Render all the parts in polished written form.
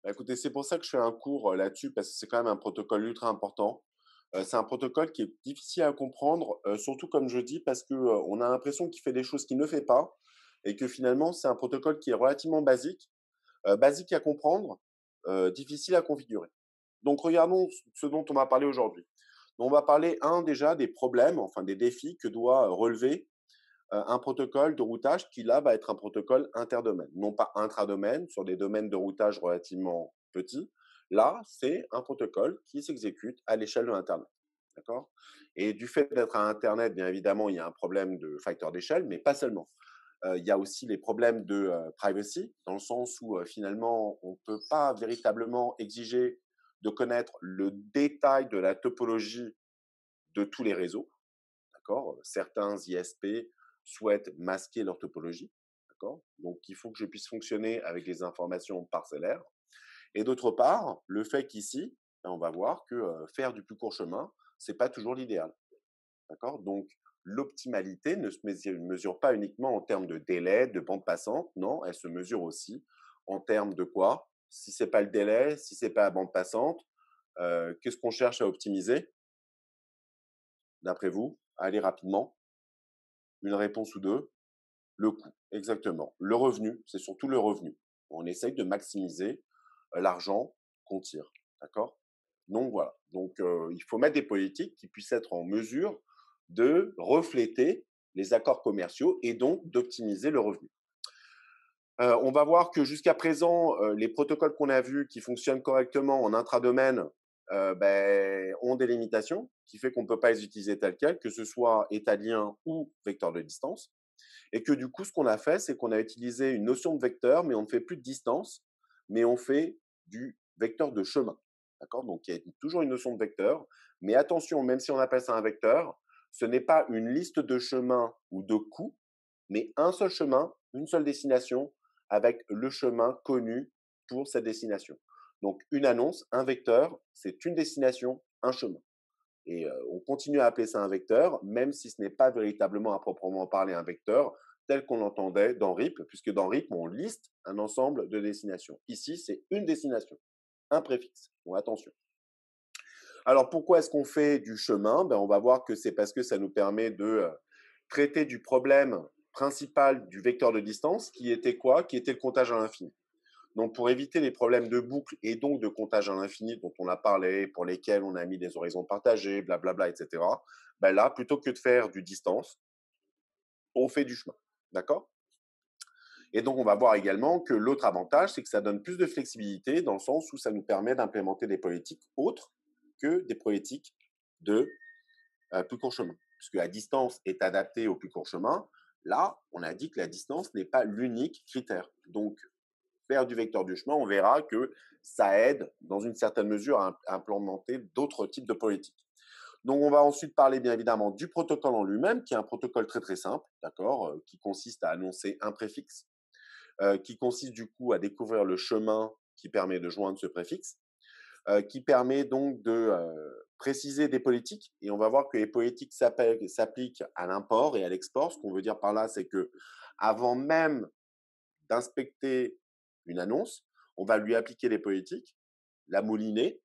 Bah, écoutez, c'est pour ça que je fais un cours là-dessus, parce que c'est quand même un protocole ultra important. C'est un protocole qui est difficile à comprendre, surtout comme je dis, parce que on a l'impression qu'il fait des choses qu'il ne fait pas, et que finalement, c'est un protocole qui est relativement basique, basique à comprendre, difficile à configurer. Donc regardons ce dont on va parler aujourd'hui. On va parler, déjà des problèmes, enfin des défis que doit relever un protocole de routage qui, là, va être un protocole interdomaine, non pas intradomaine, sur des domaines de routage relativement petits. Là, c'est un protocole qui s'exécute à l'échelle de l'Internet. D'accord. Et du fait d'être à Internet, bien évidemment, il y a un problème de facteur d'échelle, mais pas seulement. Il y a aussi les problèmes de privacy, dans le sens où finalement, on ne peut pas véritablement exiger de connaître le détail de la topologie de tous les réseaux. D'accord. Certains ISP souhaitent masquer leur topologie. D'accord. Donc, il faut que je puisse fonctionner avec des informations parcellaires. Et d'autre part, le fait qu'ici, on va voir que faire du plus court chemin, c'est pas toujours l'idéal. D'accord. Donc, l'optimalité ne se mesure pas uniquement en termes de délai, de bande passante. Non, elle se mesure aussi en termes de quoi? Si c'est pas le délai, si c'est pas la bande passante, qu'est-ce qu'on cherche à optimiser, d'après vous? Allez rapidement, une réponse ou deux. Le coût, exactement. Le revenu, c'est surtout le revenu. On essaye de maximiser l'argent qu'on tire, d'accord? Donc voilà. Donc il faut mettre des politiques qui puissent être en mesure de refléter les accords commerciaux et donc d'optimiser le revenu. On va voir que jusqu'à présent, les protocoles qu'on a vus qui fonctionnent correctement en intradomaine, ont des limitations, qui fait qu'on ne peut pas les utiliser tels quels, que ce soit étalien ou vecteur de distance. Et que du coup, ce qu'on a fait, c'est qu'on a utilisé une notion de vecteur, mais on ne fait plus de distance, mais on fait du vecteur de chemin. D'accord. Donc, il y a toujours une notion de vecteur. Mais attention, même si on appelle ça un vecteur, ce n'est pas une liste de chemins ou de coûts, mais un seul chemin, une seule destination, avec le chemin connu pour cette destination. Donc, une annonce, un vecteur, c'est une destination, un chemin. Et on continue à appeler ça un vecteur, même si ce n'est pas véritablement à proprement parler un vecteur, tel qu'on l'entendait dans RIP, puisque dans RIP, on liste un ensemble de destinations. Ici, c'est une destination, un préfixe. Bon, attention. Alors, pourquoi est-ce qu'on fait du chemin? On va voir que c'est parce que ça nous permet de traiter du problème principal du vecteur de distance, qui était quoi? Qui était le comptage à l'infini. Donc, pour éviter les problèmes de boucle et donc de comptage à l'infini dont on a parlé, pour lesquels on a mis des horizons partagés, blablabla, etc., là, plutôt que de faire du distance, on fait du chemin. D'accord. Et donc, on va voir également que l'autre avantage, c'est que ça donne plus de flexibilité dans le sens où ça nous permet d'implémenter des politiques autres que des politiques de plus court chemin. Puisque la distance est adaptée au plus court chemin. Là, on a dit que la distance n'est pas l'unique critère. Donc, faire du vecteur du chemin, on verra que ça aide dans une certaine mesure à implémenter d'autres types de politiques. Donc, on va ensuite parler bien évidemment du protocole en lui-même, qui est un protocole très très simple, d'accord, qui consiste à annoncer un préfixe, qui consiste du coup à découvrir le chemin qui permet de joindre ce préfixe, qui permet donc de préciser des politiques. Et on va voir que les politiques s'appliquent à l'import et à l'export. Ce qu'on veut dire par là, c'est que avant même d'inspecter une annonce, on va lui appliquer les politiques, la mouliner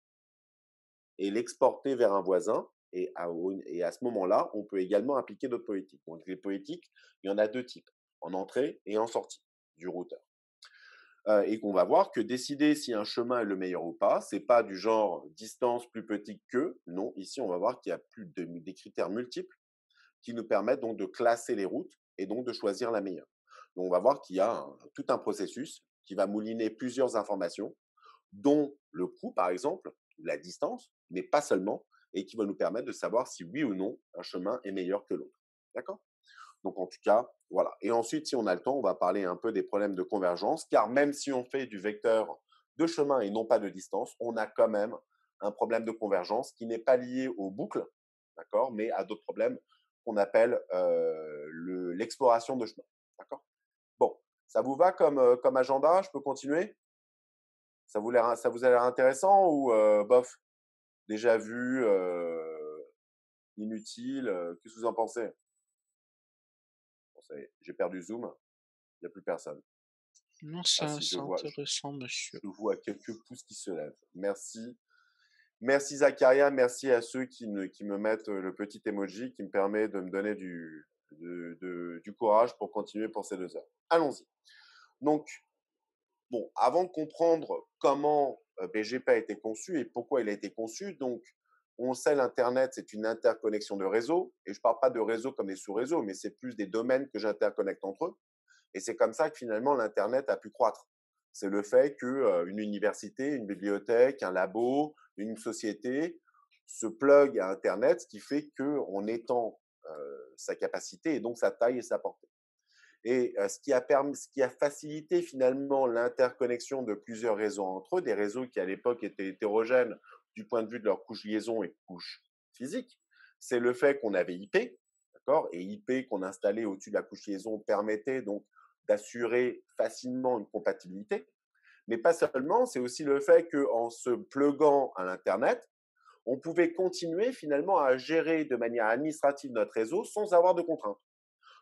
et l'exporter vers un voisin. Et à ce moment-là, on peut également appliquer d'autres politiques. Donc, les politiques, il y en a deux types, en entrée et en sortie du routeur. Et qu'on va voir que décider si un chemin est le meilleur ou pas, c'est pas du genre distance plus petite que. Non, ici, on va voir qu'il y a des critères multiples qui nous permettent donc de classer les routes et donc de choisir la meilleure. Donc, on va voir qu'il y a tout un processus qui va mouliner plusieurs informations, dont le coût, par exemple, la distance, mais pas seulement, et qui va nous permettre de savoir si oui ou non un chemin est meilleur que l'autre. D'accord. Donc, en tout cas, voilà. Et ensuite, si on a le temps, on va parler un peu des problèmes de convergence, car même si on fait du vecteur de chemin et non pas de distance, on a quand même un problème de convergence qui n'est pas lié aux boucles, d'accord, mais à d'autres problèmes qu'on appelle l'exploration de chemin, d'accord. Bon, ça vous va comme agenda? Je peux continuer? Ça vous a l'air intéressant ou bof? Déjà vu, inutile, qu'est-ce que vous en pensez? Bon, ça y est, j'ai perdu Zoom, il n'y a plus personne. Non, Ah ça si, c'est intéressant, monsieur. je vois quelques pouces qui se lèvent. Merci. Merci Zacharia, merci à ceux qui me mettent le petit emoji qui me permet de me donner du courage pour continuer pour ces 2 heures. Allons-y. Donc, bon, avant de comprendre comment BGP a été conçu et pourquoi il a été conçu, donc, on sait l'Internet, c'est une interconnexion de réseaux, et je ne parle pas de réseaux comme des sous-réseaux, mais c'est plus des domaines que j'interconnecte entre eux. Et c'est comme ça que finalement l'Internet a pu croître. C'est le fait qu'une université, une bibliothèque, un labo, une société se plug à Internet, ce qui fait qu'on étend sa capacité et donc sa taille et sa portée. Et ce qui a facilité finalement l'interconnexion de plusieurs réseaux entre eux, des réseaux qui à l'époque étaient hétérogènes du point de vue de leur couche liaison et couche physique, c'est le fait qu'on avait IP, d'accord. Et IP qu'on installait au-dessus de la couche liaison permettait donc d'assurer facilement une compatibilité. Mais pas seulement, c'est aussi le fait qu'en se pluguant à l'Internet, on pouvait continuer finalement à gérer de manière administrative notre réseau sans avoir de contraintes.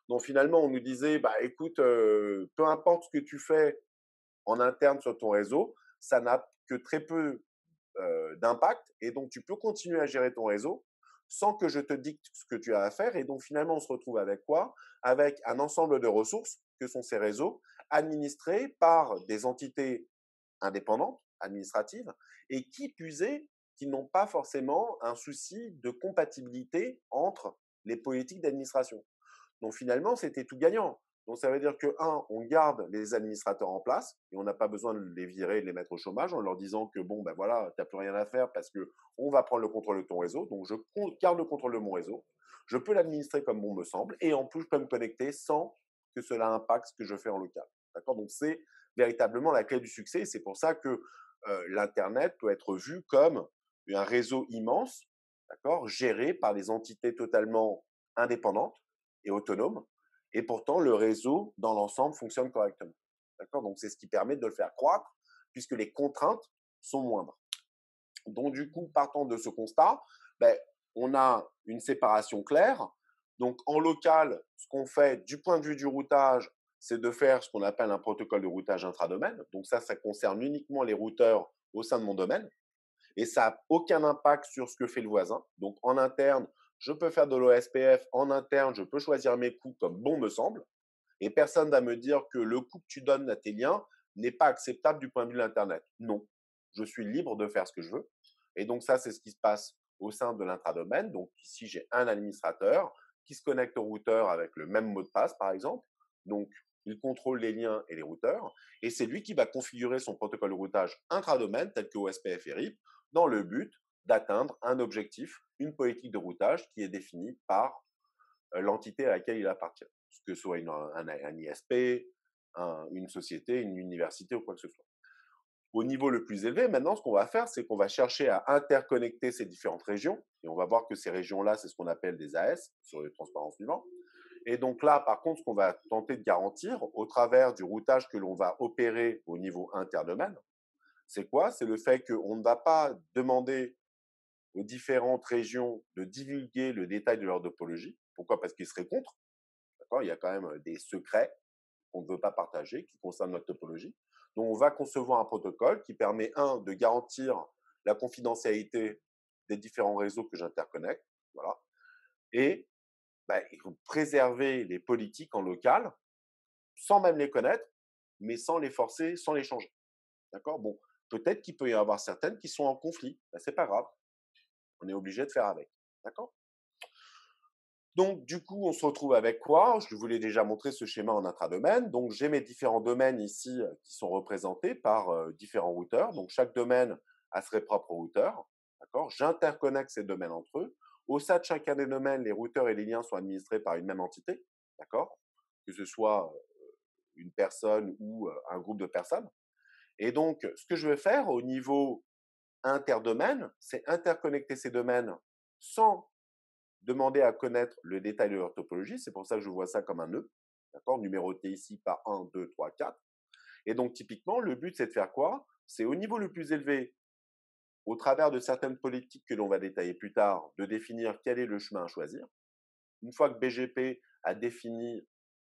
Donc finalement, on nous disait, bah écoute, peu importe ce que tu fais en interne sur ton réseau, ça n'a que très peu d'impact et donc tu peux continuer à gérer ton réseau sans que je te dicte ce que tu as à faire. Et donc finalement, on se retrouve avec quoi? Avec un ensemble de ressources que sont ces réseaux administrés par des entités indépendantes, administratives, et qui plus est, qui n'ont pas forcément un souci de compatibilité entre les politiques d'administration. Donc finalement, c'était tout gagnant. Donc ça veut dire que, un, on garde les administrateurs en place et on n'a pas besoin de les virer et de les mettre au chômage en leur disant que bon, ben voilà, tu n'as plus rien à faire parce que on va prendre le contrôle de ton réseau. Donc je garde le contrôle de mon réseau. Je peux l'administrer comme bon me semble et en plus, je peux me connecter sans que cela impacte ce que je fais en local. D'accord. Donc c'est véritablement la clé du succès. C'est pour ça que l'Internet peut être vu comme un réseau immense, d'accord, géré par des entités totalement indépendantes et autonome. Et pourtant, le réseau, dans l'ensemble, fonctionne correctement. D'accord. Donc, c'est ce qui permet de le faire croître, puisque les contraintes sont moindres. Donc, du coup, partant de ce constat, ben, on a une séparation claire. Donc, en local, ce qu'on fait du point de vue du routage, c'est de faire ce qu'on appelle un protocole de routage intradomaine. Donc, ça concerne uniquement les routeurs au sein de mon domaine et ça n'a aucun impact sur ce que fait le voisin. Donc en interne, je peux faire de l'OSPF, en interne, je peux choisir mes coûts comme bon me semble, et personne ne va me dire que le coût que tu donnes à tes liens n'est pas acceptable du point de vue de l'Internet. Non, je suis libre de faire ce que je veux. Et donc ça, c'est ce qui se passe au sein de l'intradomaine. Donc ici, j'ai un administrateur qui se connecte au routeur avec le même mot de passe, par exemple. Donc, il contrôle les liens et les routeurs. Et c'est lui qui va configurer son protocole de routage intradomaine, tel que OSPF et RIP, dans le but d'atteindre un objectif, une politique de routage qui est définie par l'entité à laquelle il appartient, que ce soit un ISP, une société, une université ou quoi que ce soit. Au niveau le plus élevé, maintenant, ce qu'on va faire, c'est qu'on va chercher à interconnecter ces différentes régions, et on va voir que ces régions-là, c'est ce qu'on appelle des AS, sur le transparent suivant. Et donc là, par contre, ce qu'on va tenter de garantir, au travers du routage que l'on va opérer au niveau interdomaine, c'est quoi? C'est le fait qu'on ne va pas demander aux différentes régions de divulguer le détail de leur topologie. Pourquoi? Parce qu'ils seraient contre. D'accord. Il y a quand même des secrets qu'on ne veut pas partager qui concernent notre topologie. Donc, on va concevoir un protocole qui permet, un, de garantir la confidentialité des différents réseaux que j'interconnecte, voilà, et bah, préserver les politiques en local sans même les connaître, mais sans les forcer, sans les changer. D'accord. Bon, peut-être qu'il peut y avoir certaines qui sont en conflit. Ben, c'est pas grave. On est obligé de faire avec. D'accord. Donc, du coup, on se retrouve avec quoi? Je vous l'ai déjà montré ce schéma en intradomaine. Donc, j'ai mes différents domaines ici qui sont représentés par différents routeurs. Donc, chaque domaine a ses propres routeurs. D'accord. J'interconnecte ces domaines entre eux. Au sein de chacun des domaines, les routeurs et les liens sont administrés par une même entité. D'accord. Que ce soit une personne ou un groupe de personnes. Et donc, ce que je vais faire au niveau interdomaine, c'est interconnecter ces domaines sans demander à connaître le détail de leur topologie. C'est pour ça que je vois ça comme un nœud, d'accord, numéroté ici par 1, 2, 3, 4. Et donc, typiquement, le but, c'est de faire quoi? C'est au niveau le plus élevé, au travers de certaines politiques que l'on va détailler plus tard, de définir quel est le chemin à choisir. Une fois que BGP a défini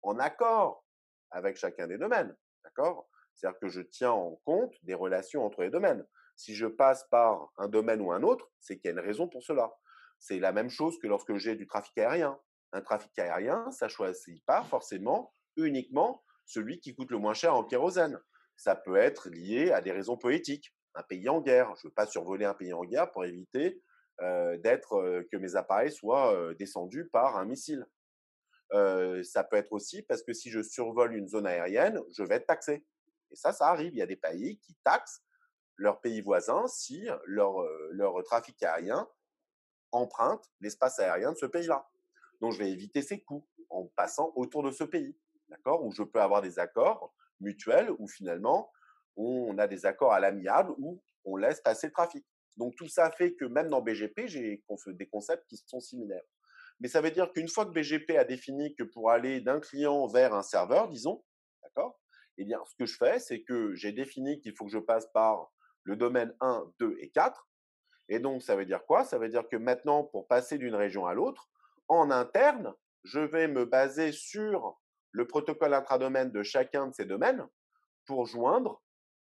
en accord avec chacun des domaines, d'accord, C'est-à-dire que je tiens en compte des relations entre les domaines. Si je passe par un domaine ou un autre, c'est qu'il y a une raison pour cela. C'est la même chose que lorsque j'ai du trafic aérien. Un trafic aérien, ça ne choisit pas forcément uniquement celui qui coûte le moins cher en kérosène. Ça peut être lié à des raisons politiques. Un pays en guerre, je ne veux pas survoler un pays en guerre pour éviter que mes appareils soient descendus par un missile. Ça peut être aussi parce que si je survole une zone aérienne, je vais être taxé. Et ça arrive. Il y a des pays qui taxent leurs pays voisins si leur trafic aérien emprunte l'espace aérien de ce pays-là. Donc, je vais éviter ces coûts en passant autour de ce pays, d'accord? Où je peux avoir des accords mutuels où finalement, on a des accords à l'amiable où on laisse passer le trafic. Donc, tout ça fait que même dans BGP, j'ai des concepts qui sont similaires. Mais ça veut dire qu'une fois que BGP a défini que pour aller d'un client vers un serveur, disons, d'accord? Eh bien, ce que je fais, c'est que j'ai défini qu'il faut que je passe par le domaine 1, 2 et 4. Et donc, ça veut dire quoi? Ça veut dire que maintenant, pour passer d'une région à l'autre, en interne, je vais me baser sur le protocole intradomaine de chacun de ces domaines pour joindre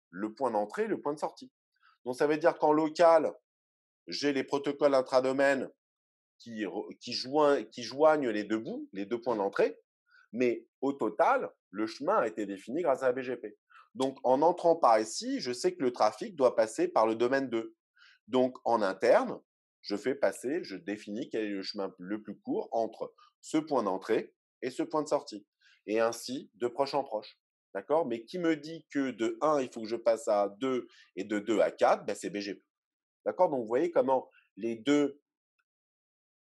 le point d'entrée et le point de sortie. Donc, ça veut dire qu'en local, j'ai les protocoles intradomaines qui joignent les deux bouts, les deux points d'entrée, mais au total, le chemin a été défini grâce à la BGP. Donc, en entrant par ici, je sais que le trafic doit passer par le domaine 2. Donc, en interne, je définis quel est le chemin le plus court entre ce point d'entrée et ce point de sortie. Et ainsi, de proche en proche. D'accord? Mais qui me dit que de 1, il faut que je passe à 2 et de 2 à 4, ben c'est BGP. D'accord? Donc, vous voyez comment les deux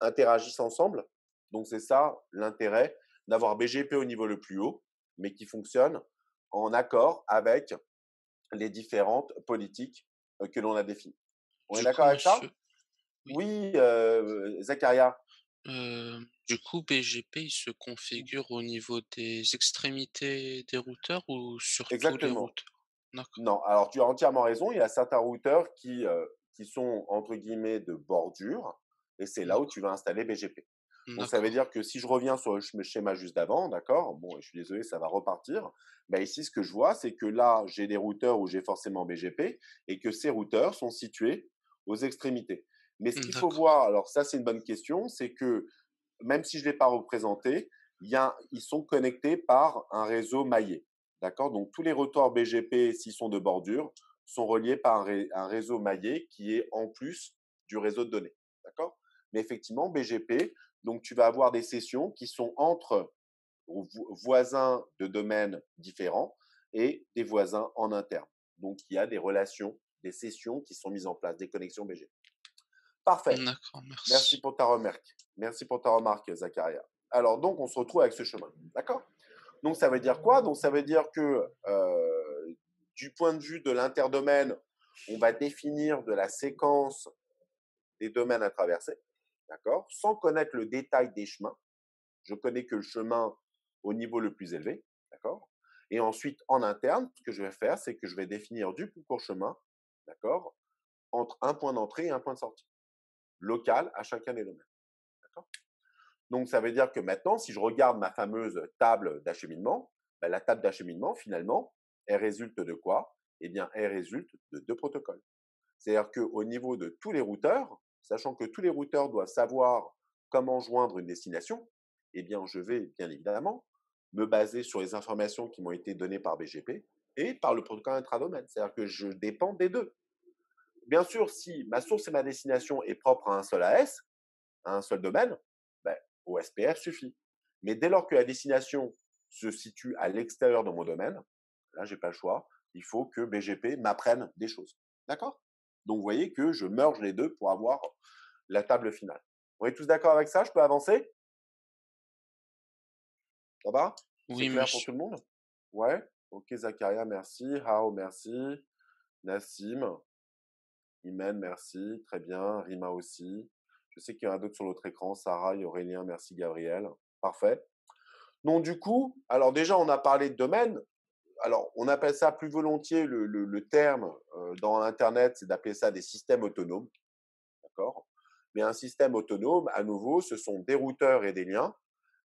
interagissent ensemble. Donc, c'est ça l'intérêt d'avoir BGP au niveau le plus haut, mais qui fonctionne en accord avec les différentes politiques que l'on a définies. On est Du coup, d'accord avec monsieur, ça? oui, Oui, Zacharia. du coup, BGP, il se configure au niveau des extrémités des routeurs ou sur tous les Exactement. routeurs? D'accord, Non, alors tu as entièrement raison. Il y a certains routeurs qui sont entre guillemets de bordure, et c'est là où tu d'accord, vas installer BGP. Donc ça veut d'accord. dire que si je reviens sur le schéma juste d'avant, d'accord, bon, je suis désolé, ça va repartir. Ben ici, ce que je vois, c'est que là, j'ai des routeurs où j'ai forcément BGP et que ces routeurs sont situés aux extrémités. Mais ce qu'il faut D'accord, voir, alors ça, c'est une bonne question, c'est que même si je ne l'ai pas représenté, ils sont connectés par un réseau maillé. D'accord? Donc, tous les routeurs BGP, s'ils sont de bordure, sont reliés par un réseau maillé qui est en plus du réseau de données. D'accord? Mais effectivement, BGP, donc tu vas avoir des sessions qui sont entre voisins de domaines différents et des voisins en interne. Donc, il y a des relations, des sessions qui sont mises en place, des connexions BGP. Parfait. d'accord, Merci merci. pour ta remarque. Merci pour ta remarque, Zacharia. Alors, donc, on se retrouve avec ce chemin. D'accord? Donc, ça veut dire quoi? Donc, ça veut dire que du point de vue de l'interdomaine, on va définir de la séquence des domaines à traverser. D'accord? Sans connaître le détail des chemins. Je connais que le chemin au niveau le plus élevé. D'accord? Et ensuite, en interne, ce que je vais faire, c'est que je vais définir du plus court chemin. D'accord? Entre un point d'entrée et un point de sortie. Local à chacun des domaines. D'accord? Donc, ça veut dire que maintenant, si je regarde ma fameuse table d'acheminement, ben, la table d'acheminement, finalement, elle résulte de quoi? Eh bien, elle résulte de deux protocoles. C'est-à-dire qu'au niveau de tous les routeurs, sachant que tous les routeurs doivent savoir comment joindre une destination, eh bien, je vais bien évidemment me baser sur les informations qui m'ont été données par BGP et par le protocole intradomaine. C'est-à-dire que je dépends des deux. Bien sûr, si ma source et ma destination est propre à un seul AS, à un seul domaine, ben, OSPF suffit. Mais dès lors que la destination se situe à l'extérieur de mon domaine, là, j'ai pas le choix. Il faut que BGP m'apprenne des choses. D'accord? Donc, vous voyez que je merge les deux pour avoir la table finale. On est tous d'accord avec ça? Je peux avancer? Ça va? C'est Oui, clair pour monsieur. tout le monde? Ouais? Ok, Zakaria, merci. Hao, merci. Nassim, Imen, merci. Très bien. Rima aussi. Je sais qu'il y en a d'autres sur l'autre écran. Sarah et Aurélien, merci Gabriel. Parfait. Donc, du coup, alors déjà, on a parlé de domaine. Alors, on appelle ça plus volontiers le terme dans Internet, c'est d'appeler ça des systèmes autonomes. D'accord? Mais un système autonome, à nouveau, ce sont des routeurs et des liens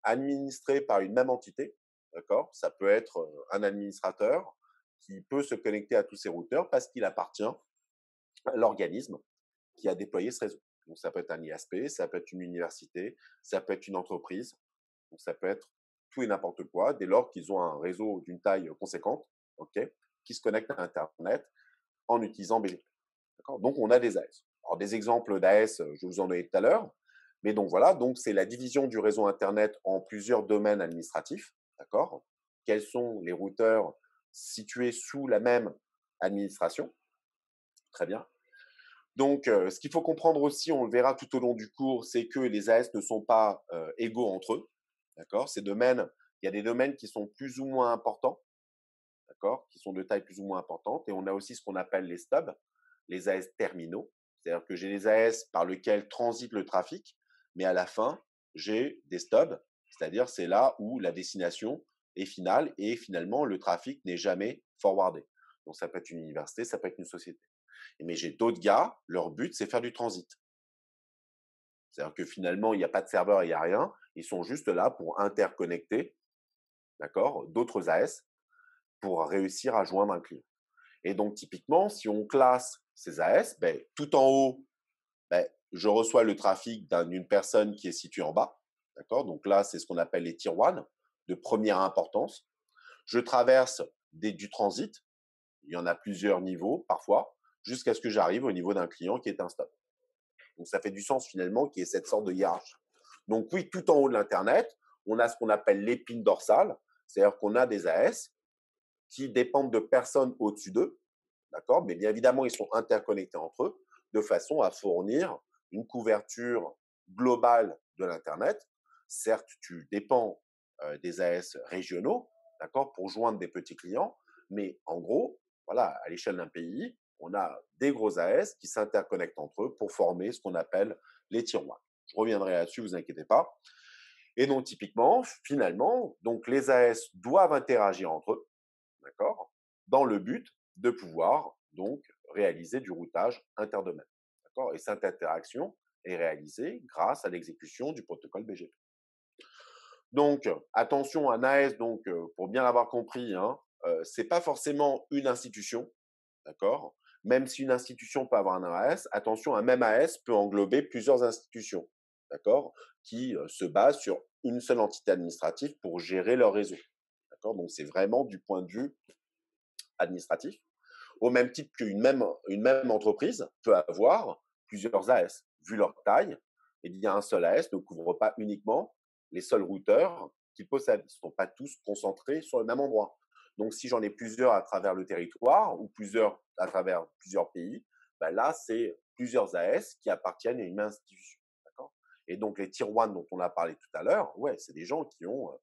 administrés par une même entité. D'accord? Ça peut être un administrateur qui peut se connecter à tous ces routeurs parce qu'il appartient à l'organisme qui a déployé ce réseau. Donc, ça peut être un ISP, ça peut être une université, ça peut être une entreprise, donc ça peut être tout et n'importe quoi, dès lors qu'ils ont un réseau d'une taille conséquente, ok, qui se connecte à Internet en utilisant BGP. D'accord. Donc, on a des AS. Alors, des exemples d'AS, je vous en ai tout à l'heure, mais donc voilà, donc c'est la division du réseau Internet en plusieurs domaines administratifs. D'accord. Quels sont les routeurs situés sous la même administration? Très bien. Donc, ce qu'il faut comprendre aussi, on le verra tout au long du cours, c'est que les AS ne sont pas égaux entre eux. D'accord. Ces domaines, il y a des domaines qui sont plus ou moins importants, d'accord, qui sont de taille plus ou moins importante. Et on a aussi ce qu'on appelle les stubs, les AS terminaux. C'est-à-dire que j'ai les AS par lesquels transite le trafic, mais à la fin, j'ai des stubs, c'est-à-dire c'est là où la destination est finale et finalement le trafic n'est jamais forwardé. Donc ça peut être une université, ça peut être une société. Mais j'ai d'autres gars, leur but c'est faire du transit. C'est-à-dire que finalement il n'y a pas de serveur, il n'y a rien, ils sont juste là pour interconnecter, d'accord, d'autres AS pour réussir à joindre un client. Et donc, typiquement, si on classe ces AS, ben, tout en haut, ben, je reçois le trafic d'une personne qui est située en bas. D'accord. Donc là, c'est ce qu'on appelle les tier 1 de première importance. Je traverse du transit. Il y en a plusieurs niveaux, parfois, jusqu'à ce que j'arrive au niveau d'un client qui est un stop. Donc, ça fait du sens finalement qu'il y ait cette sorte de hiérarchie. Donc, oui, tout en haut de l'Internet, on a ce qu'on appelle l'épine dorsale. C'est-à-dire qu'on a des AS qui dépendent de personnes au-dessus d'eux, d'accord? Mais bien évidemment, ils sont interconnectés entre eux de façon à fournir une couverture globale de l'Internet. Certes, tu dépends des AS régionaux, d'accord, pour joindre des petits clients, mais en gros, voilà, à l'échelle d'un pays, on a des gros AS qui s'interconnectent entre eux pour former ce qu'on appelle les tier 1. Je reviendrai là-dessus, vous inquiétez pas. Et donc, typiquement, finalement, donc les AS doivent interagir entre eux, d'accord, dans le but de pouvoir donc réaliser du routage interdomaine, d'accord. Et cette interaction est réalisée grâce à l'exécution du protocole BGP. Donc, attention, un AS, donc, pour bien l'avoir compris, hein, c'est pas forcément une institution, d'accord. Même si une institution peut avoir un AS, attention, un même AS peut englober plusieurs institutions, d'accord, qui se basent sur une seule entité administrative pour gérer leur réseau, d'accord. Donc, c'est vraiment du point de vue administratif, au même titre une même entreprise peut avoir plusieurs AS. Vu leur taille, eh bien, un seul AS ne couvre pas uniquement les seuls routeurs qui possèdent. Ils ne sont pas tous concentrés sur le même endroit. Donc, si j'en ai plusieurs à travers le territoire ou plusieurs à travers plusieurs pays, ben là, c'est plusieurs AS qui appartiennent à une même institution. Et donc, les tier 1 dont on a parlé tout à l'heure, ouais, c'est des gens qui ont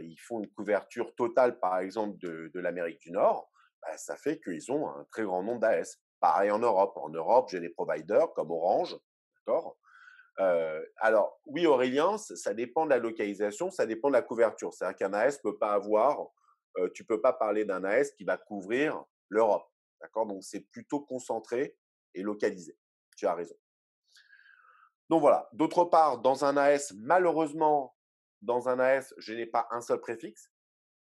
ils font une couverture totale, par exemple, de l'Amérique du Nord, bah, ça fait qu'ils ont un très grand nombre d'AS. Pareil en Europe. En Europe, j'ai des providers comme Orange, d'accord. Alors, oui, Aurélien, ça dépend de la localisation, ça dépend de la couverture. C'est-à-dire qu'un AS peut pas avoir, tu peux pas parler d'un AS qui va couvrir l'Europe, d'accord. Donc, c'est plutôt concentré et localisé. Tu as raison. Donc voilà. D'autre part, dans un AS, malheureusement, dans un AS, je n'ai pas un seul préfixe.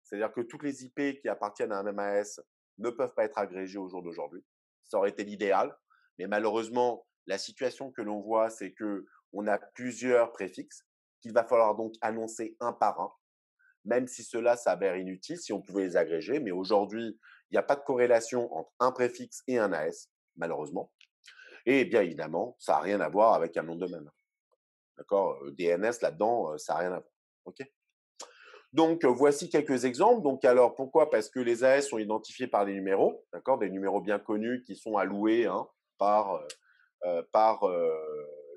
C'est-à-dire que toutes les IP qui appartiennent à un même AS ne peuvent pas être agrégées au jour d'aujourd'hui. Ça aurait été l'idéal, mais malheureusement, la situation que l'on voit, c'est que on a plusieurs préfixes qu'il va falloir donc annoncer un par un, même si cela s'avère inutile si on pouvait les agréger. Mais aujourd'hui, il n'y a pas de corrélation entre un préfixe et un AS, malheureusement. Et bien évidemment, ça n'a rien à voir avec un nom de domaine. D'accord. DNS là-dedans, ça n'a rien à voir. OK. Donc, voici quelques exemples. Donc, alors, pourquoi? Parce que les AS sont identifiés par des numéros, d'accord, des numéros bien connus qui sont alloués hein, par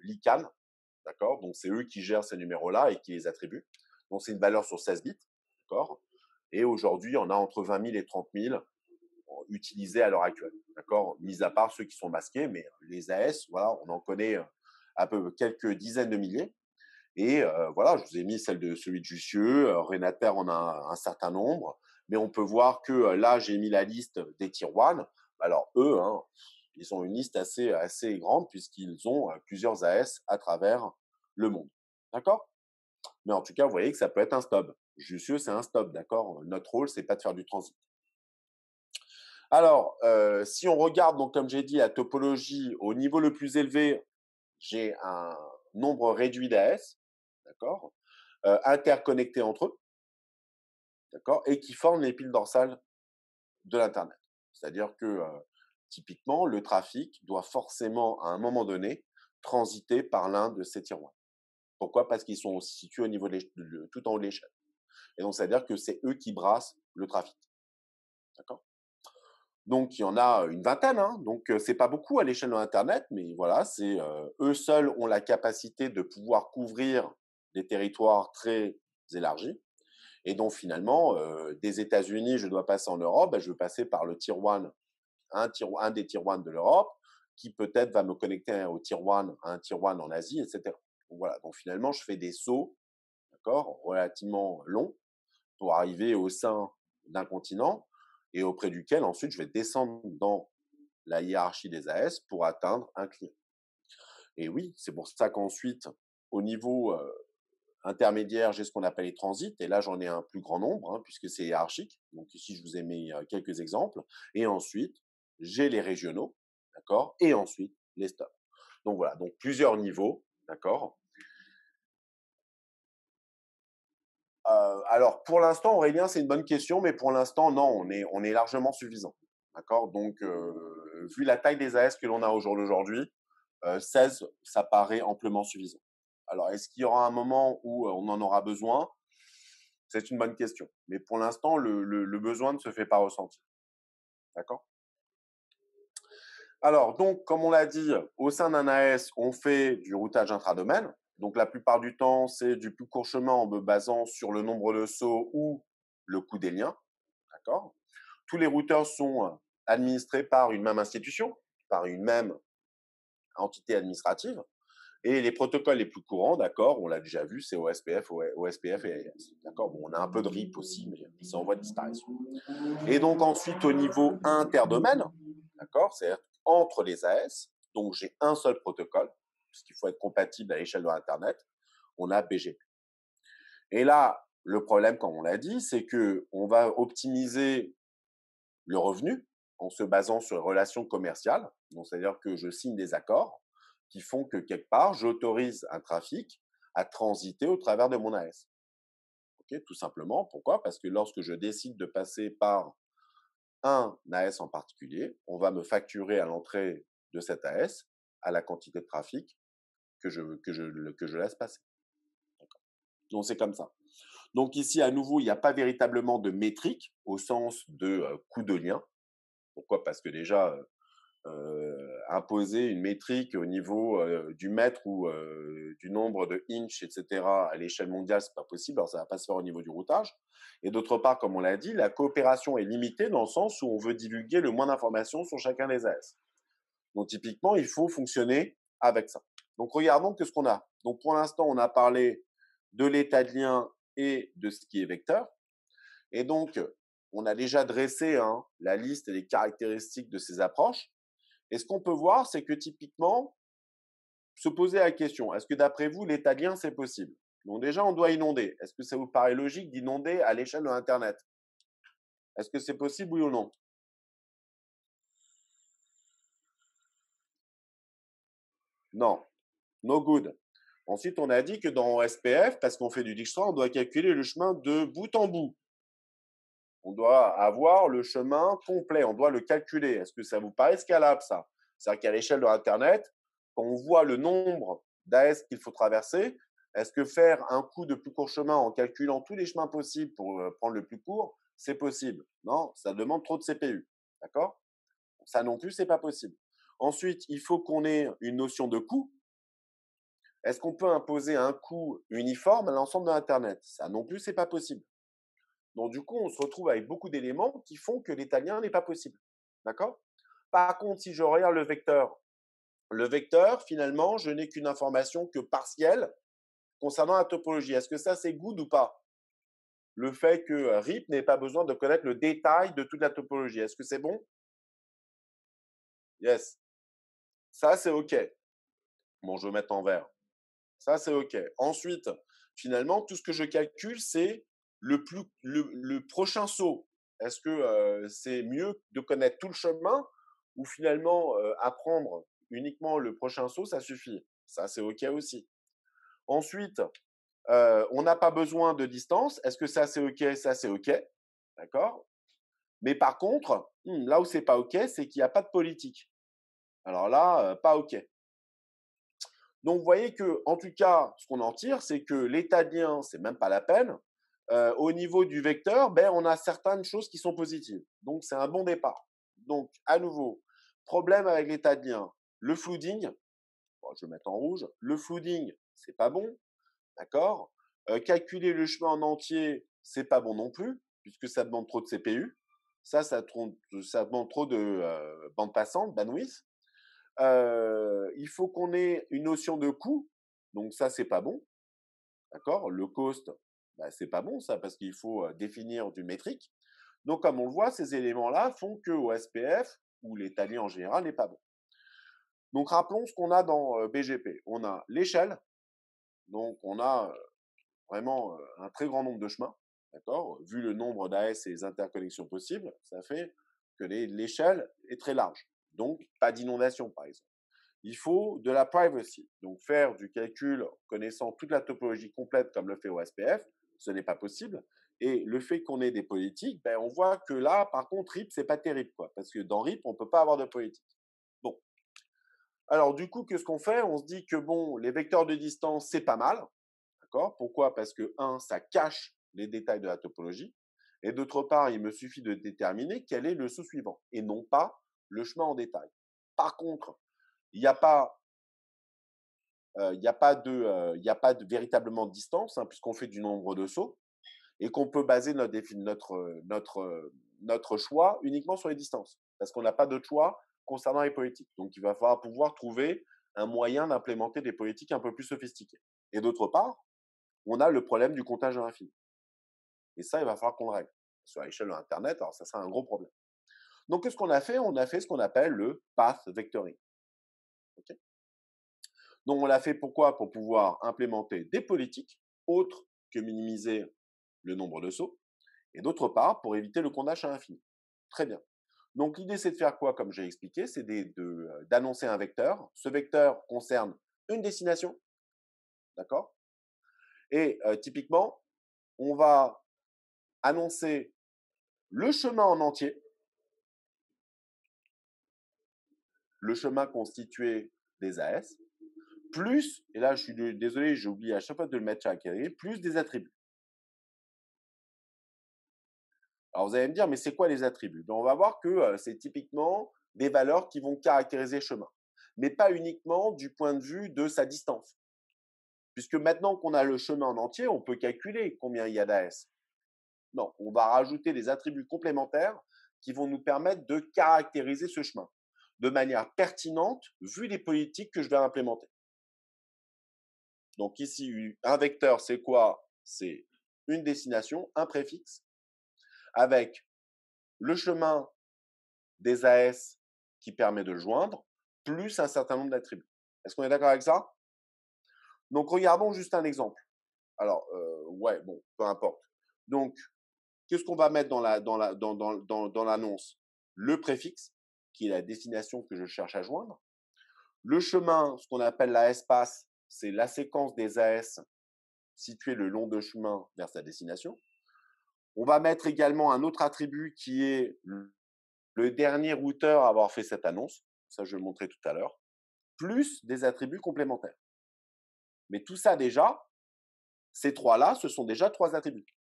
l'ICANN, d'accord. Donc, c'est eux qui gèrent ces numéros-là et qui les attribuent. Donc, c'est une valeur sur 16 bits, d'accord. Et aujourd'hui, on a entre 20 000 et 30 000 utilisés à l'heure actuelle, d'accord, mis à part ceux qui sont masqués, mais les AS, voilà, on en connaît un peu quelques dizaines de milliers. Et voilà, je vous ai mis celui de Jussieu, Renater en a un certain nombre, mais on peut voir que là, j'ai mis la liste des tier 1. Alors eux, hein, ils ont une liste assez grande puisqu'ils ont plusieurs AS à travers le monde. D'accord. Mais en tout cas, vous voyez que ça peut être un stop. Jussieu, c'est un stop, d'accord. Notre rôle, c'est pas de faire du transit. Alors, si on regarde, donc comme j'ai dit, la topologie, au niveau le plus élevé, j'ai un nombre réduit d'AS, d'accord, interconnectés entre eux, d'accord, et qui forment les piles dorsales de l'internet. C'est-à-dire que, typiquement, le trafic doit forcément, à un moment donné, transiter par l'un de ces tiroirs. Pourquoi? Parce qu'ils sont situés au niveau tout en haut de l'échelle. Et donc, c'est-à-dire que c'est eux qui brassent le trafic, d'accord? Donc il y en a une vingtaine, hein, donc c'est pas beaucoup à l'échelle de l'internet, mais voilà, c'est, eux seuls ont la capacité de pouvoir couvrir des territoires très élargis. Et donc finalement, des États-Unis, je dois passer en Europe, bah, je vais passer par le tier 1, un des tier 1 de l'Europe, qui peut-être va me connecter au tier 1, à un tier 1 en Asie, et cetera. Donc voilà, donc finalement, je fais des sauts, d'accord, relativement longs pour arriver au sein d'un continent et auprès duquel ensuite je vais descendre dans la hiérarchie des AS pour atteindre un client. Et oui, c'est pour ça qu'ensuite, au niveau intermédiaire, j'ai ce qu'on appelle les transits, et là j'en ai un plus grand nombre, hein, puisque c'est hiérarchique. Donc ici, je vous ai mis quelques exemples. Et ensuite, j'ai les régionaux, d'accord, et ensuite les stocks. Donc voilà, donc plusieurs niveaux, d'accord. Alors pour l'instant, Aurélien, c'est une bonne question, mais pour l'instant, non, on est largement suffisant. D'accord. Donc, vu la taille des AS que l'on a au jour d'aujourd'hui, 16, ça paraît amplement suffisant. Alors, est-ce qu'il y aura un moment où on en aura besoin? C'est une bonne question. Mais pour l'instant, le besoin ne se fait pas ressentir. D'accord. Alors, donc, comme on l'a dit, au sein d'un AS, on fait du routage intradomaine. Donc, la plupart du temps, c'est du plus court chemin en me basant sur le nombre de sauts ou le coût des liens. D'accord. Tous les routeurs sont administrés par une même institution, par une même entité administrative. Et les protocoles les plus courants, d'accord, on l'a déjà vu, c'est OSPF, OSPF et AES. D'accord, bon, on a un peu de RIP aussi, mais c'est en voie de disparition. Et donc ensuite, au niveau interdomaine, d'accord, c'est-à-dire entre les AS, donc j'ai un seul protocole, puisqu'il faut être compatible à l'échelle de l'Internet, on a BGP. Et là, le problème, comme on l'a dit, c'est que on va optimiser le revenu en se basant sur les relations commerciales. Donc, c'est-à-dire que je signe des accords qui font que quelque part, j'autorise un trafic à transiter au travers de mon AS. Okay, tout simplement. Pourquoi? Parce que lorsque je décide de passer par un AS en particulier, on va me facturer à l'entrée de cet AS à la quantité de trafic que je laisse passer. Donc, c'est comme ça. Donc, ici, à nouveau, il n'y a pas véritablement de métrique au sens de coût de lien. Pourquoi? Parce que déjà, imposer une métrique au niveau du mètre ou du nombre de inch, etc., à l'échelle mondiale, c'est pas possible. Alors, ça va pas se faire au niveau du routage. Et d'autre part, comme on l'a dit, la coopération est limitée dans le sens où on veut divulguer le moins d'informations sur chacun des AS. Donc, typiquement, il faut fonctionner avec ça. Donc, regardons que ce qu'on a. Donc, pour l'instant, on a parlé de l'état de lien et de ce qui est vecteur. Et donc, on a déjà dressé la liste et les caractéristiques de ces approches. Et ce qu'on peut voir, c'est que typiquement, se poser la question, est-ce que d'après vous, l'état de lien, c'est possible? Donc déjà, on doit inonder. Est-ce que ça vous paraît logique d'inonder à l'échelle de l'Internet? Est-ce que c'est possible, oui ou non? Non. No good. Ensuite, on a dit que dans SPF, parce qu'on fait du Dijkstra, on doit calculer le chemin de bout en bout. On doit avoir le chemin complet, on doit le calculer. Est-ce que ça vous paraît scalable, ça? C'est-à-dire qu'à l'échelle de l'Internet, quand on voit le nombre d'AS qu'il faut traverser, est-ce que faire un coup de plus court chemin en calculant tous les chemins possibles pour prendre le plus court, c'est possible? Non, ça demande trop de CPU. D'accord? Ça non plus, c'est pas possible. Ensuite, il faut qu'on ait une notion de coût. Est-ce qu'on peut imposer un coût uniforme à l'ensemble de l'Internet? Ça non plus, c'est pas possible. Donc, du coup, on se retrouve avec beaucoup d'éléments qui font que l'italien n'est pas possible. D'accord? Par contre, si je regarde le vecteur, finalement, je n'ai qu'une information que partielle concernant la topologie. Est-ce que ça, c'est good ou pas? Le fait que RIP n'ait pas besoin de connaître le détail de toute la topologie. Est-ce que c'est bon? Yes. Ça, c'est OK. Bon, je vais mettre en vert. Ça, c'est OK. Ensuite, finalement, tout ce que je calcule, c'est le prochain saut. Est-ce que c'est mieux de connaître tout le chemin ou finalement apprendre uniquement le prochain saut, ça suffit? Ça, c'est OK aussi. Ensuite, on n'a pas besoin de distance. Est-ce que ça, c'est OK? Ça, c'est OK. D'accord? Mais par contre, là où c'est pas OK, c'est qu'il n'y a pas de politique. Alors là, pas OK. Donc, vous voyez que, en tout cas, ce qu'on en tire, c'est que l'état de lien, c'est même pas la peine. Au niveau du vecteur, ben, on a certaines choses qui sont positives. Donc, c'est un bon départ. Donc, à nouveau, problème avec l'état de lien. Le flooding, bon, je vais mettre en rouge. Le flooding, c'est pas bon, d'accord. Calculer le chemin en entier, c'est pas bon non plus, puisque ça demande trop de CPU. Ça demande trop de bande passante, bandwidth. Il faut qu'on ait une notion de coût, donc ça, c'est pas bon, d'accord. Le cost, bah, c'est pas bon ça, parce qu'il faut définir du métrique. Donc, comme on le voit, ces éléments-là font que OSPF, ou l'étalien en général, n'est pas bon. Donc, rappelons ce qu'on a dans BGP. On a l'échelle, donc on a vraiment un très grand nombre de chemins, d'accord. Vu le nombre d'AS et les interconnexions possibles, ça fait que l'échelle est très large. Donc, pas d'inondation, par exemple. Il faut de la privacy. Donc, faire du calcul connaissant toute la topologie complète comme le fait OSPF, ce n'est pas possible. Et le fait qu'on ait des politiques, ben, on voit que là, par contre, RIP, c'est pas terrible, quoi. Parce que dans RIP, on peut pas avoir de politique. Bon. Alors, du coup, qu'est-ce qu'on fait? On se dit que, bon, les vecteurs de distance, c'est pas mal. D'accord? Pourquoi? Parce que, un, ça cache les détails de la topologie. Et d'autre part, il me suffit de déterminer quel est le sous-suivant et non pas le chemin en détail. Par contre, il n'y a pas il n'y a pas de véritablement de distance, hein, puisqu'on fait du nombre de sauts et qu'on peut baser notre choix uniquement sur les distances, parce qu'on n'a pas de choix concernant les politiques. Donc, il va falloir pouvoir trouver un moyen d'implémenter des politiques un peu plus sophistiquées. Et d'autre part, on a le problème du comptage à l'infini. Et ça, il va falloir qu'on le règle. Sur l'échelle de l'Internet, alors ça sera un gros problème. Donc, qu'est-ce qu'on a fait? On a fait ce qu'on appelle le path vectoring. Okay. Donc, on l'a fait pourquoi? Pour pouvoir implémenter des politiques autres que minimiser le nombre de sauts, et d'autre part, pour éviter le comptage à l'infini. Très bien. Donc, l'idée, c'est de faire quoi, comme j'ai expliqué? C'est d'annoncer un vecteur. Ce vecteur concerne une destination, d'accord? Et typiquement, on va annoncer le chemin en entier, le chemin constitué des AS, plus, et là je suis désolé, j'ai oublié à chaque fois de le mettre sur acquérir, plus des attributs. Alors vous allez me dire, mais c'est quoi les attributs? On va voir que c'est typiquement des valeurs qui vont caractériser le chemin, mais pas uniquement du point de vue de sa distance. Puisque maintenant qu'on a le chemin en entier, on peut calculer combien il y a d'AS. Non, on va rajouter des attributs complémentaires qui vont nous permettre de caractériser ce chemin de manière pertinente vu les politiques que je vais implémenter. Donc ici, un vecteur, c'est quoi? C'est une destination, un préfixe, avec le chemin des AS qui permet de le joindre, plus un certain nombre d'attributs. Est-ce qu'on est d'accord avec ça? Donc regardons juste un exemple. Alors, ouais, bon, peu importe. Donc, qu'est-ce qu'on va mettre dans l'annonce? Le préfixe, qui est la destination que je cherche à joindre. Le chemin, ce qu'on appelle la espace, c'est la séquence des AS située le long de chemin vers sa destination. On va mettre également un autre attribut qui est le dernier routeur à avoir fait cette annonce. Ça, je vais le montrer tout à l'heure. Plus des attributs complémentaires. Mais tout ça déjà, ces trois-là, ce sont déjà trois attributs.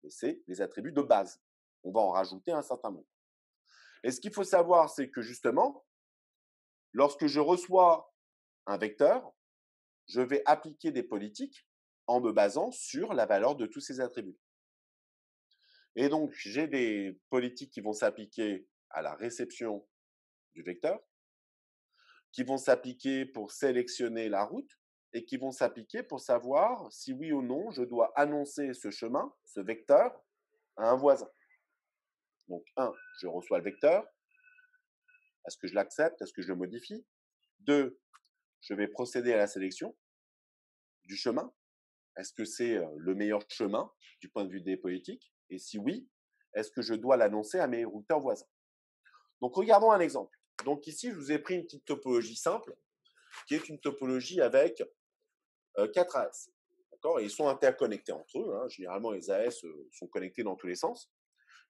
Et c'est les attributs de base. On va en rajouter un certain nombre. Et ce qu'il faut savoir, c'est que justement, lorsque je reçois un vecteur, je vais appliquer des politiques en me basant sur la valeur de tous ces attributs. Et donc, j'ai des politiques qui vont s'appliquer à la réception du vecteur, qui vont s'appliquer pour sélectionner la route et qui vont s'appliquer pour savoir si oui ou non je dois annoncer ce chemin, ce vecteur, à un voisin. Donc, un, je reçois le vecteur. Est-ce que je l'accepte? Est-ce que je le modifie? Deux, je vais procéder à la sélection du chemin. Est-ce que c'est le meilleur chemin du point de vue des politiques? Et si oui, est-ce que je dois l'annoncer à mes routeurs voisins? Donc, regardons un exemple. Donc, ici, je vous ai pris une petite topologie simple, qui est une topologie avec 4 AS. D'accord? Et ils sont interconnectés entre eux. Hein. Généralement, les AS sont connectés dans tous les sens.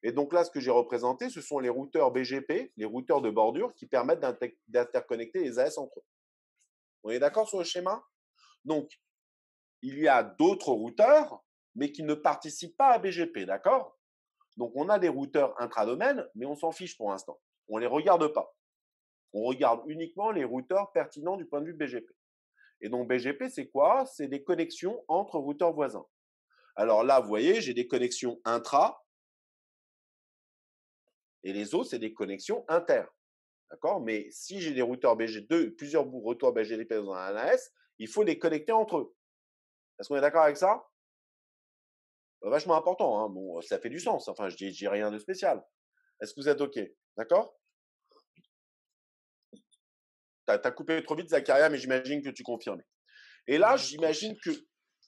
Et donc là, ce que j'ai représenté, ce sont les routeurs BGP, les routeurs de bordure qui permettent d'interconnecter les AS entre eux. On est d'accord sur le schéma? Donc, il y a d'autres routeurs, mais qui ne participent pas à BGP, d'accord? Donc, on a des routeurs intradomaines, mais on s'en fiche pour l'instant. On ne les regarde pas. On regarde uniquement les routeurs pertinents du point de vue BGP. Et donc, BGP, c'est quoi? C'est des connexions entre routeurs voisins. Alors là, vous voyez, j'ai des connexions intra, et les autres, c'est des connexions inter. D'accord? Mais si j'ai des routeurs BG2, plusieurs routeurs BGP dans un AS, il faut les connecter entre eux. Est-ce qu'on est d'accord avec ça? Vachement important. Hein. Bon, ça fait du sens. Enfin, je dis rien de spécial. Est-ce que vous êtes OK? D'accord? Tu as coupé trop vite, Zacharia, mais j'imagine que tu confirmes. Et là, Je j'imagine confirme. que…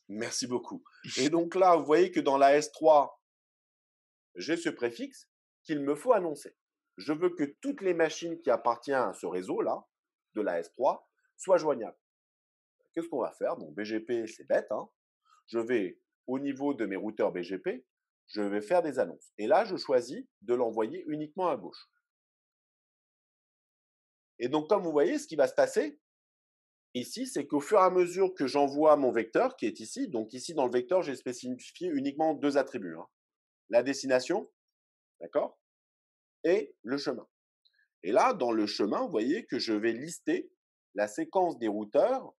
Merci beaucoup. Et donc là, vous voyez que dans la S3, j'ai ce préfixe qu'il me faut annoncer. Je veux que toutes les machines qui appartiennent à ce réseau-là, de la S3, soient joignables. Qu'est-ce qu'on va faire? Donc BGP, c'est bête. Hein. Je vais, au niveau de mes routeurs BGP, je vais faire des annonces. Et là, je choisis de l'envoyer uniquement à gauche. Et donc, comme vous voyez, ce qui va se passer ici, c'est qu'au fur et à mesure que j'envoie mon vecteur, qui est ici, donc ici dans le vecteur, j'ai spécifié uniquement 2 attributs. Hein. La destination, d'accord? Et le chemin. Et là, dans le chemin, vous voyez que je vais lister la séquence des routeurs,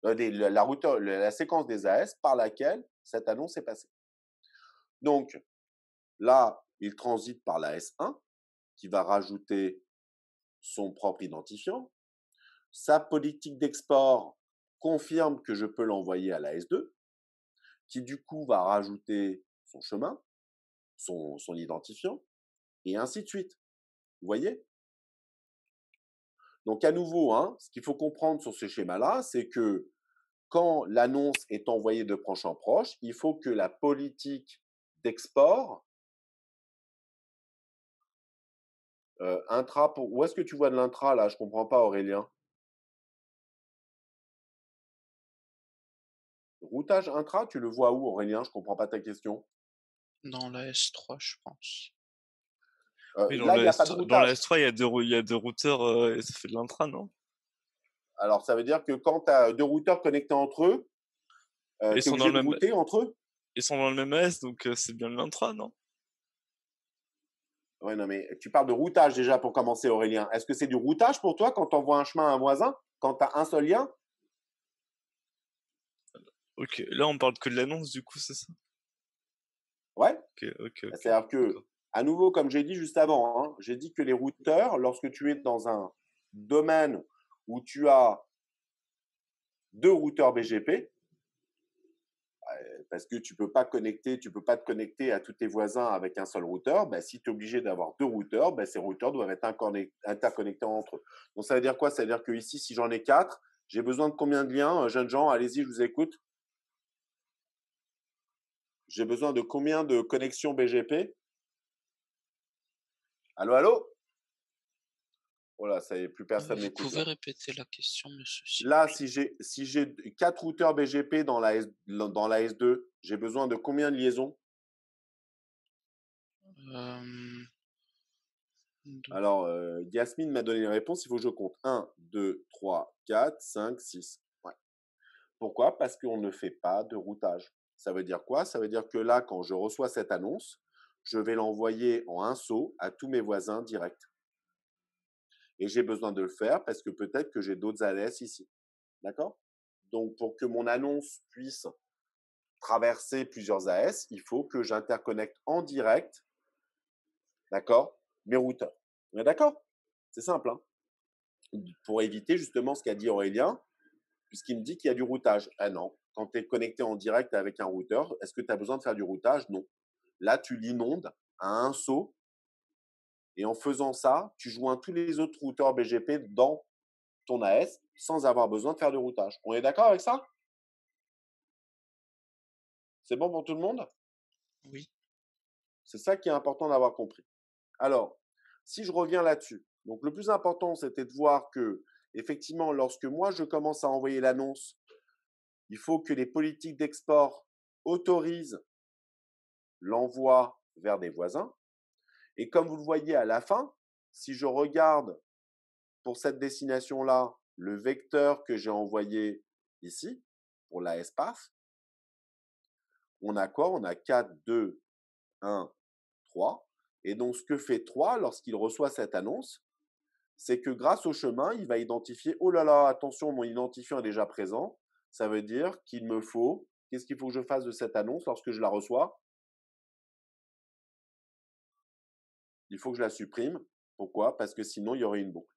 la séquence des AS par laquelle cette annonce est passée. Donc, là, il transite par la S1, qui va rajouter son propre identifiant. Sa politique d'export confirme que je peux l'envoyer à la S2, qui du coup va rajouter son chemin, son identifiant, et ainsi de suite. Vous voyez? Donc à nouveau, hein, ce qu'il faut comprendre sur ce schéma-là, c'est que quand l'annonce est envoyée de proche en proche, il faut que la politique d'export intra… Où est-ce que tu vois de l'intra là? Je ne comprends pas, Aurélien. Routage intra, tu le vois où, Aurélien? Je ne comprends pas ta question. Dans la S3, je pense. Oui, Là, il n'y a pas de dans la routage. S3, il y a deux routeurs et ça fait de l'intra, non? Alors, ça veut dire que quand tu as deux routeurs connectés entre eux, tu Ils es sont dans obligé le de même, router entre eux? ils sont dans le même AS, donc c'est bien de l'intra, non? Ouais, non, mais tu parles de routage déjà pour commencer, Aurélien. Est-ce que c'est du routage pour toi quand tu envoies un chemin à un voisin, quand tu as un seul lien? Ok, là on parle que de l'annonce, du coup, c'est ça? Ouais. Ok. C'est-à-dire que, à nouveau, comme j'ai dit juste avant, hein, j'ai dit que les routeurs, lorsque tu es dans un domaine où tu as deux routeurs BGP, parce que tu peux pas te connecter à tous tes voisins avec un seul routeur, ben, si tu es obligé d'avoir deux routeurs, ben, ces routeurs doivent être interconnectés entre eux. Donc ça veut dire quoi? Ça veut dire que ici, si j'en ai quatre, j'ai besoin de combien de liens? Jeunes gens, allez-y, je vous écoute. J'ai besoin de combien de connexions BGP? Allô, allô? Voilà, ça y est, plus personne Vous m'écoute pouvez là. répéter la question, monsieur, s'il vous Là, plaît? si j'ai 4 routeurs BGP dans dans la S2, j'ai besoin de combien de liaisons? Euh, deux. Alors, Yasmine m'a donné une réponse, il faut que je compte. 1, 2, 3, 4, 5, 6. Ouais. Pourquoi? Parce qu'on ne fait pas de routage. Ça veut dire quoi? Ça veut dire que là, quand je reçois cette annonce, je vais l'envoyer en un saut à tous mes voisins directs. Et j'ai besoin de le faire parce que peut-être que j'ai d'autres AS ici. D'accord? Donc, pour que mon annonce puisse traverser plusieurs AS, il faut que j'interconnecte en direct, d'accord, mes routeurs. On est d'accord? C'est simple, hein? Pour éviter justement ce qu'a dit Aurélien, puisqu'il me dit qu'il y a du routage. Ah non, quand tu es connecté en direct avec un routeur, est-ce que tu as besoin de faire du routage? Non. Là, tu l'inondes à un saut, et en faisant ça, tu joins tous les autres routeurs BGP dans ton AS sans avoir besoin de faire de routage. On est d'accord avec ça? C'est bon pour tout le monde? Oui. C'est ça qui est important d'avoir compris. Alors, si je reviens là-dessus, donc le plus important, c'était de voir que, effectivement, lorsque moi, je commence à envoyer l'annonce, il faut que les politiques d'export autorisent l'envoi vers des voisins. Et comme vous le voyez à la fin, si je regarde pour cette destination-là, le vecteur que j'ai envoyé ici, pour la espace, on a quoi? On a 4, 2, 1, 3. Et donc, ce que fait 3 lorsqu'il reçoit cette annonce, c'est que grâce au chemin, il va identifier, oh là là, attention, mon identifiant est déjà présent. Ça veut dire qu'il me faut, qu'est-ce qu'il faut que je fasse de cette annonce lorsque je la reçois? Il faut que je la supprime. Pourquoi? Parce que sinon, il y aurait une boucle.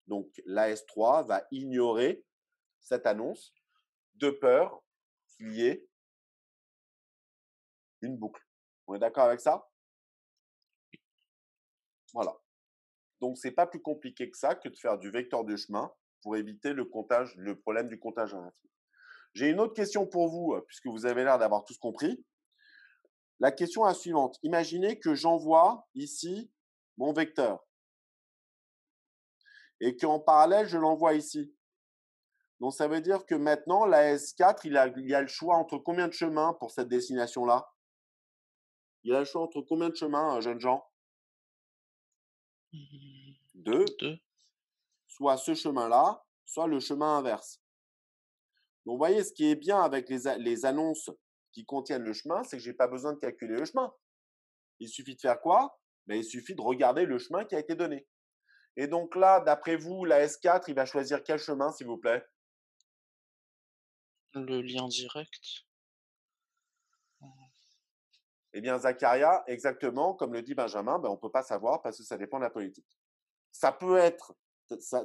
Donc, l'AS3 va ignorer cette annonce de peur qu'il y ait une boucle. On est d'accord avec ça? Voilà. Donc, ce n'est pas plus compliqué que ça que de faire du vecteur de chemin pour éviter le problème du comptage infini. J'ai une autre question pour vous, puisque vous avez l'air d'avoir tous compris. La question est la suivante. Imaginez que j'envoie ici mon vecteur et qu'en parallèle, je l'envoie ici. Donc, ça veut dire que maintenant, la S4, il y a le choix entre combien de chemins pour cette destination-là? Il y a le choix entre combien de chemins, jeunes gens? Deux. 2. Soit ce chemin-là, soit le chemin inverse. Donc, vous voyez, ce qui est bien avec les annonces qui contiennent le chemin, c'est que je n'ai pas besoin de calculer le chemin. Il suffit de faire quoi? Il suffit de regarder le chemin qui a été donné. Et donc là, d'après vous, la S4, il va choisir quel chemin, s'il vous plaît? Le lien direct. Eh bien, Zacharia, exactement, comme le dit Benjamin, on ne peut pas savoir parce que ça dépend de la politique. Ça peut être,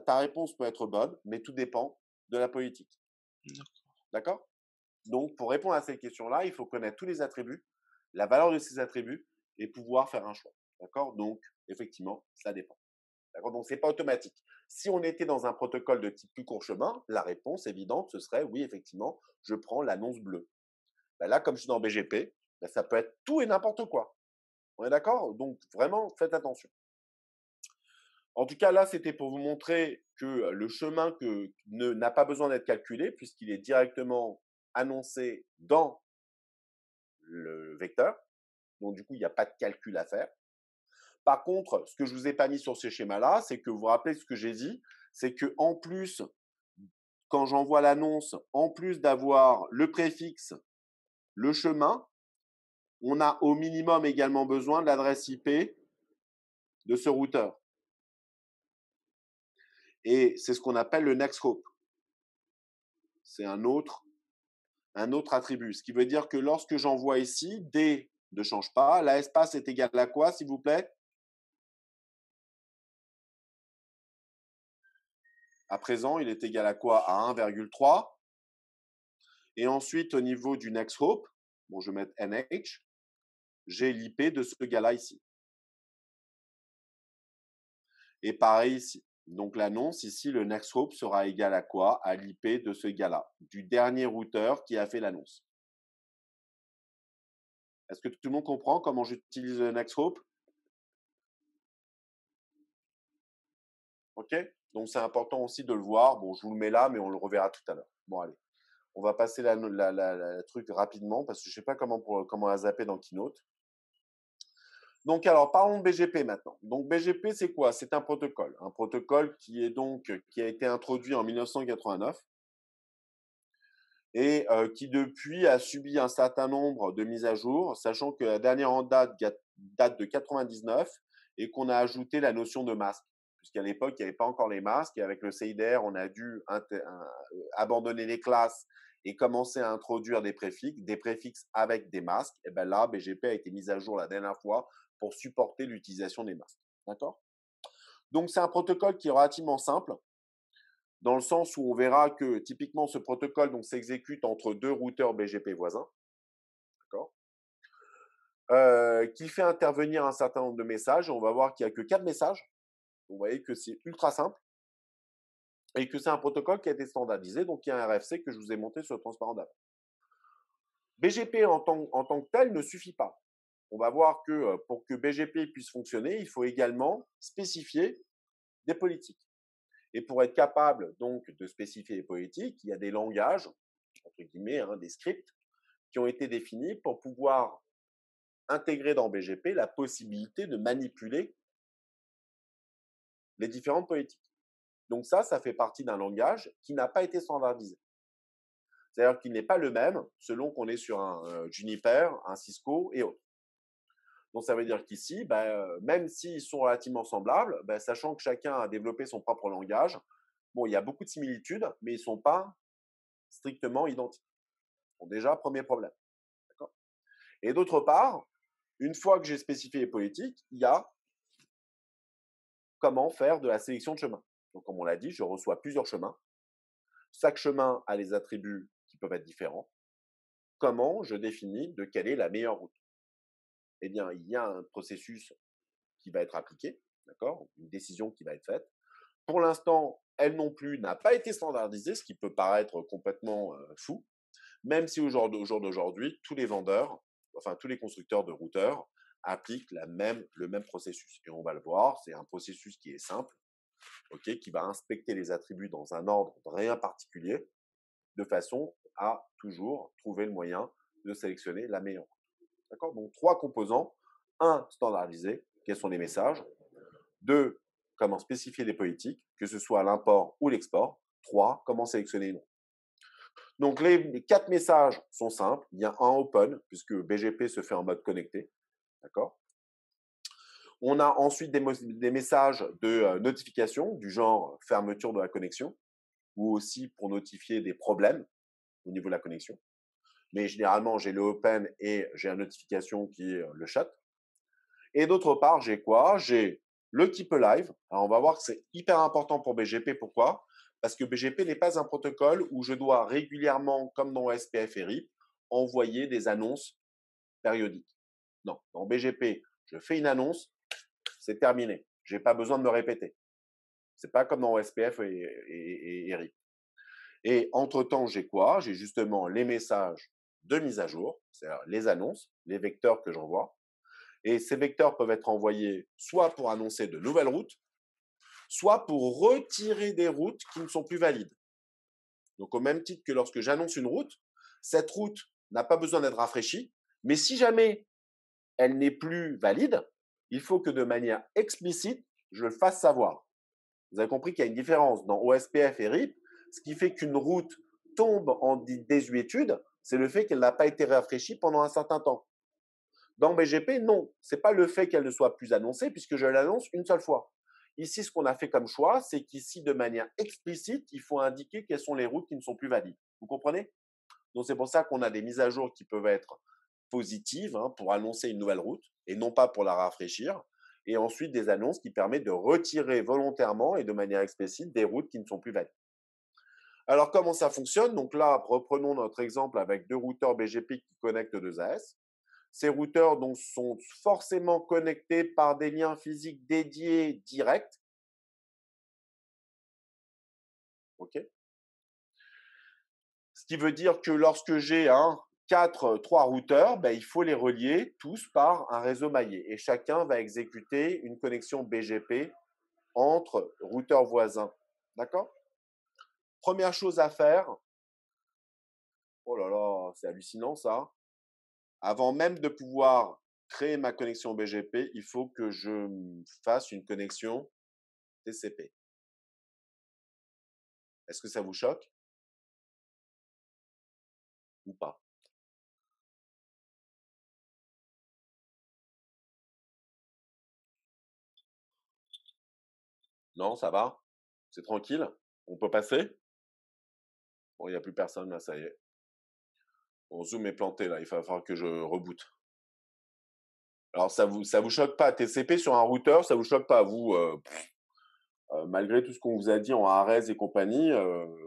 ta réponse peut être bonne, mais tout dépend de la politique. D'accord? Donc, pour répondre à cette question-là, il faut connaître tous les attributs, la valeur de ces attributs et pouvoir faire un choix. D'accord? Donc, effectivement, ça dépend. D'accord? Donc, ce n'est pas automatique. Si on était dans un protocole de type plus court chemin, la réponse évidente, ce serait oui, effectivement, je prends l'annonce bleue. Là, comme je suis dans BGP, ça peut être tout et n'importe quoi. On est d'accord? Donc, vraiment, faites attention. En tout cas, là, c'était pour vous montrer que le chemin n'a pas besoin d'être calculé puisqu'il est directement annoncé dans le vecteur. Donc, du coup, il n'y a pas de calcul à faire. Par contre, ce que je ne vous ai pas mis sur ce schéma-là, c'est que vous vous rappelez ce que j'ai dit, c'est qu'en plus, quand j'envoie l'annonce, en plus d'avoir le préfixe, le chemin, on a au minimum également besoin de l'adresse IP de ce routeur. Et c'est ce qu'on appelle le next hop. C'est un autre attribut. Ce qui veut dire que lorsque j'envoie ici, D ne change pas. La espace est égal à quoi, s'il vous plaît? À présent, il est égal à quoi? À 1,3. Et ensuite, au niveau du next hop, je vais mettre NH, j'ai l'IP de ce gars-là ici. Et pareil ici. Donc l'annonce ici, le next hop sera égal à quoi? À l'IP de ce gars-là, du dernier routeur qui a fait l'annonce. Est-ce que tout le monde comprend comment j'utilise le next hop? OK? Donc c'est important aussi de le voir. Bon, je vous le mets là, mais on le reverra tout à l'heure. Bon, allez. On va passer la truc rapidement parce que je ne sais pas comment la zapper dans Keynote. Donc, alors, parlons de BGP maintenant. Donc, BGP, c'est quoi? C'est un protocole. Un protocole qui a été introduit en 1989 et qui, depuis, a subi un certain nombre de mises à jour, sachant que la dernière en date de 99 et qu'on a ajouté la notion de masque. Puisqu'à l'époque, il n'y avait pas encore les masques et avec le CIDR, on a dû abandonner les classes et commencer à introduire des préfixes avec des masques. Et bien là, BGP a été mise à jour la dernière fois pour supporter l'utilisation des masques. D'accord? Donc, c'est un protocole qui est relativement simple, dans le sens où on verra que typiquement ce protocole s'exécute entre deux routeurs BGP voisins. D'accord? Qui fait intervenir un certain nombre de messages. On va voir qu'il n'y a que 4 messages. Vous voyez que c'est ultra simple et que c'est un protocole qui a été standardisé. Donc, il y a un RFC que je vous ai montré sur le transparent d'avant. BGP en tant que tel ne suffit pas. on va voir que pour que BGP puisse fonctionner, il faut également spécifier des politiques. Et pour être capable donc de spécifier les politiques, il y a des langages, entre guillemets, hein, des scripts, qui ont été définis pour pouvoir intégrer dans BGP la possibilité de manipuler les différentes politiques. Donc ça fait partie d'un langage qui n'a pas été standardisé. C'est-à-dire qu'il n'est pas le même selon qu'on est sur un Juniper, un Cisco et autres. Donc ça veut dire qu'ici, même s'ils sont relativement semblables, sachant que chacun a développé son propre langage, bon, il y a beaucoup de similitudes, mais ils ne sont pas strictement identiques. Bon, déjà, premier problème. D'accord ? Et d'autre part, une fois que j'ai spécifié les politiques, il y a comment faire de la sélection de chemins. Donc, comme on l'a dit, je reçois plusieurs chemins. Chaque chemin a des attributs qui peuvent être différents. Comment je définis de quelle est la meilleure route? Eh bien, il y a un processus qui va être appliqué, d'accord? Une décision qui va être faite. Pour l'instant, elle non plus n'a pas été standardisée, ce qui peut paraître complètement fou, même si au jour d'aujourd'hui, tous les vendeurs, enfin tous les constructeurs de routeurs appliquent le même processus. Et on va le voir, c'est un processus qui est simple, qui va inspecter les attributs dans un ordre rien particulier, de façon à toujours trouver le moyen de sélectionner la meilleure. D'accord? Donc, 3 composants. 1, standardiser, quels sont les messages. 2, comment spécifier les politiques, que ce soit l'import ou l'export. 3, comment sélectionner les noms. Donc, les 4 messages sont simples. Il y a un open, puisque BGP se fait en mode connecté. D'accord? On a ensuite des messages de notification, du genre fermeture de la connexion, ou aussi pour notifier des problèmes au niveau de la connexion. Mais généralement, j'ai le open et j'ai la notification qui est le chat. Et d'autre part, j'ai quoi? J'ai le type live. Alors, on va voir que c'est hyper important pour BGP. Pourquoi? Parce que BGP n'est pas un protocole où je dois régulièrement, comme dans SPF et RIP, envoyer des annonces périodiques. Non, dans BGP, je fais une annonce, c'est terminé. Je n'ai pas besoin de me répéter. Ce n'est pas comme dans SPF et RIP. Et entre-temps, j'ai quoi? J'ai justement les messages de mise à jour, c'est-à-dire les annonces, les vecteurs que j'envoie. Et ces vecteurs peuvent être envoyés soit pour annoncer de nouvelles routes, soit pour retirer des routes qui ne sont plus valides. Donc, au même titre que lorsque j'annonce une route, cette route n'a pas besoin d'être rafraîchie, mais si jamais elle n'est plus valide, il faut que de manière explicite, je le fasse savoir. Vous avez compris qu'il y a une différence dans OSPF et RIP. Ce qui fait qu'une route tombe en désuétude, c'est le fait qu'elle n'a pas été rafraîchie pendant un certain temps. Dans BGP, non, ce n'est pas le fait qu'elle ne soit plus annoncée puisque je l'annonce une seule fois. Ici, ce qu'on a fait comme choix, c'est qu'ici, de manière explicite, il faut indiquer quelles sont les routes qui ne sont plus valides. Vous comprenez? Donc, c'est pour ça qu'on a des mises à jour qui peuvent être positives pour annoncer une nouvelle route et non pas pour la rafraîchir. Et ensuite, des annonces qui permettent de retirer volontairement et de manière explicite des routes qui ne sont plus valides. Alors, comment ça fonctionne? Donc là, reprenons notre exemple avec 2 routeurs BGP qui connectent 2 AS. Ces routeurs donc, sont forcément connectés par des liens physiques dédiés directs. OK? Ce qui veut dire que lorsque j'ai 3 routeurs, il faut les relier tous par un réseau maillé. Et chacun va exécuter une connexion BGP entre routeurs voisins. D'accord? Première chose à faire, oh là là, c'est hallucinant ça. Avant même de pouvoir créer ma connexion BGP, il faut que je fasse une connexion TCP. Est-ce que ça vous choque ou pas? Non, ça va? C'est tranquille? On peut passer? Bon, il n'y a plus personne là, ça y est. Mon Zoom est planté là, il va falloir que je reboot. Alors, ça vous choque pas? TCP sur un routeur, ça vous choque pas? Vous, malgré tout ce qu'on vous a dit en ARES et compagnie,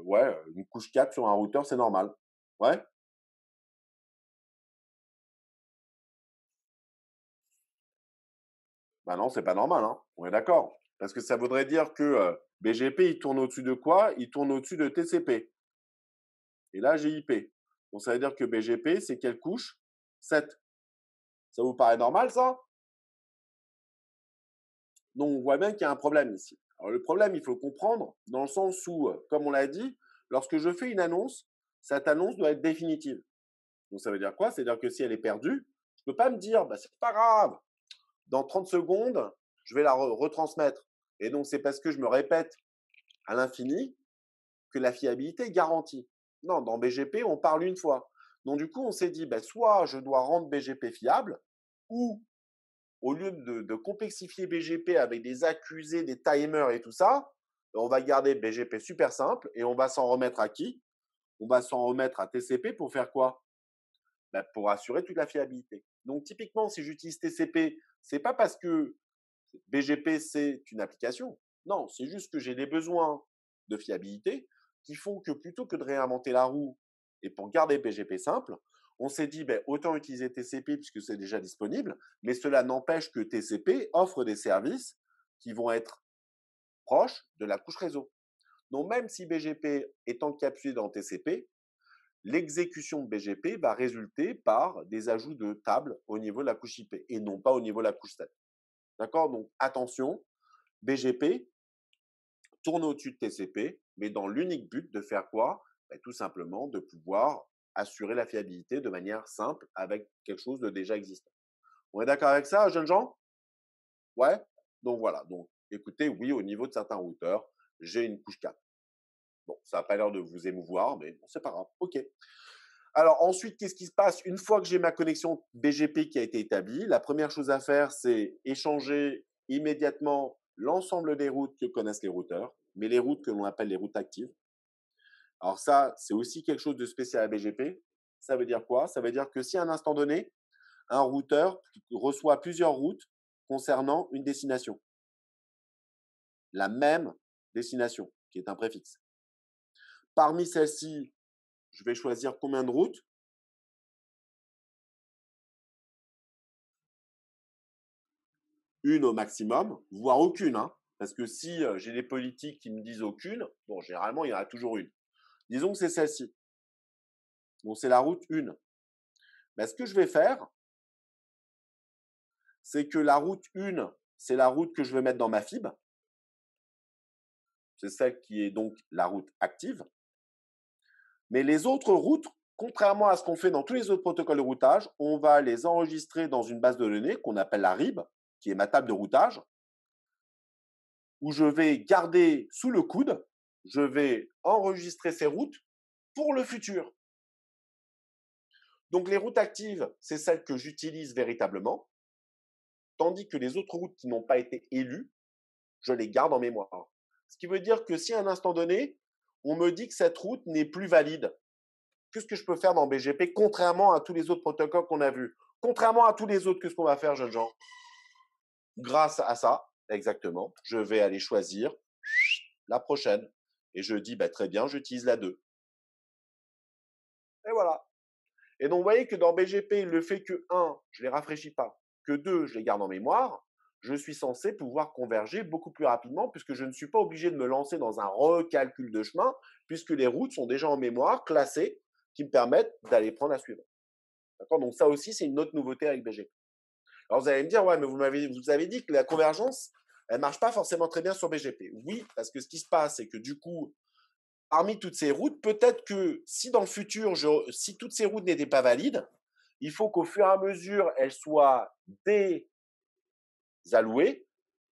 ouais, une couche 4 sur un routeur, c'est normal. Ouais? Bah non, c'est pas normal, hein. On est d'accord. Parce que ça voudrait dire que BGP, il tourne au-dessus de quoi? Il tourne au-dessus de TCP. Et là, j'ai IP. Donc, ça veut dire que BGP, c'est quelle couche? 7. Ça vous paraît normal, ça? Donc, on voit bien qu'il y a un problème ici. Alors, le problème, il faut le comprendre dans le sens où, comme on l'a dit, lorsque je fais une annonce, cette annonce doit être définitive. Donc, ça veut dire quoi? C'est-à-dire que si elle est perdue, je ne peux pas me dire, bah, c'est pas grave, dans 30 secondes, je vais la retransmettre. Et donc, c'est parce que je me répète à l'infini que la fiabilité est garantie. Non, dans BGP, on parle une fois. Donc, du coup, on s'est dit, bah, soit je dois rendre BGP fiable, ou au lieu de complexifier BGP avec des accusés, des timers et tout ça, on va garder BGP super simple et on va s'en remettre à qui? On va s'en remettre à TCP pour faire quoi? Bah, pour assurer toute la fiabilité. Donc, typiquement, si j'utilise TCP, c'est pas parce que BGP, c'est une application. Non, c'est juste que j'ai des besoins de fiabilité qui font que plutôt que de réinventer la roue et pour garder BGP simple, on s'est dit ben, autant utiliser TCP puisque c'est déjà disponible, mais cela n'empêche que TCP offre des services qui vont être proches de la couche réseau. Donc même si BGP est encapsulé dans TCP, l'exécution de BGP va résulter par des ajouts de tables au niveau de la couche IP et non pas au niveau de la couche 7. D'accord? Donc attention, BGP tourne au-dessus de TCP, mais dans l'unique but de faire quoi? Ben, tout simplement de pouvoir assurer la fiabilité de manière simple avec quelque chose de déjà existant. On est d'accord avec ça, jeunes gens? Ouais? Donc voilà. Donc écoutez, oui, au niveau de certains routeurs, j'ai une couche 4. Bon, ça n'a pas l'air de vous émouvoir, mais bon, c'est pas grave. OK. Alors ensuite, qu'est-ce qui se passe? Une fois que j'ai ma connexion BGP qui a été établie, la première chose à faire, c'est échanger immédiatement l'ensemble des routes que connaissent les routeurs, mais les routes que l'on appelle les routes actives. Alors ça, c'est aussi quelque chose de spécial à BGP. Ça veut dire quoi? Ça veut dire que si à un instant donné, un routeur reçoit plusieurs routes concernant une destination, la même destination, qui est un préfixe. Parmi celles-ci, je vais choisir combien de routes? Une au maximum, voire aucune. Hein, parce que si j'ai des politiques qui me disent aucune, bon, généralement, il y en a toujours une. Disons que c'est celle-ci. Donc, c'est la route 1. Ben, ce que je vais faire, c'est que la route 1, c'est la route que je vais mettre dans ma fibre. C'est celle qui est donc la route active. Mais les autres routes, contrairement à ce qu'on fait dans tous les autres protocoles de routage, on va les enregistrer dans une base de données qu'on appelle la RIB, qui est ma table de routage, où je vais garder sous le coude, je vais enregistrer ces routes pour le futur. Donc les routes actives, c'est celles que j'utilise véritablement, tandis que les autres routes qui n'ont pas été élues, je les garde en mémoire. Ce qui veut dire que si à un instant donné, on me dit que cette route n'est plus valide, qu'est-ce que je peux faire dans BGP, contrairement à tous les autres protocoles qu'on a vus? Contrairement à tous les autres, qu'est-ce qu'on va faire, jeunes gens? Grâce à ça, exactement, je vais aller choisir la prochaine. Et je dis, bah, très bien, j'utilise la 2. Et voilà. Et donc, vous voyez que dans BGP, le fait que 1, je ne les rafraîchis pas, que 2, je les garde en mémoire, je suis censé pouvoir converger beaucoup plus rapidement puisque je ne suis pas obligé de me lancer dans un recalcul de chemin puisque les routes sont déjà en mémoire, classées, qui me permettent d'aller prendre la suivante. D'accord? Donc, ça aussi, c'est une autre nouveauté avec BGP. Alors, vous allez me dire, ouais, mais vous avez dit que la convergence, elle ne marche pas forcément très bien sur BGP. Oui, parce que ce qui se passe, c'est que du coup, parmi toutes ces routes, peut-être que si dans le futur, si toutes ces routes n'étaient pas valides, il faut qu'au fur et à mesure, elles soient désallouées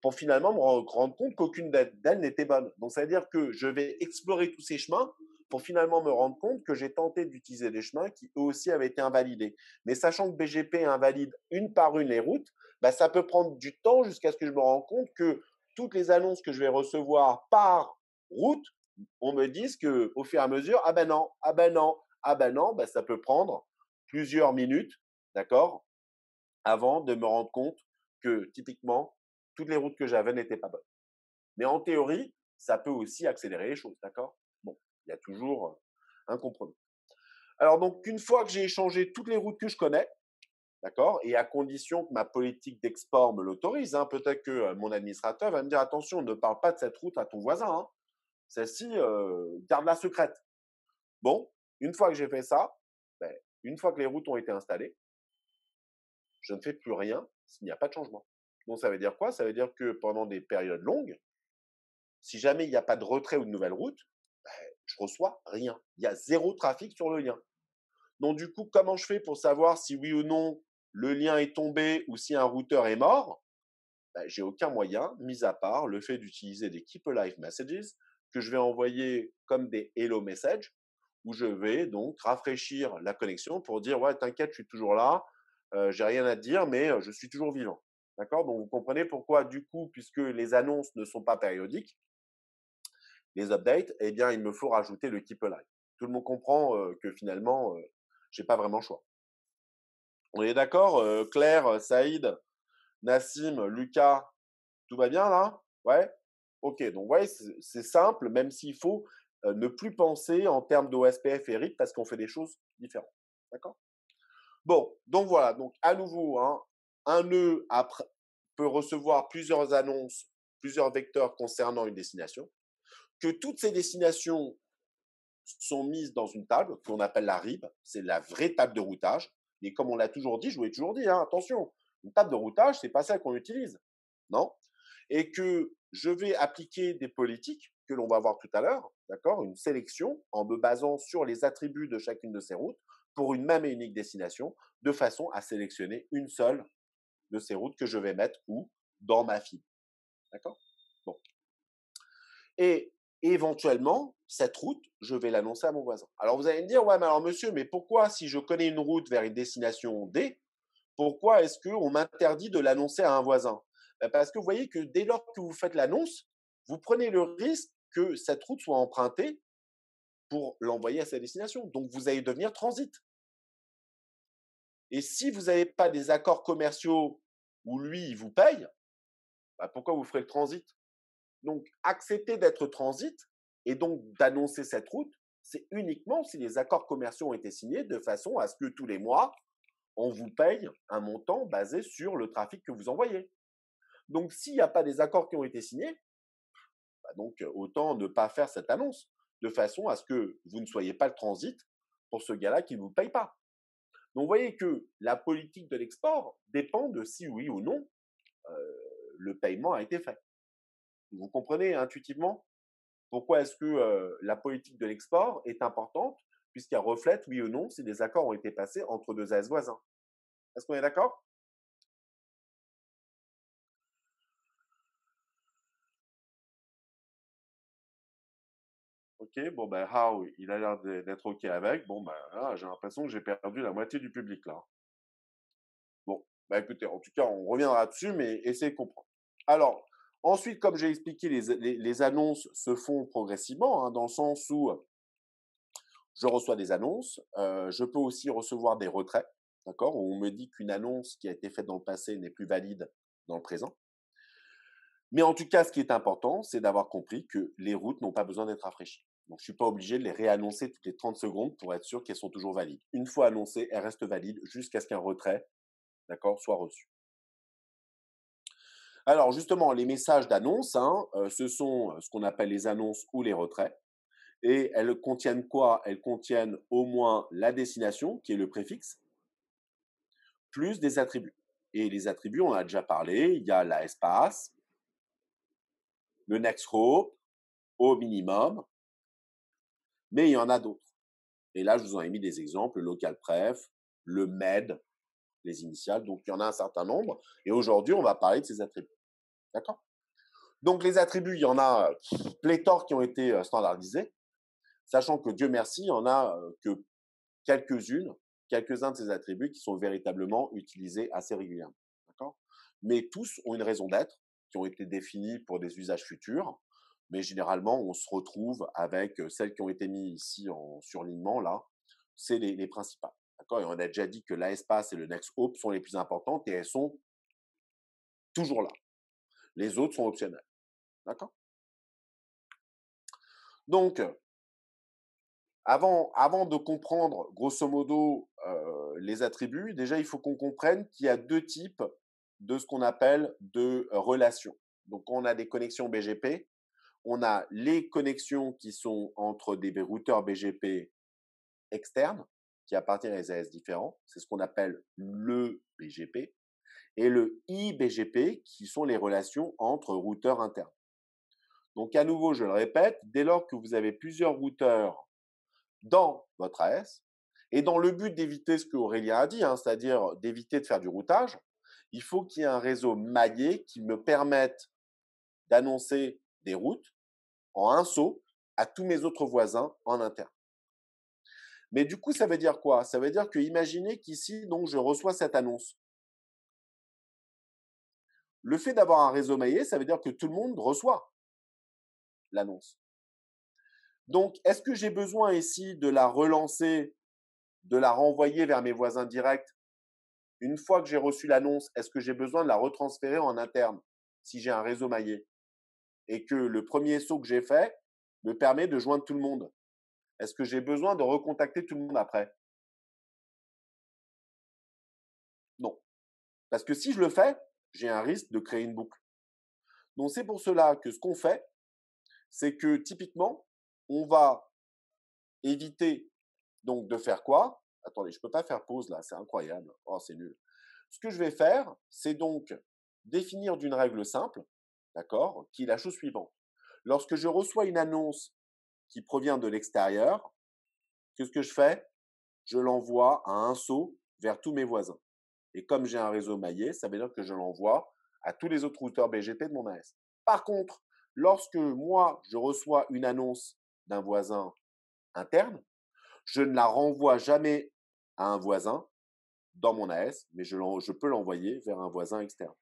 pour finalement me rendre compte qu'aucune d'elles n'était bonne. Donc, ça veut dire que je vais explorer tous ces chemins pour finalement me rendre compte que j'ai tenté d'utiliser des chemins qui eux aussi avaient été invalidés. Mais sachant que BGP invalide une par une les routes, bah, ça peut prendre du temps jusqu'à ce que je me rende compte que toutes les annonces que je vais recevoir par route, on me dise qu'au fur et à mesure, ah ben non, ah ben non, ah ben non, bah, ça peut prendre plusieurs minutes, d'accord, avant de me rendre compte que typiquement, toutes les routes que j'avais n'étaient pas bonnes. Mais en théorie, ça peut aussi accélérer les choses, d'accord? Bon, il y a toujours un compromis. Alors donc, une fois que j'ai échangé toutes les routes que je connais, d'accord, et à condition que ma politique d'export me l'autorise, hein, peut-être que mon administrateur va me dire attention, ne parle pas de cette route à ton voisin, hein. Celle-ci, garde-la secrète. Bon, une fois que j'ai fait ça, ben, une fois que les routes ont été installées, je ne fais plus rien s'il n'y a pas de changement. Donc, ça veut dire quoi? Ça veut dire que pendant des périodes longues, si jamais il n'y a pas de retrait ou de nouvelle route, je reçois rien. Il y a zéro trafic sur le lien. Donc, du coup, comment je fais pour savoir si oui ou non le lien est tombé ou si un routeur est mort? J'ai aucun moyen, mis à part le fait d'utiliser des Keep Alive Messages que je vais envoyer comme des Hello Messages, où je vais donc rafraîchir la connexion pour dire ouais, t'inquiète, je suis toujours là, j'ai rien à te dire, mais je suis toujours vivant. D'accord? Donc vous comprenez pourquoi, du coup, puisque les annonces ne sont pas périodiques, les updates, eh bien, il me faut rajouter le Keep Alive. Tout le monde comprend que finalement, j'ai pas vraiment le choix. On est d'accord, Claire, Saïd, Nassim, Lucas, tout va bien là? Ouais? Ok, donc ouais, c'est simple, même s'il faut ne plus penser en termes d'OSPF et RIP parce qu'on fait des choses différentes. D'accord? Bon, donc voilà, donc à nouveau, hein, un nœud peut recevoir plusieurs annonces, plusieurs vecteurs concernant une destination, que toutes ces destinations sont mises dans une table qu'on appelle la RIB, c'est la vraie table de routage. Mais comme on l'a toujours dit, je vous l'ai toujours dit, hein, attention, une table de routage, c'est pas celle qu'on utilise, non? Et que je vais appliquer des politiques que l'on va voir tout à l'heure, d'accord, une sélection en me basant sur les attributs de chacune de ces routes pour une même et unique destination, de façon à sélectionner une seule de ces routes que je vais mettre où? Dans ma file, d'accord? Bon. Et éventuellement, cette route, je vais l'annoncer à mon voisin. Alors vous allez me dire, ouais, mais alors monsieur, mais pourquoi si je connais une route vers une destination D, pourquoi est-ce qu'on m'interdit de l'annoncer à un voisin? Parce que vous voyez que dès lors que vous faites l'annonce, vous prenez le risque que cette route soit empruntée pour l'envoyer à sa destination. Donc vous allez devenir transit. Et si vous n'avez pas des accords commerciaux où lui, il vous paye, pourquoi vous ferez le transit? Donc, accepter d'être transit et donc d'annoncer cette route, c'est uniquement si les accords commerciaux ont été signés de façon à ce que tous les mois, on vous paye un montant basé sur le trafic que vous envoyez. Donc, s'il n'y a pas des accords qui ont été signés, donc autant ne pas faire cette annonce de façon à ce que vous ne soyez pas le transit pour ce gars-là qui ne vous paye pas. Donc, vous voyez que la politique de l'export dépend de si oui ou non le paiement a été fait. Vous comprenez intuitivement pourquoi est-ce que la politique de l'export est importante, puisqu'elle reflète, oui ou non, si des accords ont été passés entre deux AS voisins. Est-ce qu'on est d'accord? Ok, bon ben How, il a l'air d'être ok avec. Bon ben là, j'ai l'impression que j'ai perdu la moitié du public là. Bon, bah écoutez, en tout cas, on reviendra dessus, mais essayez de comprendre. Alors, ensuite, comme j'ai expliqué, les annonces se font progressivement, hein, dans le sens où je reçois des annonces, je peux aussi recevoir des retraits, d'accord, où on me dit qu'une annonce qui a été faite dans le passé n'est plus valide dans le présent. Mais en tout cas, ce qui est important, c'est d'avoir compris que les routes n'ont pas besoin d'être rafraîchies. Donc, je ne suis pas obligé de les réannoncer toutes les 30 secondes pour être sûr qu'elles sont toujours valides. Une fois annoncées, elles restent valides jusqu'à ce qu'un retrait, d'accord, soit reçu. Alors, justement, les messages d'annonce, hein, ce sont ce qu'on appelle les annonces ou les retraits. Et elles contiennent quoi? Elles contiennent au moins la destination, qui est le préfixe, plus des attributs. Et les attributs, on en a déjà parlé, il y a la espace, le next hope, au minimum, mais il y en a d'autres. Et là, je vous en ai mis des exemples, le local pref, le med, les initiales, donc il y en a un certain nombre. Et aujourd'hui, on va parler de ces attributs. D'accord? Donc les attributs, il y en a pléthore qui ont été standardisés, sachant que Dieu merci, il n'y en a que quelques-uns de ces attributs qui sont véritablement utilisés assez régulièrement. D'accord? Mais tous ont une raison d'être, qui ont été définis pour des usages futurs. Mais généralement, on se retrouve avec celles qui ont été mises ici en surlignement, là, c'est les principales. D'accord? Et on a déjà dit que l'espace et le next hope sont les plus importantes et elles sont toujours là. Les autres sont optionnelles. D'accord? Donc, avant de comprendre grosso modo les attributs, déjà il faut qu'on comprenne qu'il y a deux types de ce qu'on appelle de relations. Donc on a des connexions BGP, on a les connexions qui sont entre des routeurs BGP externes, qui appartiennent à des AS différents. C'est ce qu'on appelle le BGP. Et le IBGP, qui sont les relations entre routeurs internes. Donc, à nouveau, je le répète, dès lors que vous avez plusieurs routeurs dans votre AS, et dans le but d'éviter ce que Aurélien a dit, c'est-à-dire d'éviter de faire du routage, il faut qu'il y ait un réseau maillé qui me permette d'annoncer des routes en un saut à tous mes autres voisins en interne. Mais du coup, ça veut dire quoi? Ça veut dire que imaginez qu'ici, donc, je reçois cette annonce. Le fait d'avoir un réseau maillé, ça veut dire que tout le monde reçoit l'annonce. Donc, est-ce que j'ai besoin ici de la relancer, de la renvoyer vers mes voisins directs? Une fois que j'ai reçu l'annonce, est-ce que j'ai besoin de la retransférer en interne si j'ai un réseau maillé et que le premier saut que j'ai fait me permet de joindre tout le monde? Est-ce que j'ai besoin de recontacter tout le monde après? Non. Parce que si je le fais, j'ai un risque de créer une boucle. Donc, c'est pour cela que ce qu'on fait, c'est que typiquement, on va éviter donc de faire quoi? Attendez, je ne peux pas faire pause là, c'est incroyable. Oh, c'est nul. Ce que je vais faire, c'est donc définir d'une règle simple, d'accord, qui est la chose suivante. Lorsque je reçois une annonce qui provient de l'extérieur, qu'est-ce que je fais? Je l'envoie à un saut vers tous mes voisins. Et comme j'ai un réseau maillé, ça veut dire que je l'envoie à tous les autres routeurs BGP de mon AS. Par contre, lorsque moi, je reçois une annonce d'un voisin interne, je ne la renvoie jamais à un voisin dans mon AS, mais je peux l'envoyer vers un voisin externe.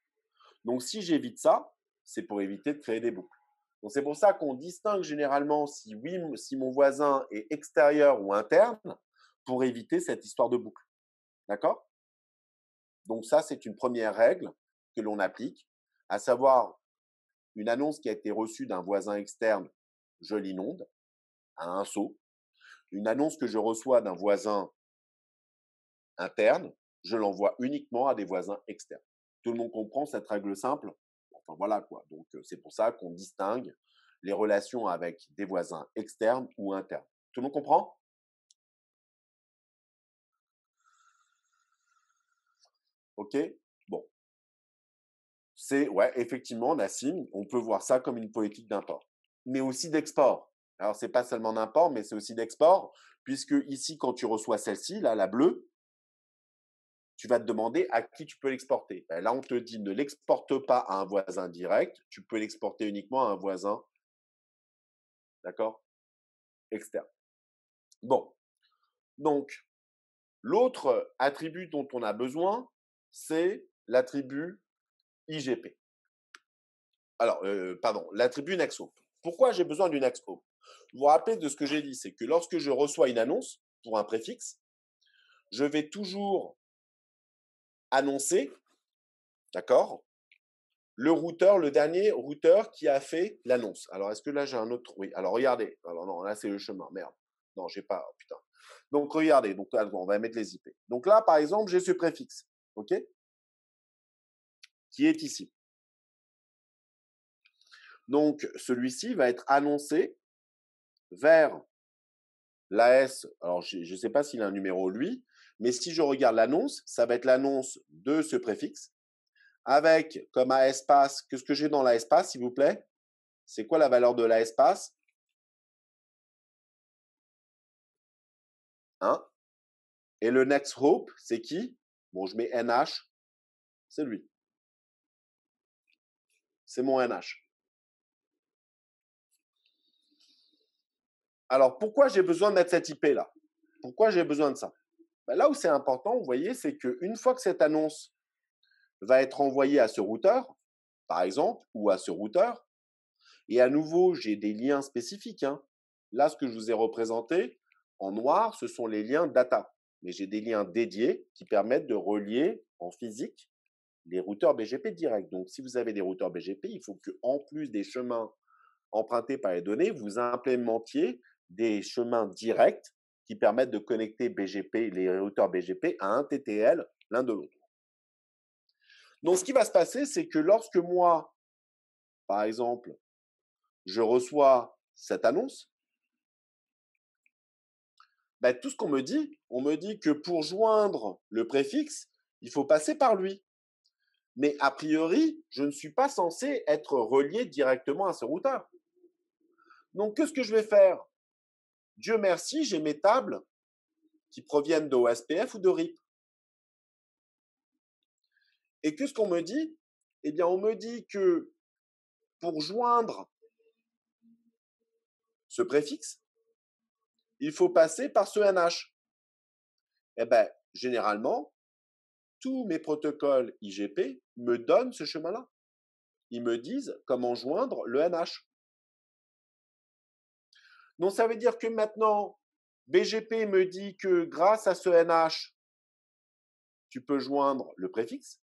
Donc, si j'évite ça, c'est pour éviter de créer des boucles. Donc, c'est pour ça qu'on distingue généralement si mon voisin est extérieur ou interne pour éviter cette histoire de boucle. D'accord? Donc, ça, c'est une première règle que l'on applique, à savoir une annonce qui a été reçue d'un voisin externe, je l'inonde à un saut. Une annonce que je reçois d'un voisin interne, je l'envoie uniquement à des voisins externes. Tout le monde comprend cette règle simple? Enfin voilà quoi. Donc c'est pour ça qu'on distingue les relations avec des voisins externes ou internes. Tout le monde comprend? Ok? Bon. Ouais, effectivement, Nassim, on peut voir ça comme une politique d'import, mais aussi d'export. Alors, c'est pas seulement d'import, mais c'est aussi d'export, puisque ici, quand tu reçois celle-ci, là, la bleue, tu vas te demander à qui tu peux l'exporter. Là, on te dit ne l'exporte pas à un voisin direct, tu peux l'exporter uniquement à un voisin, d'accord, externe. Bon, donc, l'autre attribut dont on a besoin, c'est l'attribut IGP. Alors, pardon, l'attribut NextHop. Pourquoi j'ai besoin du NextHop? Vous vous rappelez de ce que j'ai dit, c'est que lorsque je reçois une annonce pour un préfixe, je vais toujours annoncer, d'accord, le dernier routeur qui a fait l'annonce. Alors, est-ce que là, j'ai un autre? Oui, alors regardez. Alors non, là, c'est le chemin. Merde. Non, j'ai pas. Oh, putain. Donc, regardez. Donc, là, on va mettre les IP. Donc là, par exemple, j'ai ce préfixe. OK? Qui est ici. Donc, celui-ci va être annoncé vers l'AS. Alors, je ne sais pas s'il a un numéro, lui. Mais si je regarde l'annonce, ça va être l'annonce de ce préfixe. Avec comme AS pass, qu'est-ce que j'ai dans l'AS pass, s'il vous plaît? C'est quoi la valeur de l'AS pass? 1. Et le next hope, c'est qui? Bon, je mets NH, c'est lui. C'est mon NH. Alors, pourquoi j'ai besoin de mettre cette IP là? Pourquoi j'ai besoin de ça? Ben, là où c'est important, vous voyez, c'est qu'une fois que cette annonce va être envoyée à ce routeur, par exemple, ou à ce routeur, et à nouveau, j'ai des liens spécifiques. Là, ce que je vous ai représenté en noir, ce sont les liens data. Mais j'ai des liens dédiés qui permettent de relier en physique les routeurs BGP directs. Donc, si vous avez des routeurs BGP, il faut qu'en plus des chemins empruntés par les données, vous implémentiez des chemins directs qui permettent de connecter BGP, les routeurs BGP à un TTL l'un de l'autre. Donc, ce qui va se passer, c'est que lorsque moi, par exemple, je reçois cette annonce, Ben, tout ce qu'on me dit, on me dit que pour joindre le préfixe, il faut passer par lui. Mais a priori, je ne suis pas censé être relié directement à ce routeur. Donc, qu'est-ce que je vais faire? Dieu merci, j'ai mes tables qui proviennent de OSPF ou de RIP. Et qu'est-ce qu'on me dit? Eh bien, on me dit que pour joindre ce préfixe, il faut passer par ce NH. Eh bien, généralement, tous mes protocoles IGP me donnent ce chemin-là. Ils me disent comment joindre le NH. Donc, ça veut dire que maintenant, BGP me dit que grâce à ce NH, tu peux joindre le préfixe.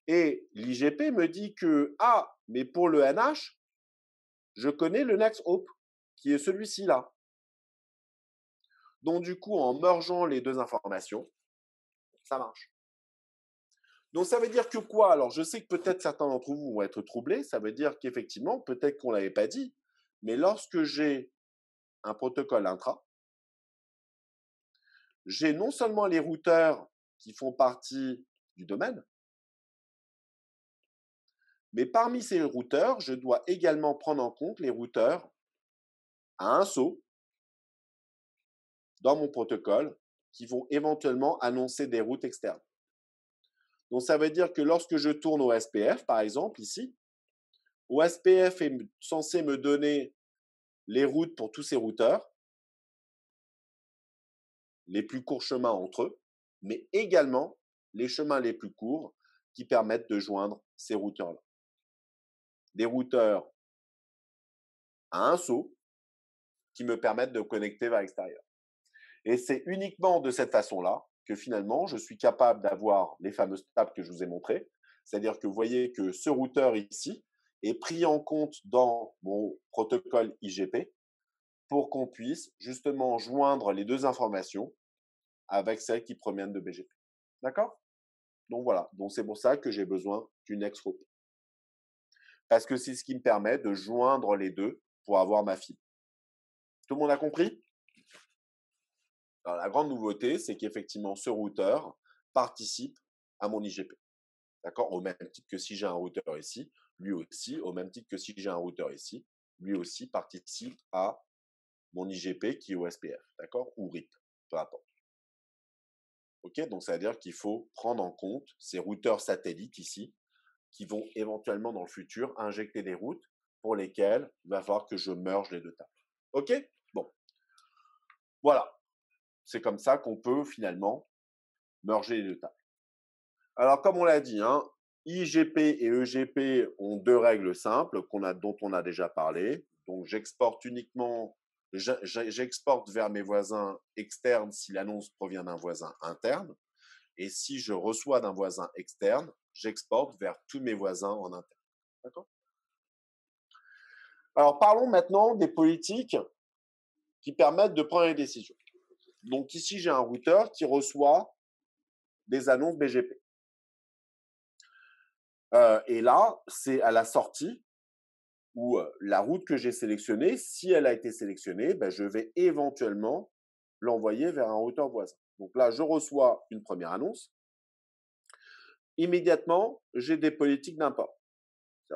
Et l'IGP me dit que, ah, mais pour le NH, je connais le next hop, qui est celui-ci là. Donc, du coup, en mergeant les deux informations, ça marche. Donc, ça veut dire que quoi? Alors, je sais que peut-être certains d'entre vous vont être troublés. Ça veut dire qu'effectivement, peut-être qu'on ne l'avait pas dit, mais lorsque j'ai un protocole intra, j'ai non seulement les routeurs qui font partie du domaine, mais parmi ces routeurs, je dois également prendre en compte les routeurs à un saut dans mon protocole qui vont éventuellement annoncer des routes externes. Donc, ça veut dire que lorsque je tourne au SPF, par exemple, ici, OSPF est censé me donner les routes pour tous ces routeurs, les plus courts chemins entre eux, mais également les chemins les plus courts qui permettent de joindre ces routeurs-là. Des routeurs à un saut qui me permettent de connecter vers l'extérieur. Et c'est uniquement de cette façon-là que finalement, je suis capable d'avoir les fameuses tables que je vous ai montrées. C'est-à-dire que vous voyez que ce routeur ici est pris en compte dans mon protocole IGP pour qu'on puisse justement joindre les deux informations avec celles qui proviennent de BGP. D'accord? Donc voilà, donc c'est pour ça que j'ai besoin d'une ex-route. Parce que c'est ce qui me permet de joindre les deux pour avoir ma fibre. Tout le monde a compris? Alors, la grande nouveauté, c'est qu'effectivement, ce routeur participe à mon IGP. D'accord? Au même titre que si j'ai un routeur ici, lui aussi, au même titre que si j'ai un routeur ici, lui aussi participe à mon IGP qui est au SPF. D'accord? Ou RIP, peu importe. Ok? Donc, ça veut dire qu'il faut prendre en compte ces routeurs satellites ici qui vont éventuellement dans le futur injecter des routes pour lesquelles il va falloir que je merge les deux tables. Ok? Bon. Voilà. C'est comme ça qu'on peut finalement merger les deux tables. Alors, comme on l'a dit, hein, IGP et EGP ont deux règles simples dont on a déjà parlé. Donc, j'exporte vers mes voisins externes si l'annonce provient d'un voisin interne. Et si je reçois d'un voisin externe, j'exporte vers tous mes voisins en interne. D'accord? Alors, parlons maintenant des politiques qui permettent de prendre les décisions. Donc, ici, j'ai un routeur qui reçoit des annonces BGP. Et là, c'est à la sortie où la route que j'ai sélectionnée, si elle a été sélectionnée, ben, je vais éventuellement l'envoyer vers un routeur voisin. Donc là, je reçois une première annonce. Immédiatement, j'ai des politiques d'import.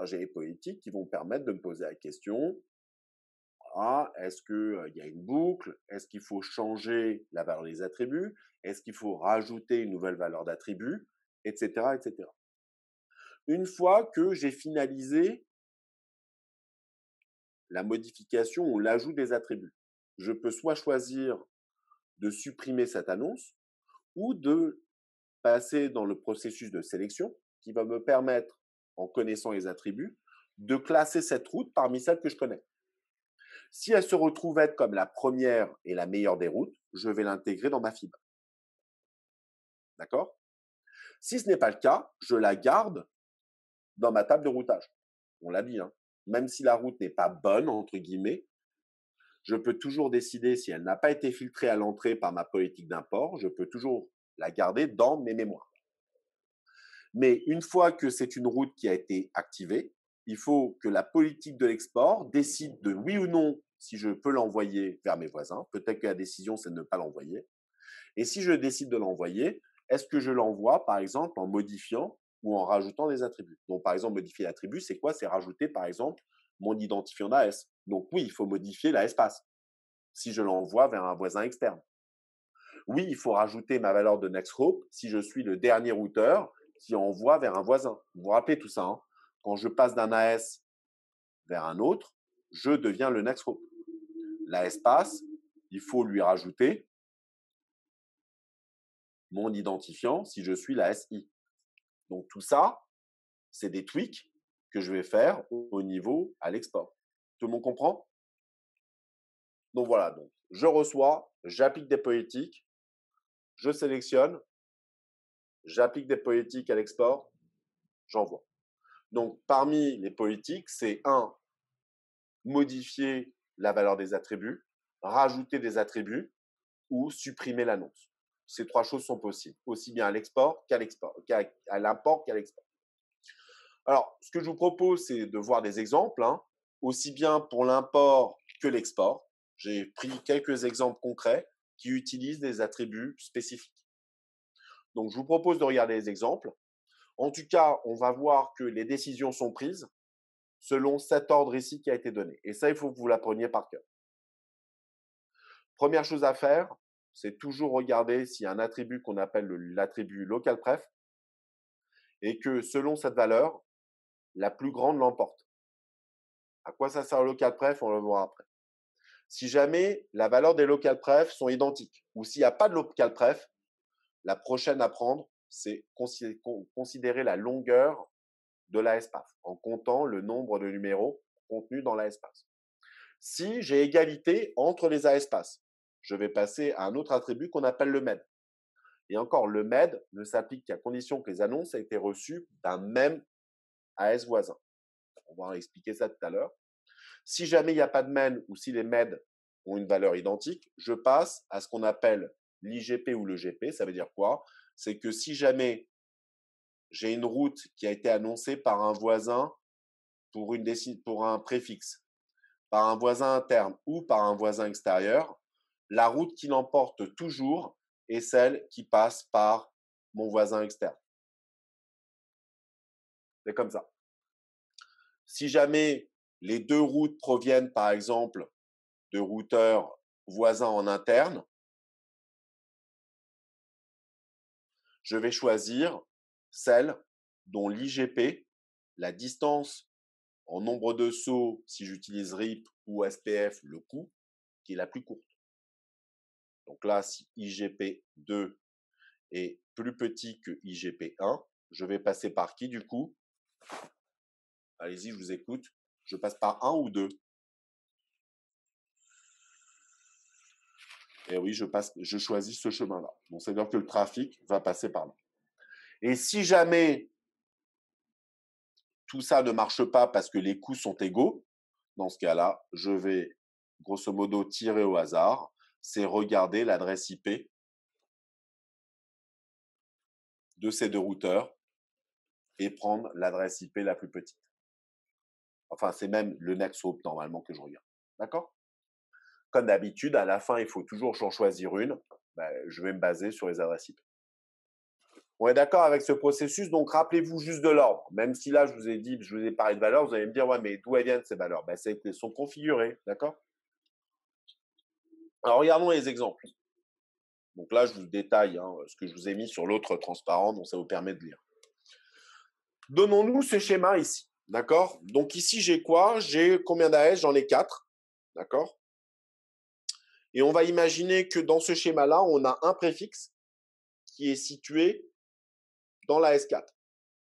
J'ai des politiques qui vont permettre de me poser la question, voilà, est-ce qu'il y a une boucle? Est-ce qu'il faut changer la valeur des attributs? Est-ce qu'il faut rajouter une nouvelle valeur d'attribut? Etc., etc. Une fois que j'ai finalisé la modification ou l'ajout des attributs, je peux soit choisir de supprimer cette annonce ou de passer dans le processus de sélection qui va me permettre, en connaissant les attributs, de classer cette route parmi celles que je connais. Si elle se retrouve être comme la première et la meilleure des routes, je vais l'intégrer dans ma fibre. D'accord? Si ce n'est pas le cas, je la garde dans ma table de routage. On l'a dit, hein. Même si la route n'est pas bonne, entre guillemets, je peux toujours décider, si elle n'a pas été filtrée à l'entrée par ma politique d'import, je peux toujours la garder dans mes mémoires. Mais une fois que c'est une route qui a été activée, il faut que la politique de l'export décide de oui ou non si je peux l'envoyer vers mes voisins. Peut-être que la décision, c'est de ne pas l'envoyer. Et si je décide de l'envoyer, est-ce que je l'envoie, par exemple, en modifiant ou en rajoutant des attributs? Donc, par exemple, modifier l'attribut, c'est quoi? C'est rajouter, par exemple, mon identifiant d'AS. Donc, oui, il faut modifier l'AS pass si je l'envoie vers un voisin externe. Oui, il faut rajouter ma valeur de next hope si je suis le dernier routeur qui envoie vers un voisin. Vous vous rappelez tout ça, hein? Quand je passe d'un AS vers un autre, je deviens le next hope. L'AS pass, il faut lui rajouter mon identifiant si je suis la SI. Donc tout ça, c'est des tweaks que je vais faire au niveau à l'export. Tout le monde comprend? Donc voilà, donc je reçois, j'applique des politiques, je sélectionne, j'applique des politiques à l'export, j'envoie. Donc parmi les politiques, c'est un, modifier la valeur des attributs, rajouter des attributs ou supprimer l'annonce. Ces trois choses sont possibles, aussi bien à l'export qu'à l'import qu'à l'export. Alors, ce que je vous propose, c'est de voir des exemples, hein, aussi bien pour l'import que l'export. J'ai pris quelques exemples concrets qui utilisent des attributs spécifiques. Donc, je vous propose de regarder les exemples. En tout cas, on va voir que les décisions sont prises selon cet ordre ici qui a été donné. Et ça, il faut que vous l'appreniez par cœur. Première chose à faire, c'est toujours regarder s'il y a un attribut qu'on appelle l'attribut localpref et que selon cette valeur, la plus grande l'emporte. À quoi ça sert le localpref? On le verra après. Si jamais la valeur des localpref sont identiques ou s'il n'y a pas de localpref, la prochaine à prendre, c'est considérer la longueur de l'ASPAF en comptant le nombre de numéros contenus dans l'ASPAF. Si j'ai égalité entre les ASPAS, je vais passer à un autre attribut qu'on appelle le MED. Et encore, le MED ne s'applique qu'à condition que les annonces aient été reçues d'un même AS voisin. On va expliquer ça tout à l'heure. Si jamais il n'y a pas de MED ou si les MED ont une valeur identique, je passe à ce qu'on appelle l'IGP ou le GP. Ça veut dire quoi? C'est que si jamais j'ai une route qui a été annoncée par un voisin pour un préfixe, par un voisin interne ou par un voisin extérieur, la route qui l'emporte toujours est celle qui passe par mon voisin externe. C'est comme ça. Si jamais les deux routes proviennent, par exemple, de routeurs voisins en interne, je vais choisir celle dont l'IGP, la distance en nombre de sauts, si j'utilise RIP ou SPF, le coût, qui est la plus courte. Donc là, si IGP2 est plus petit que IGP1, je vais passer par qui du coup? Allez-y, je vous écoute. Je passe par 1 ou 2? Et oui, je choisis ce chemin-là. Donc, c'est-à-dire que le trafic va passer par là. Et si jamais tout ça ne marche pas parce que les coûts sont égaux, dans ce cas-là, je vais grosso modo tirer au hasard. C'est regarder l'adresse IP de ces deux routeurs et prendre l'adresse IP la plus petite. Enfin, c'est même le next hop normalement que je regarde. D'accord? Comme d'habitude, à la fin, il faut toujours en choisir une. Je vais me baser sur les adresses IP. On est d'accord avec ce processus, donc rappelez-vous juste de l'ordre. Même si là, je vous ai parlé de valeurs, vous allez me dire, ouais, mais d'où elles viennent ces valeurs? Elles sont configurées, d'accord? Alors, regardons les exemples. Donc là, je vous détaille ce que je vous ai mis sur l'autre transparent, donc ça vous permet de lire. Donnons-nous ce schéma ici, d'accord? Donc ici, j'ai quoi? J'ai combien d'AS? J'en ai 4, d'accord? Et on va imaginer que dans ce schéma-là, on a un préfixe qui est situé dans la S4.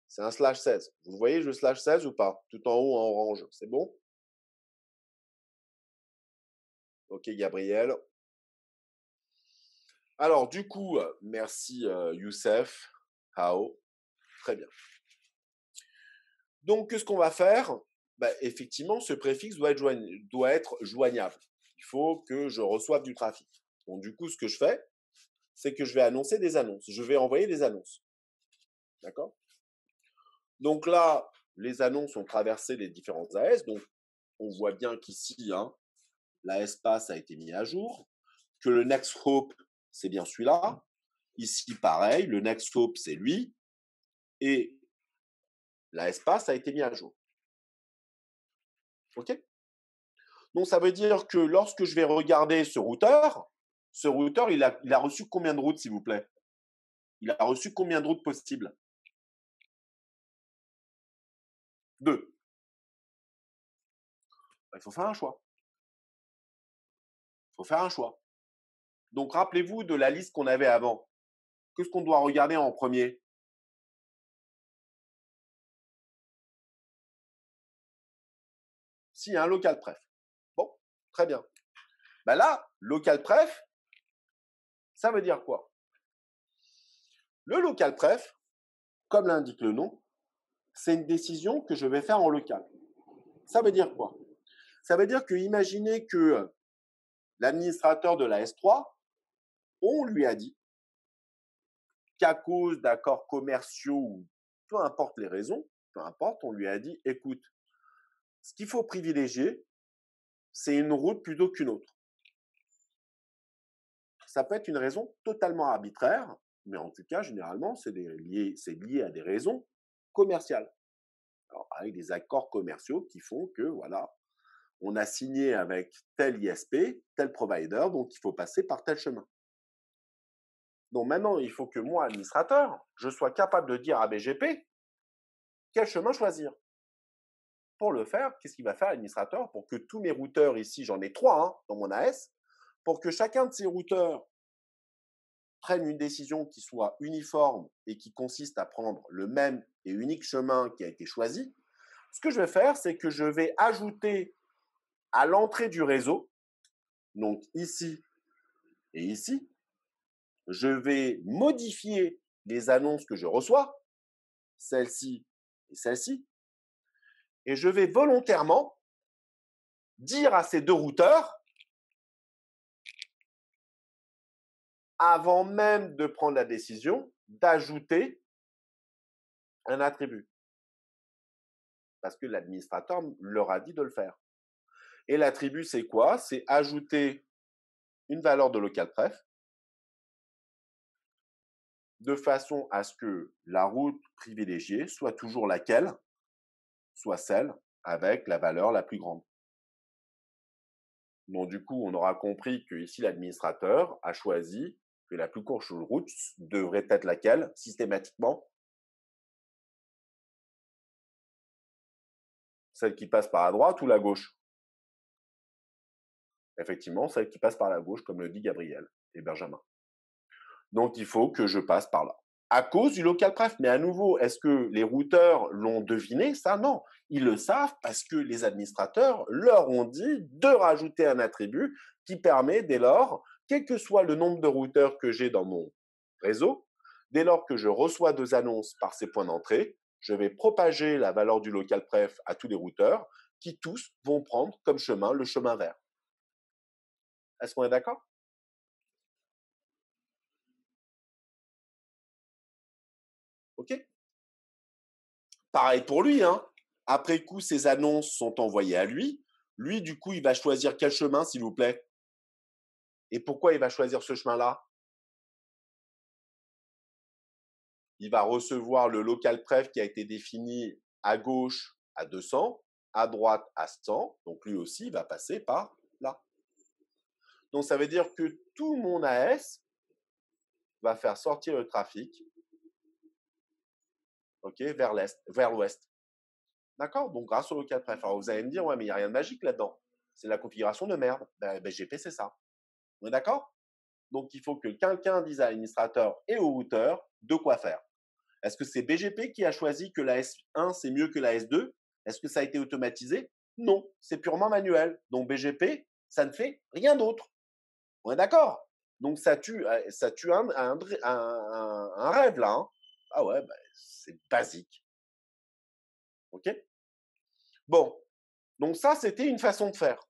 C'est un /16. Vous voyez le /16 ou pas? Tout en haut en orange. C'est bon? Ok, Gabriel. Alors, du coup, merci Youssef. Hao. Très bien. Donc, qu'est-ce qu'on va faire? Effectivement, ce préfixe doit être joignable. Il faut que je reçoive du trafic. Donc, du coup, ce que je fais, c'est que je vais annoncer des annonces. Je vais envoyer des annonces. D'accord? Donc là, les annonces ont traversé les différentes AS. Donc, on voit bien qu'ici, hein, l'AS Pass a été mis à jour, que le Next Hope, c'est bien celui-là. Ici, pareil, le Next Hope, c'est lui. Et l'AS Pass a été mis à jour. OK? Donc, ça veut dire que lorsque je vais regarder ce routeur, il a reçu combien de routes, s'il vous plaît? Il a reçu combien de routes possibles? 2. Il faut faire un choix. Il faut faire un choix. Donc, rappelez-vous de la liste qu'on avait avant. Qu'est-ce qu'on doit regarder en premier? S'il y a un local pref. Bon, très bien. Ben là, local pref, ça veut dire quoi? Le local pref, comme l'indique le nom, c'est une décision que je vais faire en local. Ça veut dire quoi? Ça veut dire que imaginez que l'administrateur de la S3, on lui a dit qu'à cause d'accords commerciaux ou peu importe les raisons, peu importe, on lui a dit, écoute, ce qu'il faut privilégier, c'est une route plutôt qu'une autre. Ça peut être une raison totalement arbitraire, mais en tout cas, généralement, c'est lié à des raisons commerciales. Alors, avec des accords commerciaux qui font que, voilà, on a signé avec tel ISP, tel provider, donc il faut passer par tel chemin. Donc maintenant, il faut que moi, administrateur, je sois capable de dire à BGP quel chemin choisir. Pour le faire, qu'est-ce qu'il va faire l'administrateur pour que tous mes routeurs ici, j'en ai 3 hein, dans mon AS, pour que chacun de ces routeurs prenne une décision qui soit uniforme et qui consiste à prendre le même et unique chemin qui a été choisi, ce que je vais faire, c'est que je vais ajouter à l'entrée du réseau, donc ici et ici, je vais modifier les annonces que je reçois, celle-ci et celle-ci, et je vais volontairement dire à ces deux routeurs, avant même de prendre la décision, d'ajouter un attribut. Parce que l'administrateur leur a dit de le faire. Et l'attribut, c'est quoi? C'est ajouter une valeur de local pref de façon à ce que la route privilégiée soit toujours laquelle? Soit celle avec la valeur la plus grande. Donc, du coup, on aura compris que ici, l'administrateur a choisi que la plus courte route devrait être laquelle, systématiquement? Celle qui passe par la droite ou la gauche? Effectivement, celle qui passe par la gauche, comme le dit Gabriel et Benjamin. Donc, il faut que je passe par là. À cause du local pref. Mais à nouveau, est-ce que les routeurs l'ont deviné? Ça, non. Ils le savent parce que les administrateurs leur ont dit de rajouter un attribut qui permet, dès lors, quel que soit le nombre de routeurs que j'ai dans mon réseau, dès lors que je reçois 2 annonces par ces points d'entrée, je vais propager la valeur du local pref à tous les routeurs qui tous vont prendre comme chemin le chemin vert. Est-ce qu'on est d'accord? OK? Pareil pour lui, hein. Après coup, ces annonces sont envoyées à lui. Lui, du coup, il va choisir quel chemin, s'il vous plaît? Et pourquoi il va choisir ce chemin-là? Il va recevoir le local pref qui a été défini à gauche à 200, à droite à 100. Donc lui aussi, il va passer par là. Donc ça veut dire que tout mon AS va faire sortir le trafic, OK, vers l'est, vers l'ouest. D'accord? Donc grâce au local pref. Alors vous allez me dire, ouais, mais il n'y a rien de magique là-dedans. C'est la configuration de merde. Ben, BGP, c'est ça. On est d'accord? Donc, il faut que quelqu'un dise à l'administrateur et au routeur de quoi faire. Est-ce que c'est BGP qui a choisi que la S1, c'est mieux que la S2? Est-ce que ça a été automatisé? Non, c'est purement manuel. Donc, BGP, ça ne fait rien d'autre. On est d'accord? Donc, ça tue un rêve, là. Hein. Ah ouais, bah, c'est basique. OK? Bon, donc ça, c'était une façon de faire.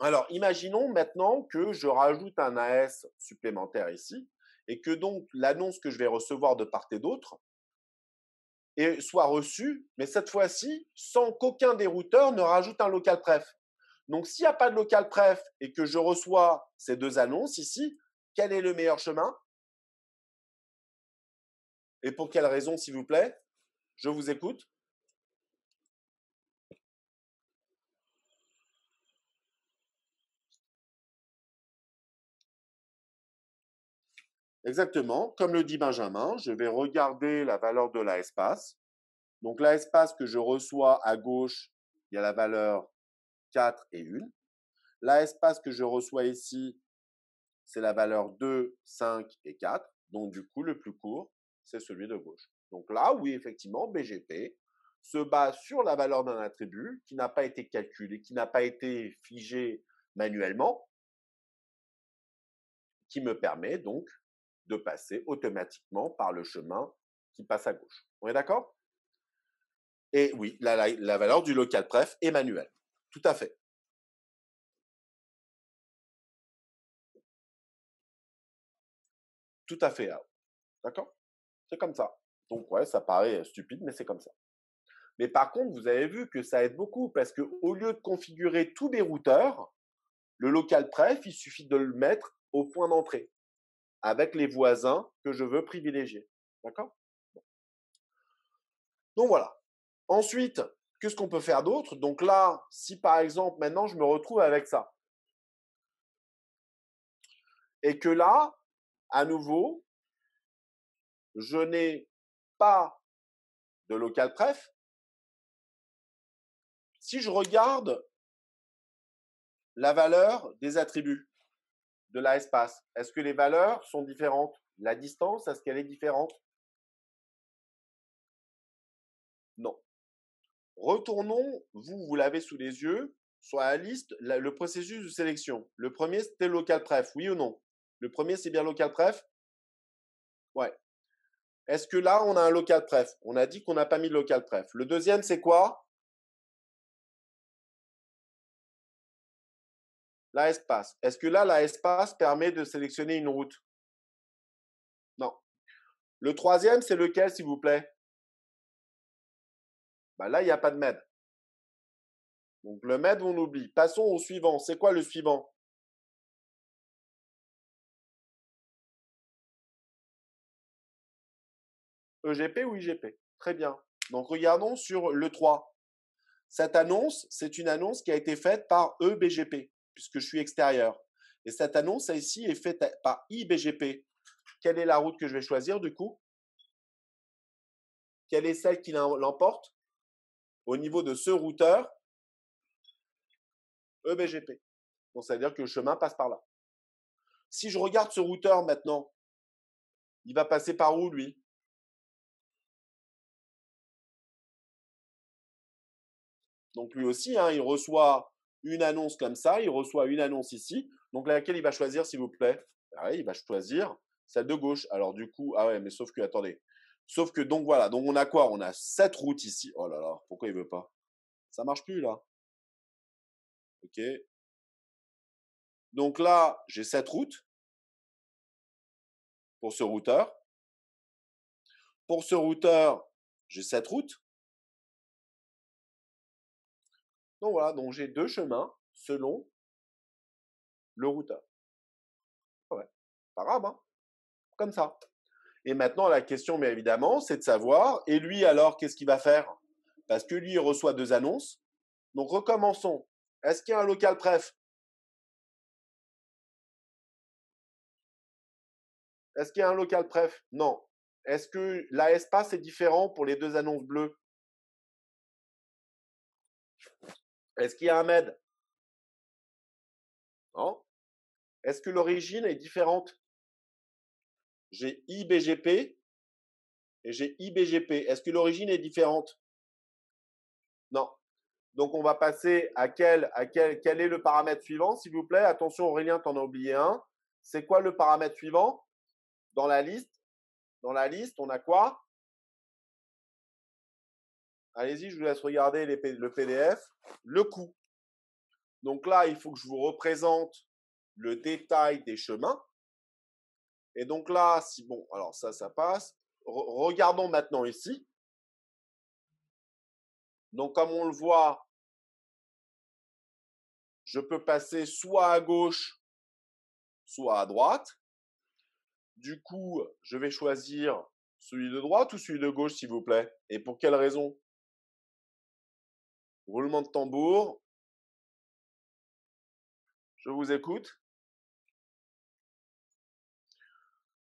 Alors, imaginons maintenant que je rajoute un AS supplémentaire ici et que donc l'annonce que je vais recevoir de part et d'autre, et soit reçu, mais cette fois-ci, sans qu'aucun des routeurs ne rajoute un local pref. Donc, s'il n'y a pas de local pref et que je reçois ces deux annonces ici, quel est le meilleur chemin? Et pour quelle raison, s'il vous plaît? Je vous écoute. Exactement, comme le dit Benjamin, je vais regarder la valeur de la espace. Donc, la espace que je reçois à gauche, il y a la valeur 4 et 1. La espace que je reçois ici, c'est la valeur 2, 5 et 4. Donc, du coup, le plus court, c'est celui de gauche. Donc là, oui, effectivement, BGP se base sur la valeur d'un attribut qui n'a pas été calculé, qui n'a pas été figé manuellement, qui me permet donc de passer automatiquement par le chemin qui passe à gauche. On est d'accord? Et oui, la valeur du local pref est manuelle. Tout à fait. Tout à fait. D'accord? C'est comme ça. Donc, ouais, ça paraît stupide, mais c'est comme ça. Mais par contre, vous avez vu que ça aide beaucoup parce qu'au lieu de configurer tous les routeurs, le local pref, il suffit de le mettre au point d'entrée avec les voisins que je veux privilégier. D'accord? Donc voilà. Ensuite, qu'est-ce qu'on peut faire d'autre? Donc là, si par exemple, maintenant, je me retrouve avec ça. Et que là, à nouveau, je n'ai pas de local pref. Si je regarde la valeur des attributs de la espace, est-ce que les valeurs sont différentes? La distance, est-ce qu'elle est différente? Non. Retournons, vous l'avez sous les yeux, sur la liste, le processus de sélection. Le premier, c'était local pref, oui ou non? Le premier, c'est bien local pref? Ouais. Est-ce que là, on a un local pref? On a dit qu'on n'a pas mis de local pref. Le deuxième, c'est quoi? La espace. Est-ce que là, la espace permet de sélectionner une route? Non. Le troisième, c'est lequel, s'il vous plaît? Bah là, il n'y a pas de med. Donc, le med, on oublie. Passons au suivant. C'est quoi le suivant? EGP ou IGP? Très bien. Donc, regardons sur le 3. Cette annonce, c'est une annonce qui a été faite par EBGP, puisque je suis extérieur. Et cette annonce ici est faite par IBGP. Quelle est la route que je vais choisir du coup? Quelle est celle qui l'emporte au niveau de ce routeur? EBGP. Donc, ça veut dire que le chemin passe par là. Si je regarde ce routeur maintenant, il va passer par où lui? Donc, lui aussi, hein, il reçoit une annonce comme ça, il reçoit une annonce ici. Donc, laquelle il va choisir, s'il vous plaît? Ah oui, il va choisir celle de gauche. Alors, du coup, ah ouais, mais sauf que, attendez. Sauf que, donc voilà, donc on a quoi? On a cette route ici. Oh là là, pourquoi il veut pas? Ça marche plus là. Ok. Donc là, j'ai cette route pour ce routeur. Pour ce routeur, j'ai cette route. Donc voilà, donc j'ai deux chemins selon le routeur. Ouais, pas grave, hein? Comme ça. Et maintenant, la question, mais évidemment, c'est de savoir, et lui alors, qu'est-ce qu'il va faire? Parce que lui, il reçoit deux annonces. Donc recommençons. Est-ce qu'il y a un local pref? Est-ce qu'il y a un local pref? Non. Est-ce que la espace est différent pour les deux annonces bleues? Est-ce qu'il y a un med? Non. Est-ce que l'origine est différente? J'ai IBGP et j'ai IBGP. Est-ce que l'origine est différente? Non. Donc, on va passer à quel est le paramètre suivant, s'il vous plaît? Attention, Aurélien, tu en as oublié un. C'est quoi le paramètre suivant dans la liste? Dans la liste, on a quoi? Allez-y, je vous laisse regarder le PDF. Le coût. Donc là, il faut que je vous représente le détail des chemins. Et donc là, si bon, alors ça passe. Regardons maintenant ici. Donc, comme on le voit, je peux passer soit à gauche, soit à droite. Du coup, je vais choisir celui de droite ou celui de gauche, s'il vous plaît. Et pour quelle raison? Roulement de tambour. Je vous écoute.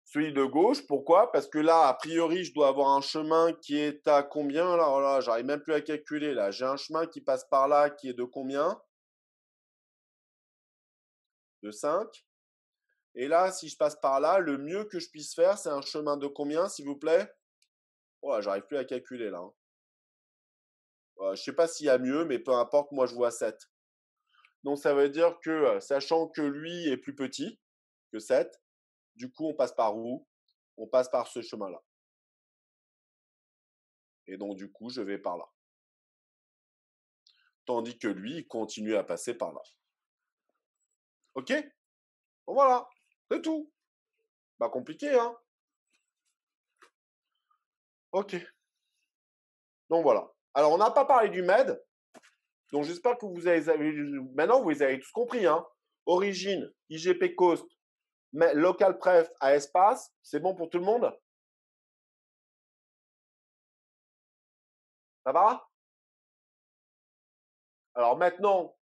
Celui de gauche, pourquoi? Parce que là, a priori, je dois avoir un chemin qui est à combien là? Oh là, j'arrive même plus à calculer là. J'ai un chemin qui passe par là qui est de combien? De 5. Et là, si je passe par là, le mieux que je puisse faire, c'est un chemin de combien, s'il vous plaît? Oh là, j'arrive plus à calculer là. Je ne sais pas s'il y a mieux, mais peu importe, moi je vois 7. Donc ça veut dire que, sachant que lui est plus petit que 7, du coup, on passe par où? On passe par ce chemin-là. Et donc, du coup, je vais par là. Tandis que lui, il continue à passer par là. OK? Bon, voilà, c'est tout. Pas compliqué, hein? OK. Donc, voilà. Alors, on n'a pas parlé du MED. Donc, j'espère que vous avez… Maintenant, vous avez tous compris, hein? Origine, IGP Coast, local pref à espace. C'est bon pour tout le monde? Ça va? Alors maintenant,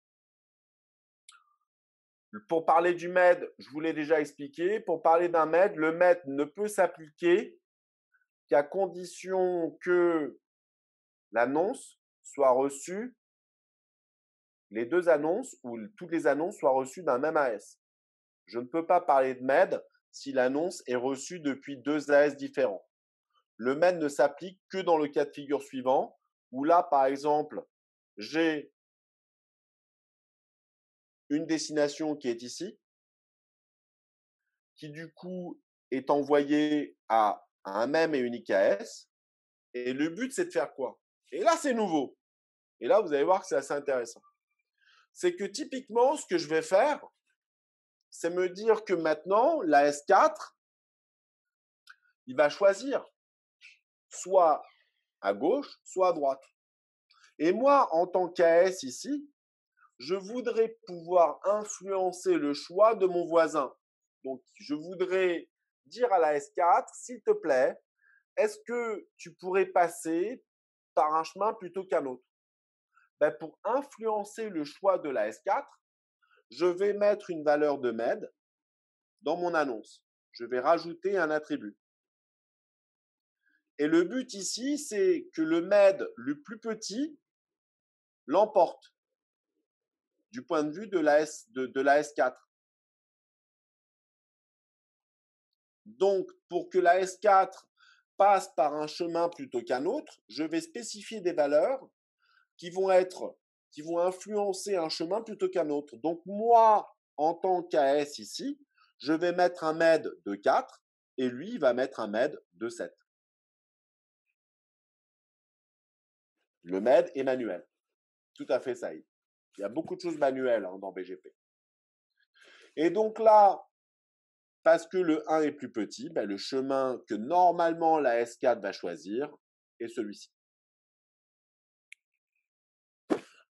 pour parler du MED, je vous l'ai déjà expliqué. Pour parler d'un MED, le MED ne peut s'appliquer qu'à condition que l'annonce soit reçue, les deux annonces ou toutes les annonces soient reçues d'un même AS. Je ne peux pas parler de MED si l'annonce est reçue depuis deux AS différents. Le MED ne s'applique que dans le cas de figure suivant, où là, par exemple, j'ai une destination qui est ici, qui du coup est envoyée à un même et unique AS. Et le but, c'est de faire quoi? Et là, c'est nouveau. Et là, vous allez voir que c'est assez intéressant. C'est que typiquement, ce que je vais faire, c'est me dire que maintenant, la S4, il va choisir soit à gauche, soit à droite. Et moi, en tant qu'AS ici, je voudrais pouvoir influencer le choix de mon voisin. Donc, je voudrais dire à la S4, s'il te plaît, est-ce que tu pourrais passer par un chemin plutôt qu'un autre? Ben, pour influencer le choix de la S4, je vais mettre une valeur de MED dans mon annonce. Je vais rajouter un attribut. Et le but ici, c'est que le MED le plus petit l'emporte du point de vue de la S4. Donc, pour que la S4 passe par un chemin plutôt qu'un autre, je vais spécifier des valeurs qui vont influencer un chemin plutôt qu'un autre. Donc, moi, en tant qu'AS ici, je vais mettre un MED de 4 et lui, il va mettre un MED de 7. Le MED est manuel. Tout à fait, Saïd. Il y a beaucoup de choses manuelles dans BGP. Et donc là, parce que le 1 est plus petit, ben le chemin que normalement la S4 va choisir est celui-ci.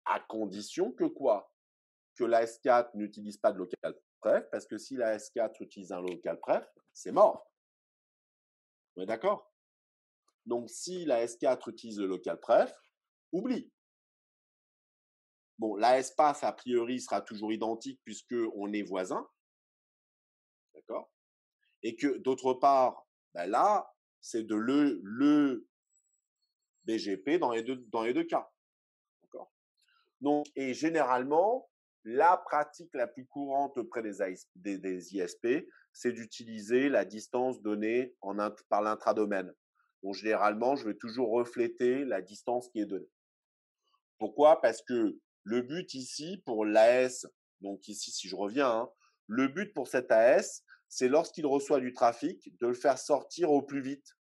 À condition que quoi? Que la S4 n'utilise pas de local pref, parce que si la S4 utilise un local pref, c'est mort. On est d'accord? Donc si la S4 utilise le local pref, oublie. Bon, la espace, a priori, sera toujours identique puisqu'on est voisins. D'accord? Et que d'autre part, ben là, c'est de le BGP dans les deux cas. D'accord? Donc, et généralement, la pratique la plus courante auprès des ISP, c'est d'utiliser la distance donnée par l'intradomaine. Donc, généralement, je vais toujours refléter la distance qui est donnée. Pourquoi? Parce que le but ici, pour l'AS, donc ici, si je reviens, hein, le but pour cet AS, c'est lorsqu'il reçoit du trafic, de le faire sortir au plus vite.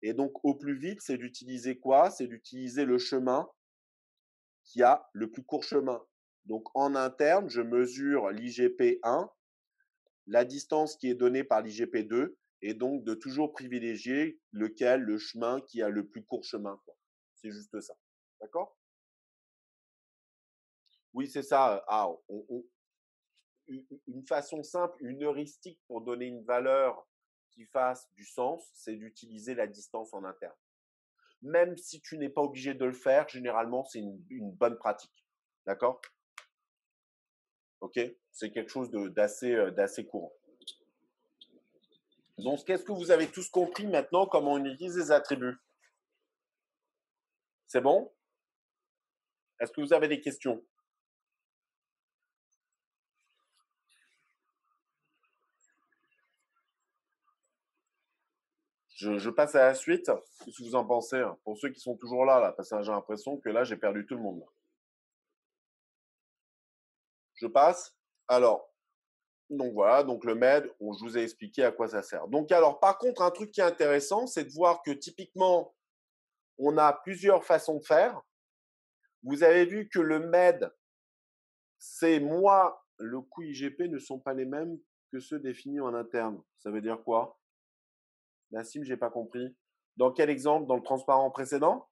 Et donc, au plus vite, c'est d'utiliser quoi? C'est d'utiliser le chemin qui a le plus court chemin. Donc, en interne, je mesure l'IGP1, la distance qui est donnée par l'IGP2, et donc de toujours privilégier le chemin qui a le plus court chemin. C'est juste ça. D'accord? Oui, c'est ça. Ah, une façon simple, une heuristique pour donner une valeur qui fasse du sens, c'est d'utiliser la distance en interne. Même si tu n'es pas obligé de le faire, généralement, c'est une bonne pratique. D'accord? Ok? C'est quelque chose d'assez courant. Donc, qu'est-ce que vous avez tous compris maintenant comment on utilise les attributs? C'est bon? Est-ce que vous avez des questions? Je passe à la suite. Qu'est-ce que vous en pensez, hein? Pour ceux qui sont toujours là, parce que j'ai l'impression que là, j'ai perdu tout le monde. Je passe. Alors, donc voilà, donc le MED, je vous ai expliqué à quoi ça sert. Donc alors, par contre, un truc qui est intéressant, c'est de voir que typiquement, on a plusieurs façons de faire. Vous avez vu que le MED, c'est moi, le coût IGP ne sont pas les mêmes que ceux définis en interne. Ça veut dire quoi? Nassim, j'ai pas compris. Dans quel exemple? Dans le transparent précédent?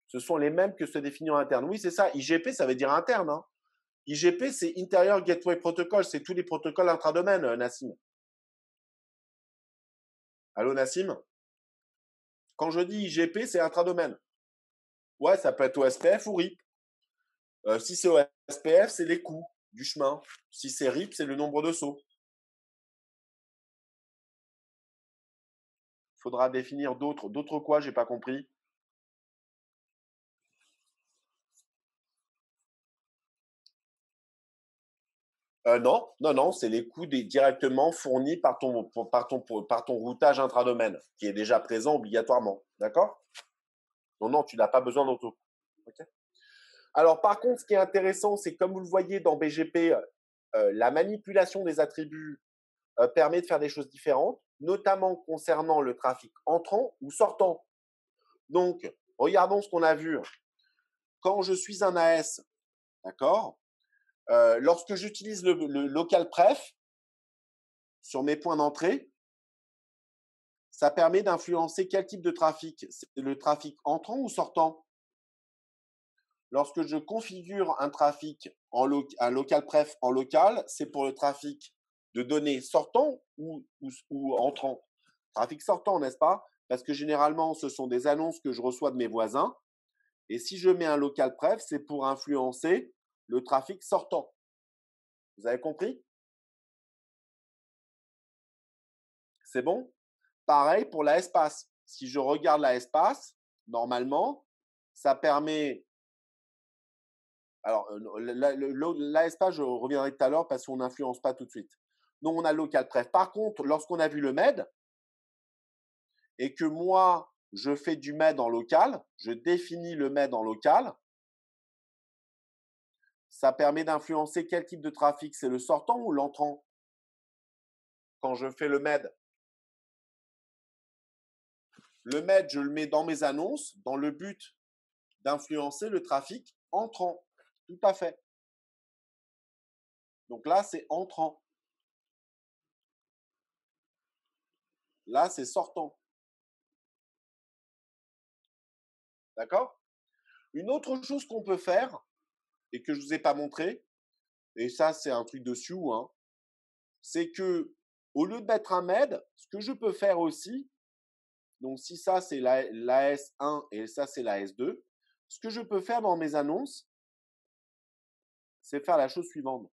Ce sont les mêmes que ceux définis en interne. Oui, c'est ça. IGP, ça veut dire interne, hein. IGP, c'est Interior Gateway Protocol. C'est tous les protocoles intradomaines, Nassim. Allô, Nassim? Quand je dis IGP, c'est intradomaine. Ouais, ça peut être OSPF ou RIP. Si c'est OSPF, c'est les coûts du chemin. Si c'est RIP, c'est le nombre de sauts. Il faudra définir d'autres. D'autres quoi? J'ai pas compris. Non, c'est les coûts directement fournis par ton routage intradomaine, qui est déjà présent obligatoirement. D'accord? Non, tu n'as pas besoin d'auto. Okay. Alors, par contre, ce qui est intéressant, c'est comme vous le voyez dans BGP, la manipulation des attributs permet de faire des choses différentes, notamment concernant le trafic entrant ou sortant. Donc, regardons ce qu'on a vu. Quand je suis un AS, d'accord, lorsque j'utilise le local pref sur mes points d'entrée, ça permet d'influencer quel type de trafic? C'est le trafic entrant ou sortant? Lorsque je configure un trafic un local pref en local, c'est pour le trafic de données sortant ou entrant? Trafic sortant, n'est-ce pas? Parce que généralement, ce sont des annonces que je reçois de mes voisins. Et si je mets un local pref, c'est pour influencer le trafic sortant. Vous avez compris? C'est bon? Pareil pour la espace. Si je regarde la espace, normalement, ça permet. Alors, la espace, je reviendrai tout à l'heure parce qu'on n'influence pas tout de suite. Donc, on a le local pref. Par contre, lorsqu'on a vu le MED et que moi, je fais du MED en local, je définis le MED en local, ça permet d'influencer quel type de trafic? C'est le sortant ou l'entrant? Quand je fais le MED, je le mets dans mes annonces dans le but d'influencer le trafic entrant. Tout à fait. Donc là, c'est entrant. Là, c'est sortant. D'accord? Une autre chose qu'on peut faire, et que je ne vous ai pas montré, et ça, c'est un truc de Sioux, hein, c'est que au lieu de mettre un MED, ce que je peux faire aussi, donc si ça, c'est l'AS1 et ça, c'est l'AS2, ce que je peux faire dans mes annonces, c'est faire la chose suivante.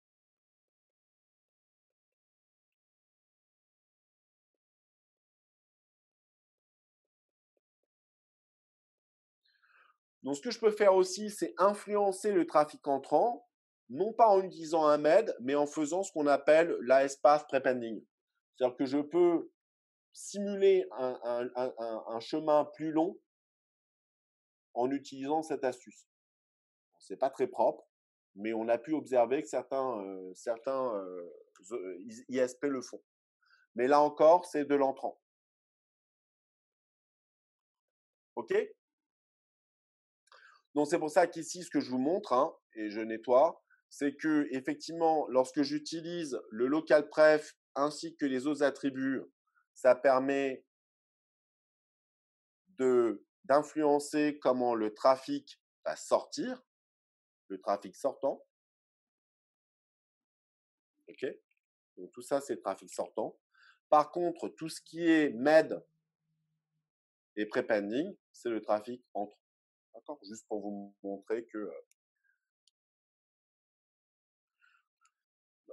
Donc, ce que je peux faire aussi, c'est influencer le trafic entrant, non pas en utilisant un MED, mais en faisant ce qu'on appelle l'AS-Path Prepending. C'est-à-dire que je peux simuler un chemin plus long en utilisant cette astuce. Ce n'est pas très propre, mais on a pu observer que certains ISP le font. Mais là encore, c'est de l'entrant. OK? Donc, c'est pour ça qu'ici, ce que je vous montre, hein, et je nettoie, c'est que effectivement, lorsque j'utilise le local pref ainsi que les autres attributs, ça permet d'influencer comment le trafic va sortir. le trafic sortant. OK? Donc, tout ça, c'est le trafic sortant. Par contre, tout ce qui est MED et pré-pending, c'est le trafic entrant. D'accord? Juste pour vous montrer que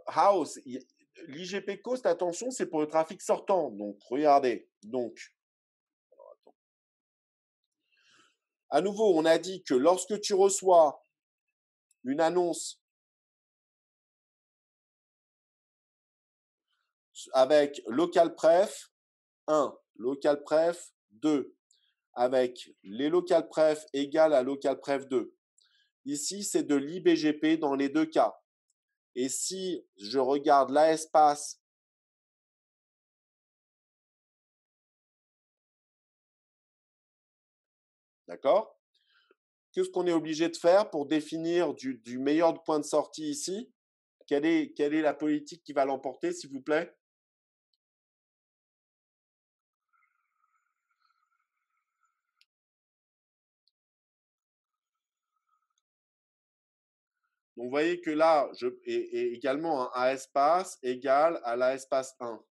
House, l'IGP Coast, attention, c'est pour le trafic sortant. Donc, regardez. Donc, à nouveau, on a dit que lorsque tu reçois une annonce avec local pref 1, local pref 2, avec les local pref égales à local pref 2. Ici, c'est de l'IBGP dans les deux cas. Et si je regarde l'espace d'accord? Qu'est-ce qu'on est obligé de faire pour définir du meilleur point de sortie ici? Quelle est la politique qui va l'emporter, s'il vous plaît? Donc, vous voyez que là, et également un A espace égale à l'A espace 1.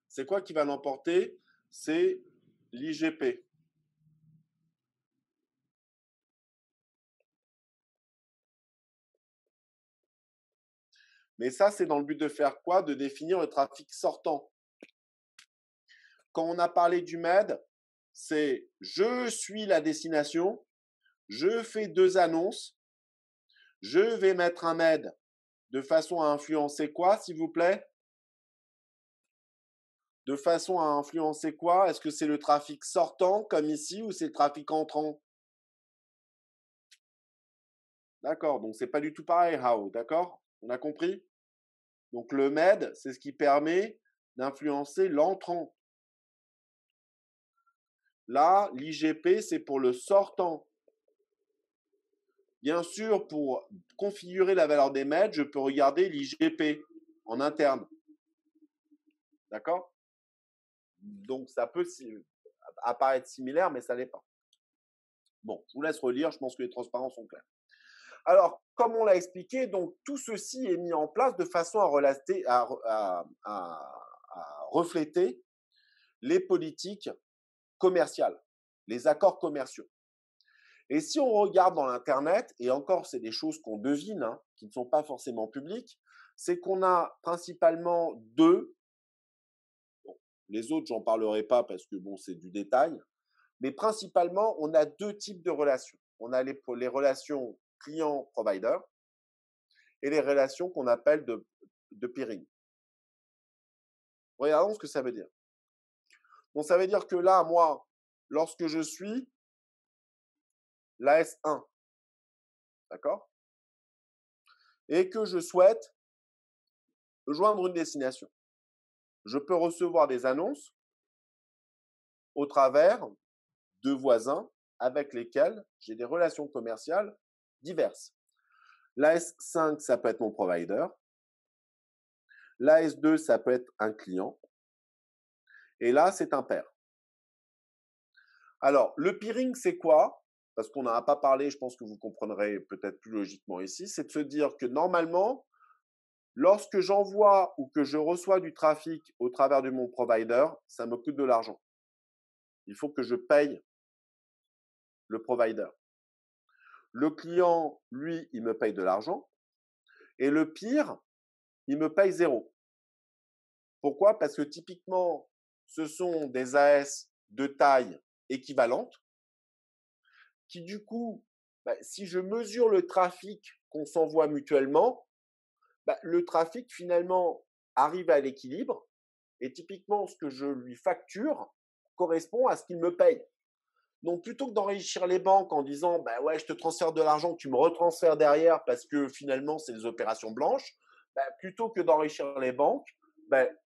C'est quoi qui va l'emporter? C'est l'IGP. Mais ça, c'est dans le but de faire quoi? De définir le trafic sortant. Quand on a parlé du MED, c'est je suis la destination, je fais 2 annonces, je vais mettre un MED de façon à influencer quoi, s'il vous plaît? De façon à influencer quoi? Est-ce que c'est le trafic sortant, comme ici, ou c'est le trafic entrant? D'accord, donc c'est pas du tout pareil, how, d'accord? On a compris? Donc le MED, c'est ce qui permet d'influencer l'entrant. Là, l'IGP, c'est pour le sortant. Bien sûr, pour configurer la valeur des MED, je peux regarder l'IGP en interne. D'accord? Donc ça peut apparaître similaire, mais ça ne l'est pas. Bon, je vous laisse relire, je pense que les transparences sont clairs. Alors, comme on l'a expliqué, donc tout ceci est mis en place de façon à refléter les politiques commerciales, les accords commerciaux. Et si on regarde dans l'Internet, et encore, c'est des choses qu'on devine, hein, qui ne sont pas forcément publiques, c'est qu'on a principalement deux, bon, les autres, j'en parlerai pas parce que bon, c'est du détail, mais principalement, on a deux types de relations. On a les relations client-provider et les relations qu'on appelle de peering. Regardons ce que ça veut dire. Bon, ça veut dire que là, moi, lorsque je suis l'AS1, d'accord, et que je souhaite joindre une destination, je peux recevoir des annonces au travers de voisins avec lesquels j'ai des relations commerciales diverses. L'AS5, ça peut être mon provider. L'AS2, ça peut être un client. Et là, c'est un pair. Alors, le peering, c'est quoi? Parce qu'on n'en a pas parlé, je pense que vous comprendrez peut-être plus logiquement ici. C'est de se dire que normalement, lorsque j'envoie ou que je reçois du trafic au travers de mon provider, ça me coûte de l'argent. Il faut que je paye le provider. Le client, lui, il me paye de l'argent. Et le pire, il me paye zéro. Pourquoi? Parce que typiquement, ce sont des AS de taille équivalente qui, du coup, si je mesure le trafic qu'on s'envoie mutuellement, le trafic, finalement, arrive à l'équilibre. Et typiquement, ce que je lui facture correspond à ce qu'il me paye. Donc, plutôt que d'enrichir les banques en disant ouais, je te transfère de l'argent, tu me retransfères derrière parce que finalement, c'est des opérations blanches, plutôt que d'enrichir les banques,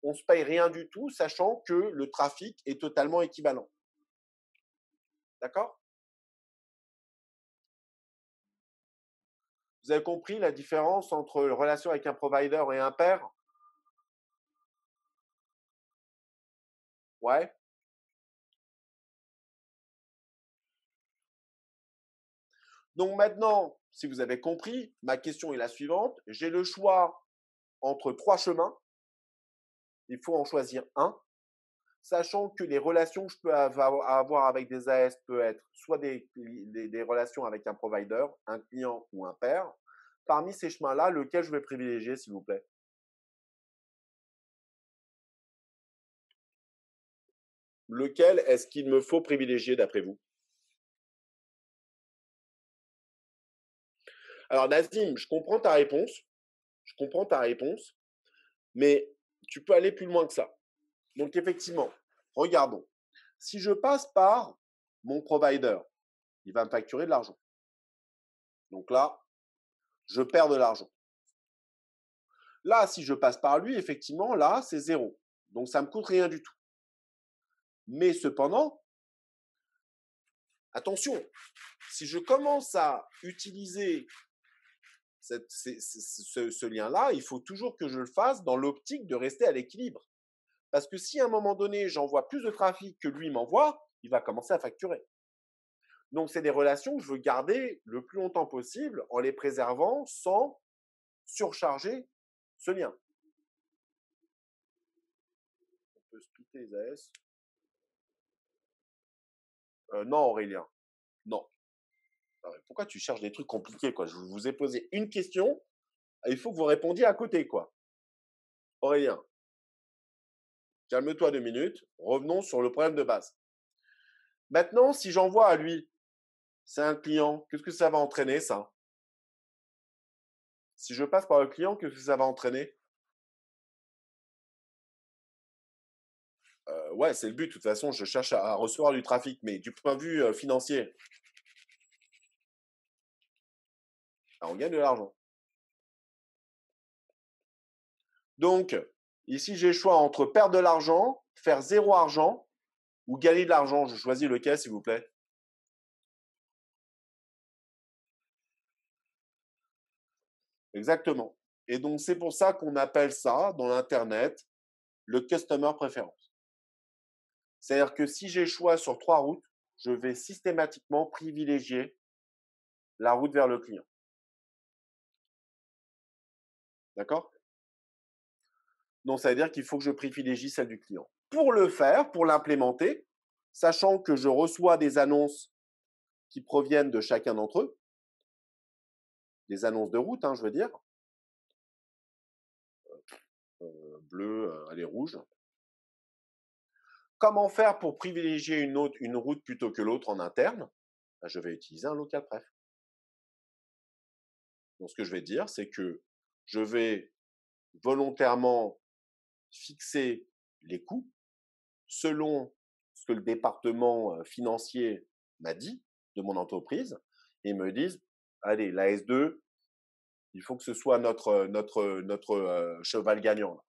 on ne se paye rien du tout, sachant que le trafic est totalement équivalent. D'accord? Vous avez compris la différence entre une relation avec un provider et un pair? Ouais? Donc maintenant, si vous avez compris, ma question est la suivante. J'ai le choix entre 3 chemins. Il faut en choisir un, sachant que les relations que je peux avoir avec des AS peuvent être soit des relations avec un provider, un client ou un pair. Parmi ces chemins-là, lequel je vais privilégier, s'il vous plaît? Lequel est-ce qu'il me faut privilégier d'après vous? Alors Nazim, je comprends ta réponse, mais tu peux aller plus loin que ça. Donc effectivement, regardons. Si je passe par mon provider, il va me facturer de l'argent. Donc là, je perds de l'argent. Là, si je passe par lui, effectivement, là, c'est 0. Donc ça ne me coûte rien du tout. Mais cependant, attention, si je commence à utiliser ce lien-là, il faut toujours que je le fasse dans l'optique de rester à l'équilibre. Parce que si à un moment donné, j'envoie plus de trafic que lui m'envoie, il va commencer à facturer. Donc, c'est des relations que je veux garder le plus longtemps possible en les préservant sans surcharger ce lien. On peut splitter les AS. Non, Aurélien. Non. Pourquoi tu cherches des trucs compliqués, quoi? Je vous ai posé une question. Il faut que vous répondiez à côté, quoi. Aurélien, calme-toi 2 minutes. Revenons sur le problème de base. Maintenant, si j'envoie à lui, c'est un client, qu'est-ce que ça va entraîner, ça? Si je passe par le client, qu'est-ce que ça va entraîner? Ouais, c'est le but. De toute façon, je cherche à recevoir du trafic, mais du point de vue financier, on gagne de l'argent. Donc, ici, j'ai le choix entre perdre de l'argent, faire 0 argent ou gagner de l'argent. Je choisis lequel, s'il vous plaît? Exactement. Et donc, c'est pour ça qu'on appelle ça, dans l'Internet, le Customer Preference. C'est-à-dire que si j'ai le choix sur 3 routes, je vais systématiquement privilégier la route vers le client. D'accord? Donc, ça veut dire qu'il faut que je privilégie celle du client. Pour le faire, pour l'implémenter, sachant que je reçois des annonces qui proviennent de chacun d'entre eux, des annonces de route, je veux dire, bleu, allez, rouge. Comment faire pour privilégier une route plutôt que l'autre en interne? Je vais utiliser un local pref. Donc, ce que je vais dire, c'est que je vais volontairement fixer les coûts selon ce que le département financier m'a dit de mon entreprise et me disent, allez, la S2, il faut que ce soit notre cheval gagnant.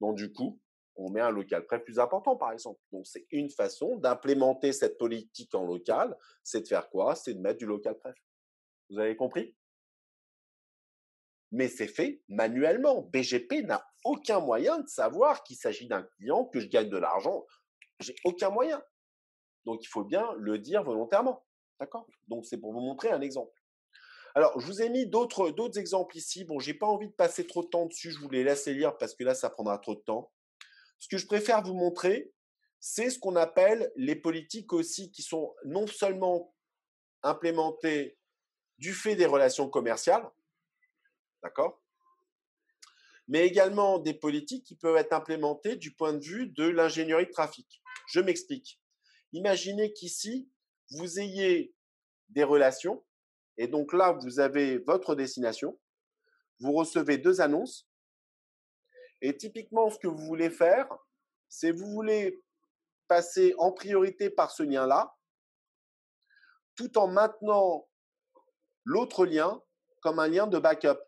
Donc, du coup, on met un local pref plus important, par exemple. Donc, c'est une façon d'implémenter cette politique en local. C'est de faire quoi? C'est de mettre du local pref. Vous avez compris? Mais c'est fait manuellement. BGP n'a aucun moyen de savoir qu'il s'agit d'un client, que je gagne de l'argent. J'ai aucun moyen. Donc, il faut bien le dire volontairement. D'accord? Donc, c'est pour vous montrer un exemple. Alors, je vous ai mis d'autres exemples ici. Bon, je n'ai pas envie de passer trop de temps dessus. Je vous les laisse lire parce que là, ça prendra trop de temps. Ce que je préfère vous montrer, c'est ce qu'on appelle les politiques aussi qui sont non seulement implémentées du fait des relations commerciales, d'accord, mais également des politiques qui peuvent être implémentées du point de vue de l'ingénierie de trafic. Je m'explique. Imaginez qu'ici, vous ayez des relations, et donc là, vous avez votre destination, vous recevez 2 annonces, et typiquement, ce que vous voulez faire, c'est vous voulez passer en priorité par ce lien-là, tout en maintenant l'autre lien comme un lien de backup.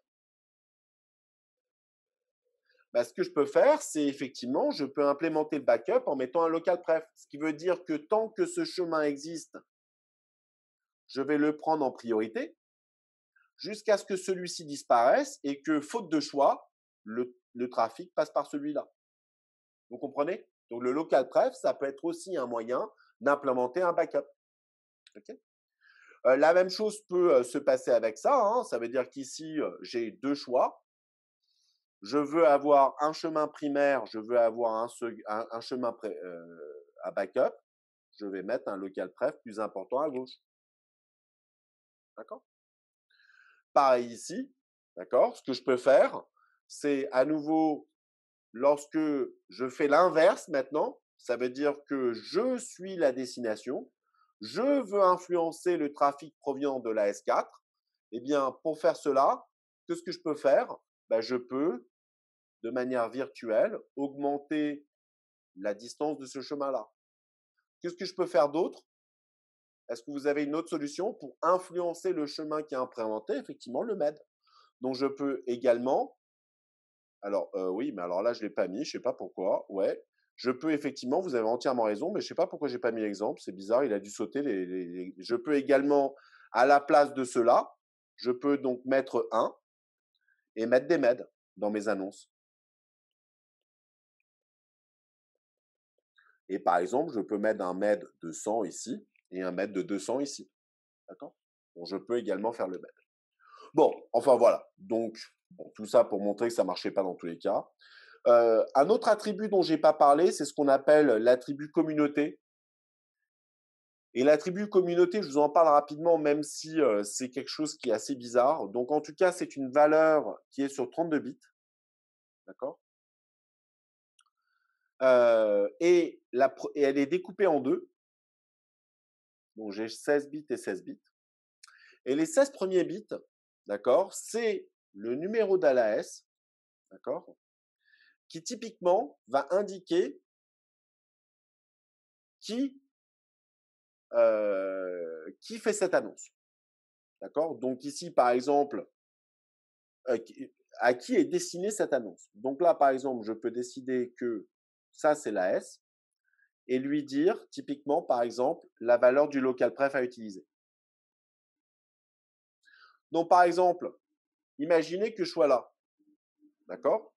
Ce que je peux faire, c'est effectivement, je peux implémenter le backup en mettant un local pref. Ce qui veut dire que tant que ce chemin existe, je vais le prendre en priorité jusqu'à ce que celui-ci disparaisse et que, faute de choix, le trafic passe par celui-là. Vous comprenez? Donc, le local pref, ça peut être aussi un moyen d'implémenter un backup. Okay? La même chose peut se passer avec ça, hein. Ça veut dire qu'ici, j'ai 2 choix. Je veux avoir un chemin primaire, je veux avoir un chemin à backup. Je vais mettre un local pref plus important à gauche. D'accord? Pareil ici, d'accord? Ce que je peux faire, c'est à nouveau, lorsque je fais l'inverse maintenant, ça veut dire que je suis la destination, je veux influencer le trafic provenant de la S4. Eh bien, pour faire cela, qu'est-ce que je peux faire? Ben, je peux, de manière virtuelle, augmenter la distance de ce chemin-là. Qu'est-ce que je peux faire d'autre? Est-ce que vous avez une autre solution pour influencer le chemin qui est implémenté? Effectivement, le MED. Donc, je peux également, alors oui, mais alors là, je ne l'ai pas mis, je ne sais pas pourquoi. Ouais, je peux effectivement, vous avez entièrement raison, mais je ne sais pas pourquoi je n'ai pas mis l'exemple. C'est bizarre, il a dû sauter. Je peux également, à la place de cela, je peux donc mettre 1 et mettre des MED dans mes annonces. Et par exemple, je peux mettre un MED de 100 ici et un MED de 200 ici. D'accord? Donc, je peux également faire le MED. Bon, enfin voilà. Donc, bon, tout ça pour montrer que ça ne marchait pas dans tous les cas. Un autre attribut dont je n'ai pas parlé, c'est ce qu'on appelle l'attribut communauté. Et l'attribut communauté, je vous en parle rapidement, même si c'est quelque chose qui est assez bizarre. Donc, en tout cas, c'est une valeur qui est sur 32 bits. D'accord? Et elle est découpée en deux. Donc, j'ai 16 bits et 16 bits. Et les 16 premiers bits, d'accord, c'est le numéro d'ALAS, d'accord, qui typiquement va indiquer qui fait cette annonce. D'accord? Donc ici, par exemple, à qui est destinée cette annonce. Donc là, par exemple, je peux décider que ça, c'est la S et lui dire, typiquement, par exemple, la valeur du local pref à utiliser. Donc, par exemple, imaginez que je sois là. D'accord?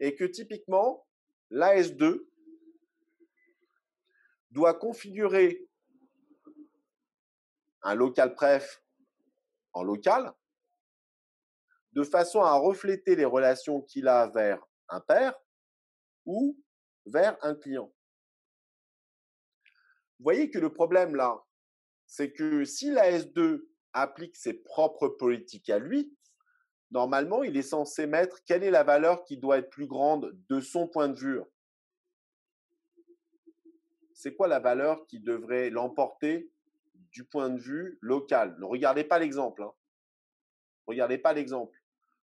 Et que typiquement, l'AS2 doit configurer un local pref en local de façon à refléter les relations qu'il a vers un père ou vers un client. Vous voyez que le problème là, c'est que si la S2 applique ses propres politiques à lui, normalement, il est censé mettre quelle est la valeur qui doit être plus grande de son point de vue. C'est quoi la valeur qui devrait l'emporter du point de vue local? Ne regardez pas l'exemple. Hein. Regardez pas l'exemple.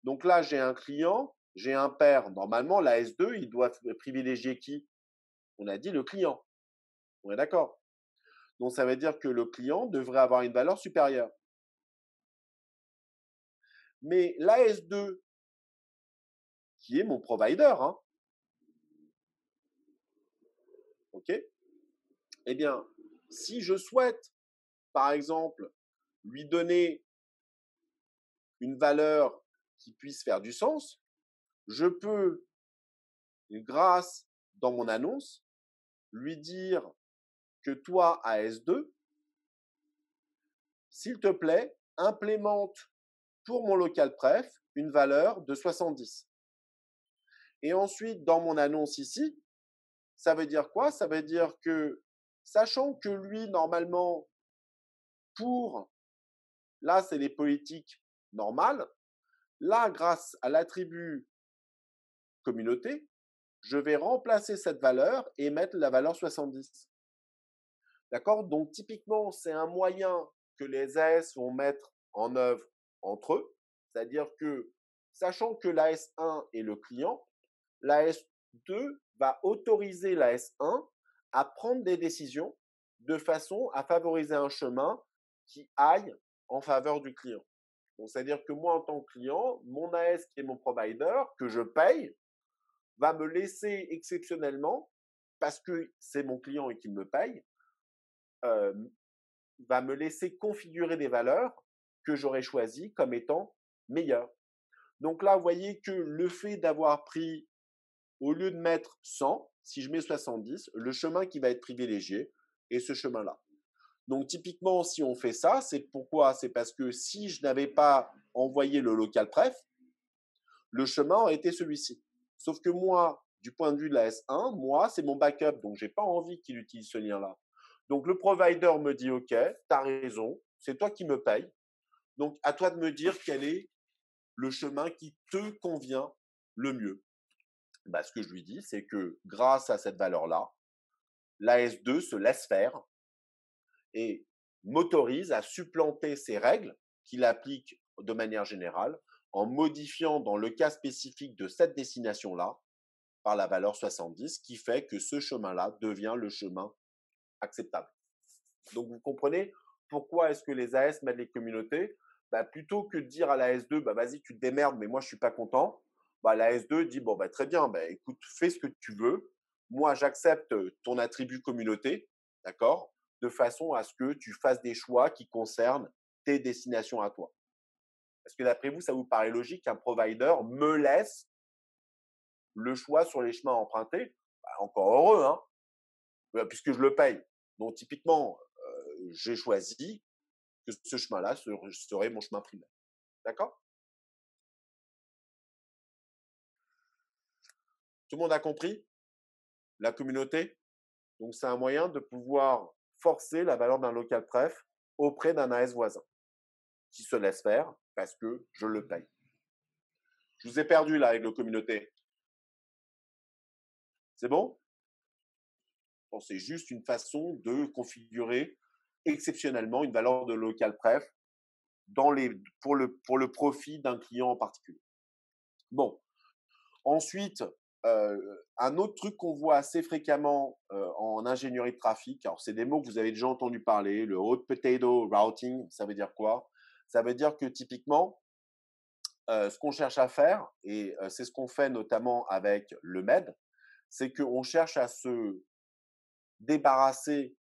Donc là, j'ai un client, j'ai un père. Normalement, la S2, il doit privilégier qui? On a dit le client. On est d'accord? Donc, ça veut dire que le client devrait avoir une valeur supérieure. Mais l'AS2, qui est mon provider, hein, ok? Eh bien, si je souhaite, par exemple, lui donner une valeur qui puisse faire du sens, je peux, grâce dans mon annonce, lui dire que toi, AS2, s'il te plaît, implémente pour mon local pref une valeur de 70. Et ensuite, dans mon annonce ici, ça veut dire quoi? Ça veut dire que, sachant que lui, normalement, là, c'est les politiques normales, là, grâce à l'attribut communauté, je vais remplacer cette valeur et mettre la valeur 70. D'accord? Donc, typiquement, c'est un moyen que les AS vont mettre en œuvre entre eux. C'est-à-dire que, sachant que l'AS1 est le client, l'AS2 va autoriser l'AS1 à prendre des décisions de façon à favoriser un chemin qui aille en faveur du client. Donc, c'est-à-dire que moi, en tant que client, mon AS qui est mon provider, que je paye, va me laisser exceptionnellement, parce que c'est mon client et qu'il me paye, va me laisser configurer des valeurs que j'aurais choisies comme étant meilleures. Donc là, vous voyez que le fait d'avoir pris, au lieu de mettre 100, si je mets 70, le chemin qui va être privilégié est ce chemin-là. Donc, typiquement, si on fait ça, c'est pourquoi? C'est parce que si je n'avais pas envoyé le local pref, le chemin aurait été celui-ci. Sauf que moi, du point de vue de la S1, moi, c'est mon backup, donc je n'ai pas envie qu'il utilise ce lien-là. Donc, le provider me dit, OK, tu as raison, c'est toi qui me payes. Donc, à toi de me dire quel est le chemin qui te convient le mieux. Bah, ce que je lui dis, c'est que grâce à cette valeur-là, l'AS2 se laisse faire et m'autorise à supplanter ces règles qu'il applique de manière générale en modifiant dans le cas spécifique de cette destination-là par la valeur 70, qui fait que ce chemin-là devient le chemin acceptable. Donc, vous comprenez pourquoi est-ce que les AS mettent les communautés? Bah, plutôt que de dire à la S2, bah, vas-y, tu te démerdes, mais moi, je ne suis pas content, bah, la S2 dit, bon, bah, très bien, bah, écoute, fais ce que tu veux. Moi, j'accepte ton attribut communauté, d'accord, de façon à ce que tu fasses des choix qui concernent tes destinations à toi. Est-ce que d'après vous, ça vous paraît logique qu'un provider me laisse le choix sur les chemins empruntés? Bah, encore heureux, hein, puisque je le paye. Donc, typiquement, j'ai choisi que ce chemin-là serait mon chemin primaire. D'accord? Tout le monde a compris la communauté? Donc, c'est un moyen de pouvoir forcer la valeur d'un local pref auprès d'un AS voisin qui se laisse faire parce que je le paye. Je vous ai perdu là avec le communauté. C'est bon? Bon, c'est juste une façon de configurer exceptionnellement une valeur de local pref pour le profit d'un client en particulier. Bon, ensuite, un autre truc qu'on voit assez fréquemment en ingénierie de trafic, alors c'est des mots que vous avez déjà entendu parler, le hot potato routing, ça veut dire quoi? Ça veut dire que typiquement, ce qu'on cherche à faire, et c'est ce qu'on fait notamment avec le MED, c'est qu'on cherche à se débarrasser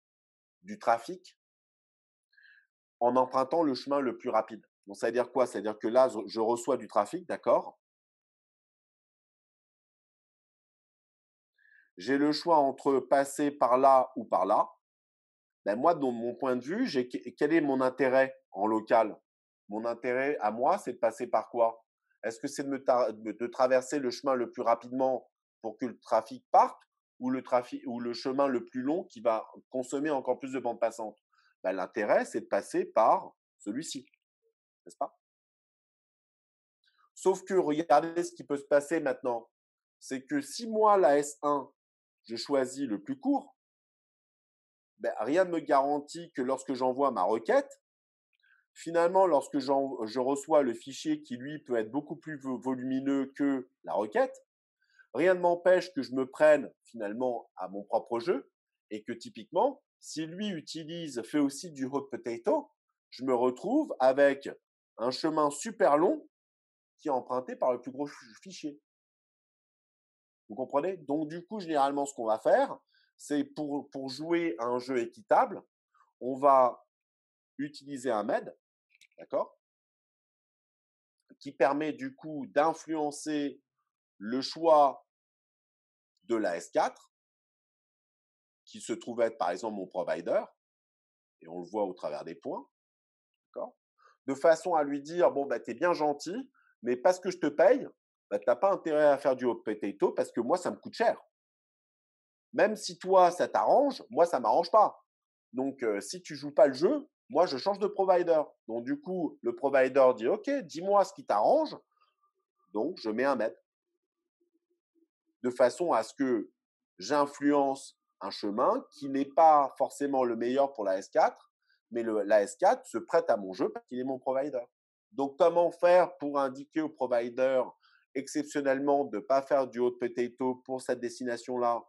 du trafic en empruntant le chemin le plus rapide. Donc, ça veut dire quoi? Ça veut dire que là, je reçois du trafic, d'accord? J'ai le choix entre passer par là ou par là. Ben moi, de mon point de vue, quel est mon intérêt en local? Mon intérêt à moi, c'est de passer par quoi? Est-ce que c'est de traverser le chemin le plus rapidement pour que le trafic parte, ou le chemin le plus long qui va consommer encore plus de bande passante? Ben, l'intérêt, c'est de passer par celui-ci, n'est-ce pas? Sauf que regardez ce qui peut se passer maintenant. C'est que si moi, la S1, je choisis le plus court, ben, rien ne me garantit que lorsque j'envoie ma requête, finalement, lorsque je reçois le fichier qui, lui, peut être beaucoup plus volumineux que la requête, rien ne m'empêche que je me prenne finalement à mon propre jeu et que typiquement, si lui fait aussi du hot potato, je me retrouve avec un chemin super long qui est emprunté par le plus gros fichier. Vous comprenez? Donc, du coup, généralement, ce qu'on va faire, c'est pour jouer à un jeu équitable, on va utiliser un MED, d'accord, qui permet du coup d'influencer le choix de la S4, qui se trouve être par exemple mon provider, et on le voit au travers des points, d'accord, de façon à lui dire, bon, bah, tu es bien gentil, mais parce que je te paye, bah, tu n'as pas intérêt à faire du hot potato parce que moi, ça me coûte cher. Même si toi, ça t'arrange, moi, ça ne m'arrange pas. Donc, si tu ne joues pas le jeu, moi, je change de provider. Donc, du coup, le provider dit, OK, dis-moi ce qui t'arrange. Donc, je mets un MED. De façon à ce que j'influence un chemin qui n'est pas forcément le meilleur pour la S4, mais la S4 se prête à mon jeu parce qu'il est mon provider. Donc, comment faire pour indiquer au provider exceptionnellement de ne pas faire du hot potato pour cette destination-là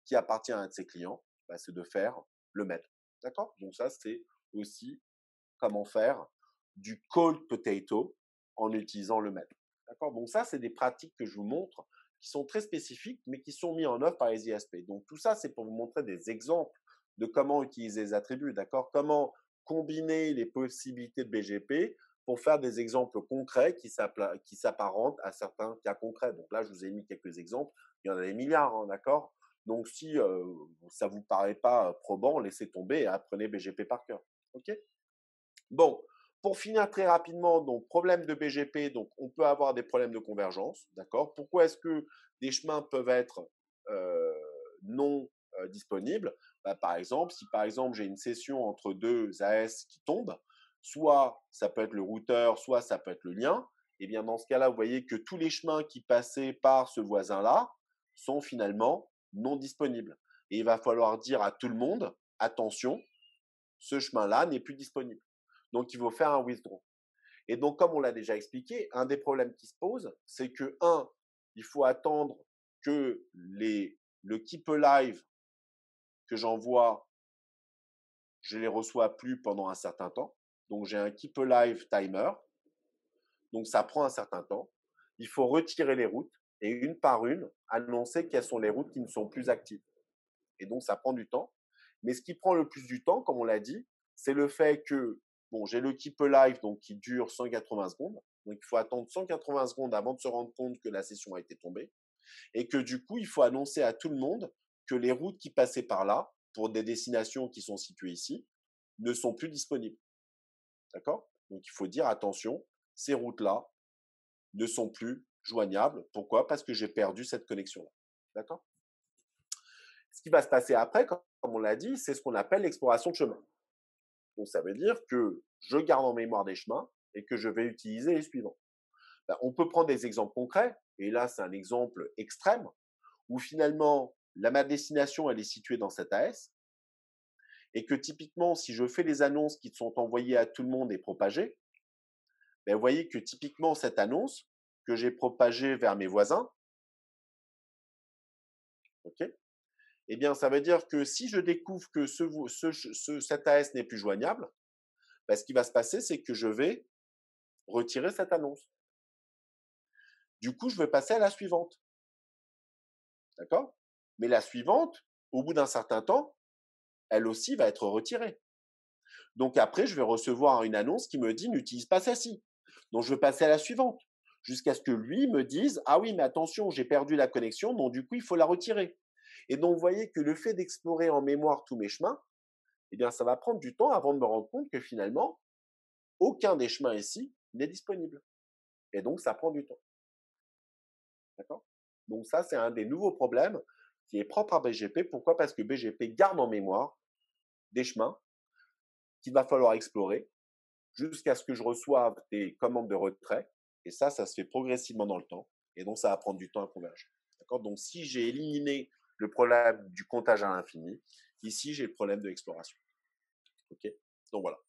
qui appartient à un de ses clients? Bah, c'est de faire le MED. D'accord? Donc, ça, c'est aussi comment faire du cold potato en utilisant le MED. D'accord? Donc, ça, c'est des pratiques que je vous montre qui sont très spécifiques, mais qui sont mis en œuvre par les ISP. Donc, tout ça, c'est pour vous montrer des exemples de comment utiliser les attributs, d'accord? Comment combiner les possibilités de BGP pour faire des exemples concrets qui s'apparentent à certains cas concrets. Donc là, je vous ai mis quelques exemples. Il y en a des milliards, hein, d'accord? Donc, si ça vous paraît pas probant, laissez tomber et apprenez BGP par cœur. OK? Bon, pour finir très rapidement, donc problème de BGP, donc on peut avoir des problèmes de convergence, d'accord? Pourquoi est-ce que des chemins peuvent être non disponibles? Bah, par exemple, si par exemple j'ai une session entre deux AS qui tombent, soit ça peut être le routeur, soit ça peut être le lien, et bien dans ce cas-là, vous voyez que tous les chemins qui passaient par ce voisin-là sont finalement non disponibles. Et il va falloir dire à tout le monde, attention, ce chemin-là n'est plus disponible. Donc, il faut faire un withdraw. Et donc, comme on l'a déjà expliqué, un des problèmes qui se pose, c'est que, il faut attendre que le keep alive que j'envoie, je les reçois plus pendant un certain temps. Donc, j'ai un keep alive timer. Donc, ça prend un certain temps. Il faut retirer les routes et une par une, annoncer quelles sont les routes qui ne sont plus actives. Et donc, ça prend du temps. Mais ce qui prend le plus du temps, comme on l'a dit, c'est le fait que, bon, j'ai le keep alive donc, qui dure 180 secondes. Donc, il faut attendre 180 secondes avant de se rendre compte que la session a été tombée. Et que du coup, il faut annoncer à tout le monde que les routes qui passaient par là, pour des destinations qui sont situées ici, ne sont plus disponibles. D'accord? Donc, il faut dire, attention, ces routes-là ne sont plus joignables. Pourquoi? Parce que j'ai perdu cette connexion-là. D'accord? Ce qui va se passer après, comme on l'a dit, c'est ce qu'on appelle l'exploration de chemin. Donc, ça veut dire que je garde en mémoire des chemins et que je vais utiliser les suivants. Ben, on peut prendre des exemples concrets, et là, c'est un exemple extrême, où finalement, ma destination, elle est située dans cette AS, et que typiquement, si je fais les annonces qui sont envoyées à tout le monde et propagées, ben, vous voyez que typiquement, cette annonce que j'ai propagée vers mes voisins, ok, eh bien, ça veut dire que si je découvre que cette AS n'est plus joignable, ben, ce qui va se passer, c'est que je vais retirer cette annonce. Du coup, je vais passer à la suivante. D'accord? Mais la suivante, au bout d'un certain temps, elle aussi va être retirée. Donc après, je vais recevoir une annonce qui me dit n'utilise pas celle-ci. Donc je vais passer à la suivante. Jusqu'à ce que lui me dise ah oui, mais attention, j'ai perdu la connexion, donc du coup, il faut la retirer. Et donc, vous voyez que le fait d'explorer en mémoire tous mes chemins, eh bien, ça va prendre du temps avant de me rendre compte que finalement, aucun des chemins ici n'est disponible. Et donc, ça prend du temps. D'accord? Donc, ça, c'est un des nouveaux problèmes qui est propre à BGP. Pourquoi? Parce que BGP garde en mémoire des chemins qu'il va falloir explorer jusqu'à ce que je reçoive des commandes de retrait. Et ça se fait progressivement dans le temps. Et donc, ça va prendre du temps à converger. D'accord? Donc, si j'ai éliminé le problème du comptage à l'infini, ici, j'ai le problème de l'exploration. OK? Donc, voilà.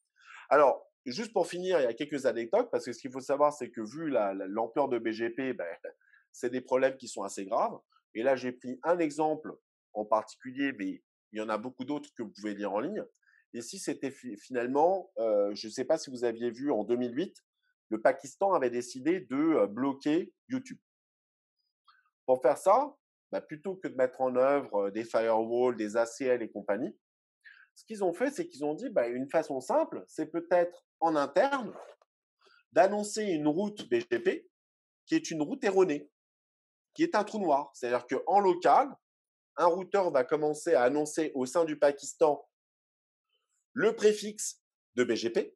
Alors, juste pour finir, il y a quelques anecdotes, parce que ce qu'il faut savoir, c'est que vu l'ampleur de BGP, ben, c'est des problèmes qui sont assez graves. Et là, j'ai pris un exemple en particulier, mais il y en a beaucoup d'autres que vous pouvez lire en ligne. Ici, c'était finalement, je ne sais pas si vous aviez vu en 2008, le Pakistan avait décidé de bloquer YouTube. Pour faire ça, bah, plutôt que de mettre en œuvre des firewalls, des ACL et compagnie, ce qu'ils ont fait, c'est qu'ils ont dit, bah, une façon simple, c'est peut-être en interne d'annoncer une route BGP qui est une route erronée, qui est un trou noir. C'est-à-dire qu'en local, un routeur va commencer à annoncer au sein du Pakistan le préfixe de BGP,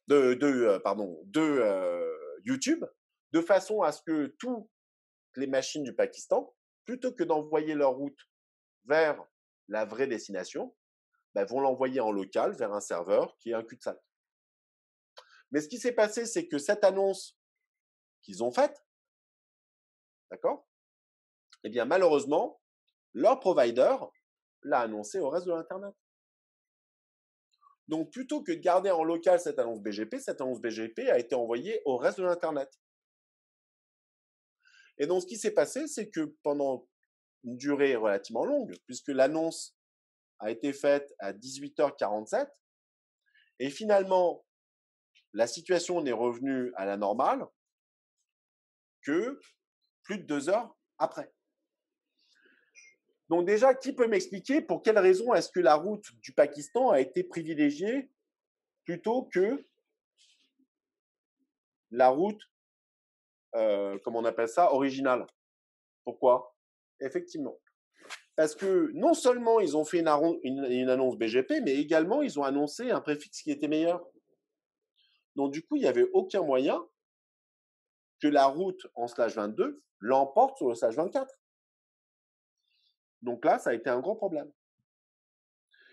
de YouTube, de façon à ce que toutes les machines du Pakistan, plutôt que d'envoyer leur route vers la vraie destination, bah, vont l'envoyer en local vers un serveur qui est un cul-de-sac. Mais ce qui s'est passé, c'est que cette annonce qu'ils ont faite, d'accord, eh bien malheureusement, leur provider l'a annoncé au reste de l'Internet. Donc plutôt que de garder en local cette annonce BGP a été envoyée au reste de l'Internet. Et donc ce qui s'est passé, c'est que pendant une durée relativement longue, puisque l'annonce a été faite à 18h47, et finalement, la situation n'est revenue à la normale que plus de 2 heures après. Donc déjà, qui peut m'expliquer pour quelle raison est-ce que la route du Pakistan a été privilégiée plutôt que la route, comment on appelle ça, originale? Pourquoi? Effectivement, Parce que non seulement ils ont fait une annonce BGP, mais également ils ont annoncé un préfixe qui était meilleur. Donc du coup, il n'y avait aucun moyen que la route en /22 l'emporte sur le /24. Donc là, ça a été un gros problème.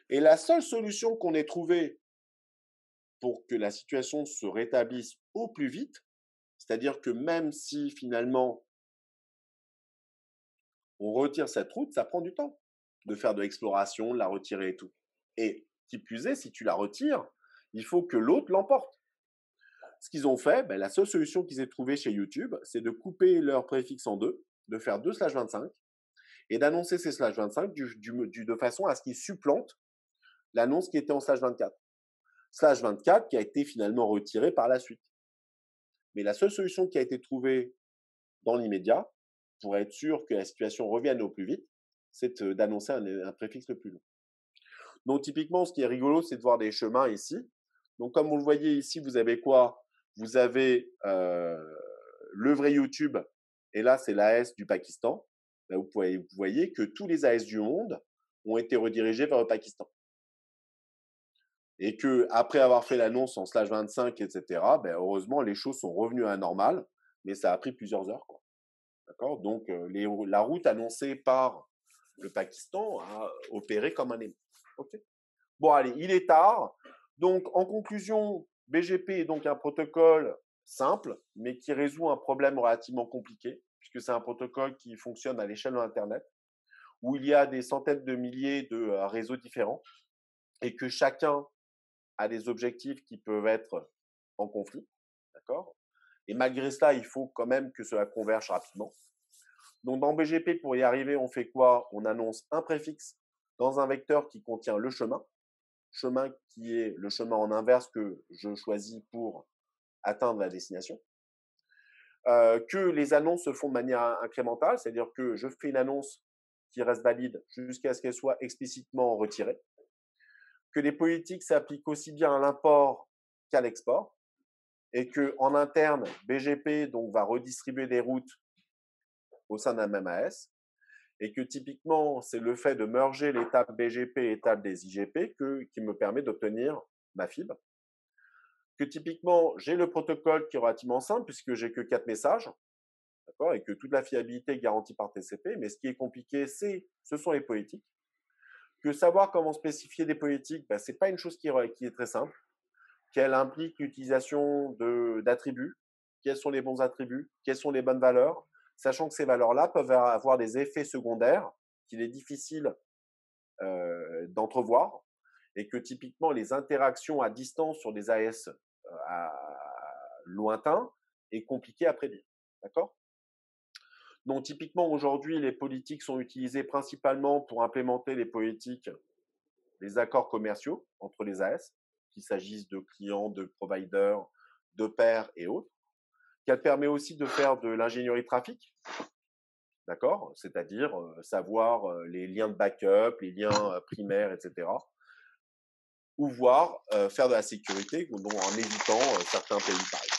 Et la seule solution qu'on ait trouvée pour que la situation se rétablisse au plus vite, c'est-à-dire que même si finalement on retire cette route, ça prend du temps de faire de l'exploration, de la retirer et tout. Et qui plus est, si tu la retires, il faut que l'autre l'emporte. Ce qu'ils ont fait, la seule solution qu'ils aient trouvée chez YouTube, c'est de couper leur préfixe en deux, de faire 2/25 et d'annoncer ces /25 de façon à ce qu'ils supplantent l'annonce qui était en /24. /24 qui a été finalement retiré par la suite. Mais la seule solution qui a été trouvée dans l'immédiat, pour être sûr que la situation revienne au plus vite, c'est d'annoncer un préfixe le plus long. Donc typiquement, ce qui est rigolo, c'est de voir des chemins ici. Donc comme vous le voyez ici, vous avez quoi? Vous avez le vrai YouTube, et là c'est l'AS du Pakistan. Là, vous voyez que tous les AS du monde ont été redirigés vers le Pakistan. Et que après avoir fait l'annonce en /25, etc., heureusement, les choses sont revenues à la normale, mais ça a pris plusieurs heures, quoi. D'accord? Donc, la route annoncée par le Pakistan a opéré comme un aimant. Okay. Bon, allez, il est tard. Donc, en conclusion, BGP est donc un protocole simple, mais qui résout un problème relativement compliqué, puisque c'est un protocole qui fonctionne à l'échelle de l'Internet, où il y a des centaines de milliers de réseaux différents, et que chacun a des objectifs qui peuvent être en conflit. D'accord? Et malgré cela, il faut quand même que cela converge rapidement. Donc, dans BGP, pour y arriver, on fait quoi? On annonce un préfixe dans un vecteur qui contient le chemin qui est le chemin en inverse que je choisis pour atteindre la destination. Que les annonces se font de manière incrémentale, c'est-à-dire que je fais une annonce qui reste valide jusqu'à ce qu'elle soit explicitement retirée. Que les politiques s'appliquent aussi bien à l'import qu'à l'export, et que en interne, BGP donc va redistribuer des routes au sein d'un même AS, et que typiquement, c'est le fait de merger l'étape BGP et l'étape des IGP qui me permet d'obtenir ma fibre. Que typiquement, j'ai le protocole qui est relativement simple puisque j'ai que 4 messages, d'accord, et que toute la fiabilité est garantie par TCP, mais ce qui est compliqué, ce sont les politiques. Que savoir comment spécifier des politiques, ce n'est pas une chose qui est très simple, qu'elle implique l'utilisation d'attributs, quels sont les bons attributs, quelles sont les bonnes valeurs, sachant que ces valeurs-là peuvent avoir des effets secondaires qu'il est difficile d'entrevoir, et que typiquement les interactions à distance sur des AS lointains est compliqué à prédire. D'accord? Donc typiquement aujourd'hui, les politiques sont utilisées principalement pour implémenter les accords commerciaux entre les AS, qu'il s'agisse de clients, de providers, de pairs et autres. Qu'elle permet aussi de faire de l'ingénierie de trafic, d'accord? C'est-à-dire savoir les liens de backup, les liens primaires, etc. Ou voir faire de la sécurité en évitant certains pays, par exemple.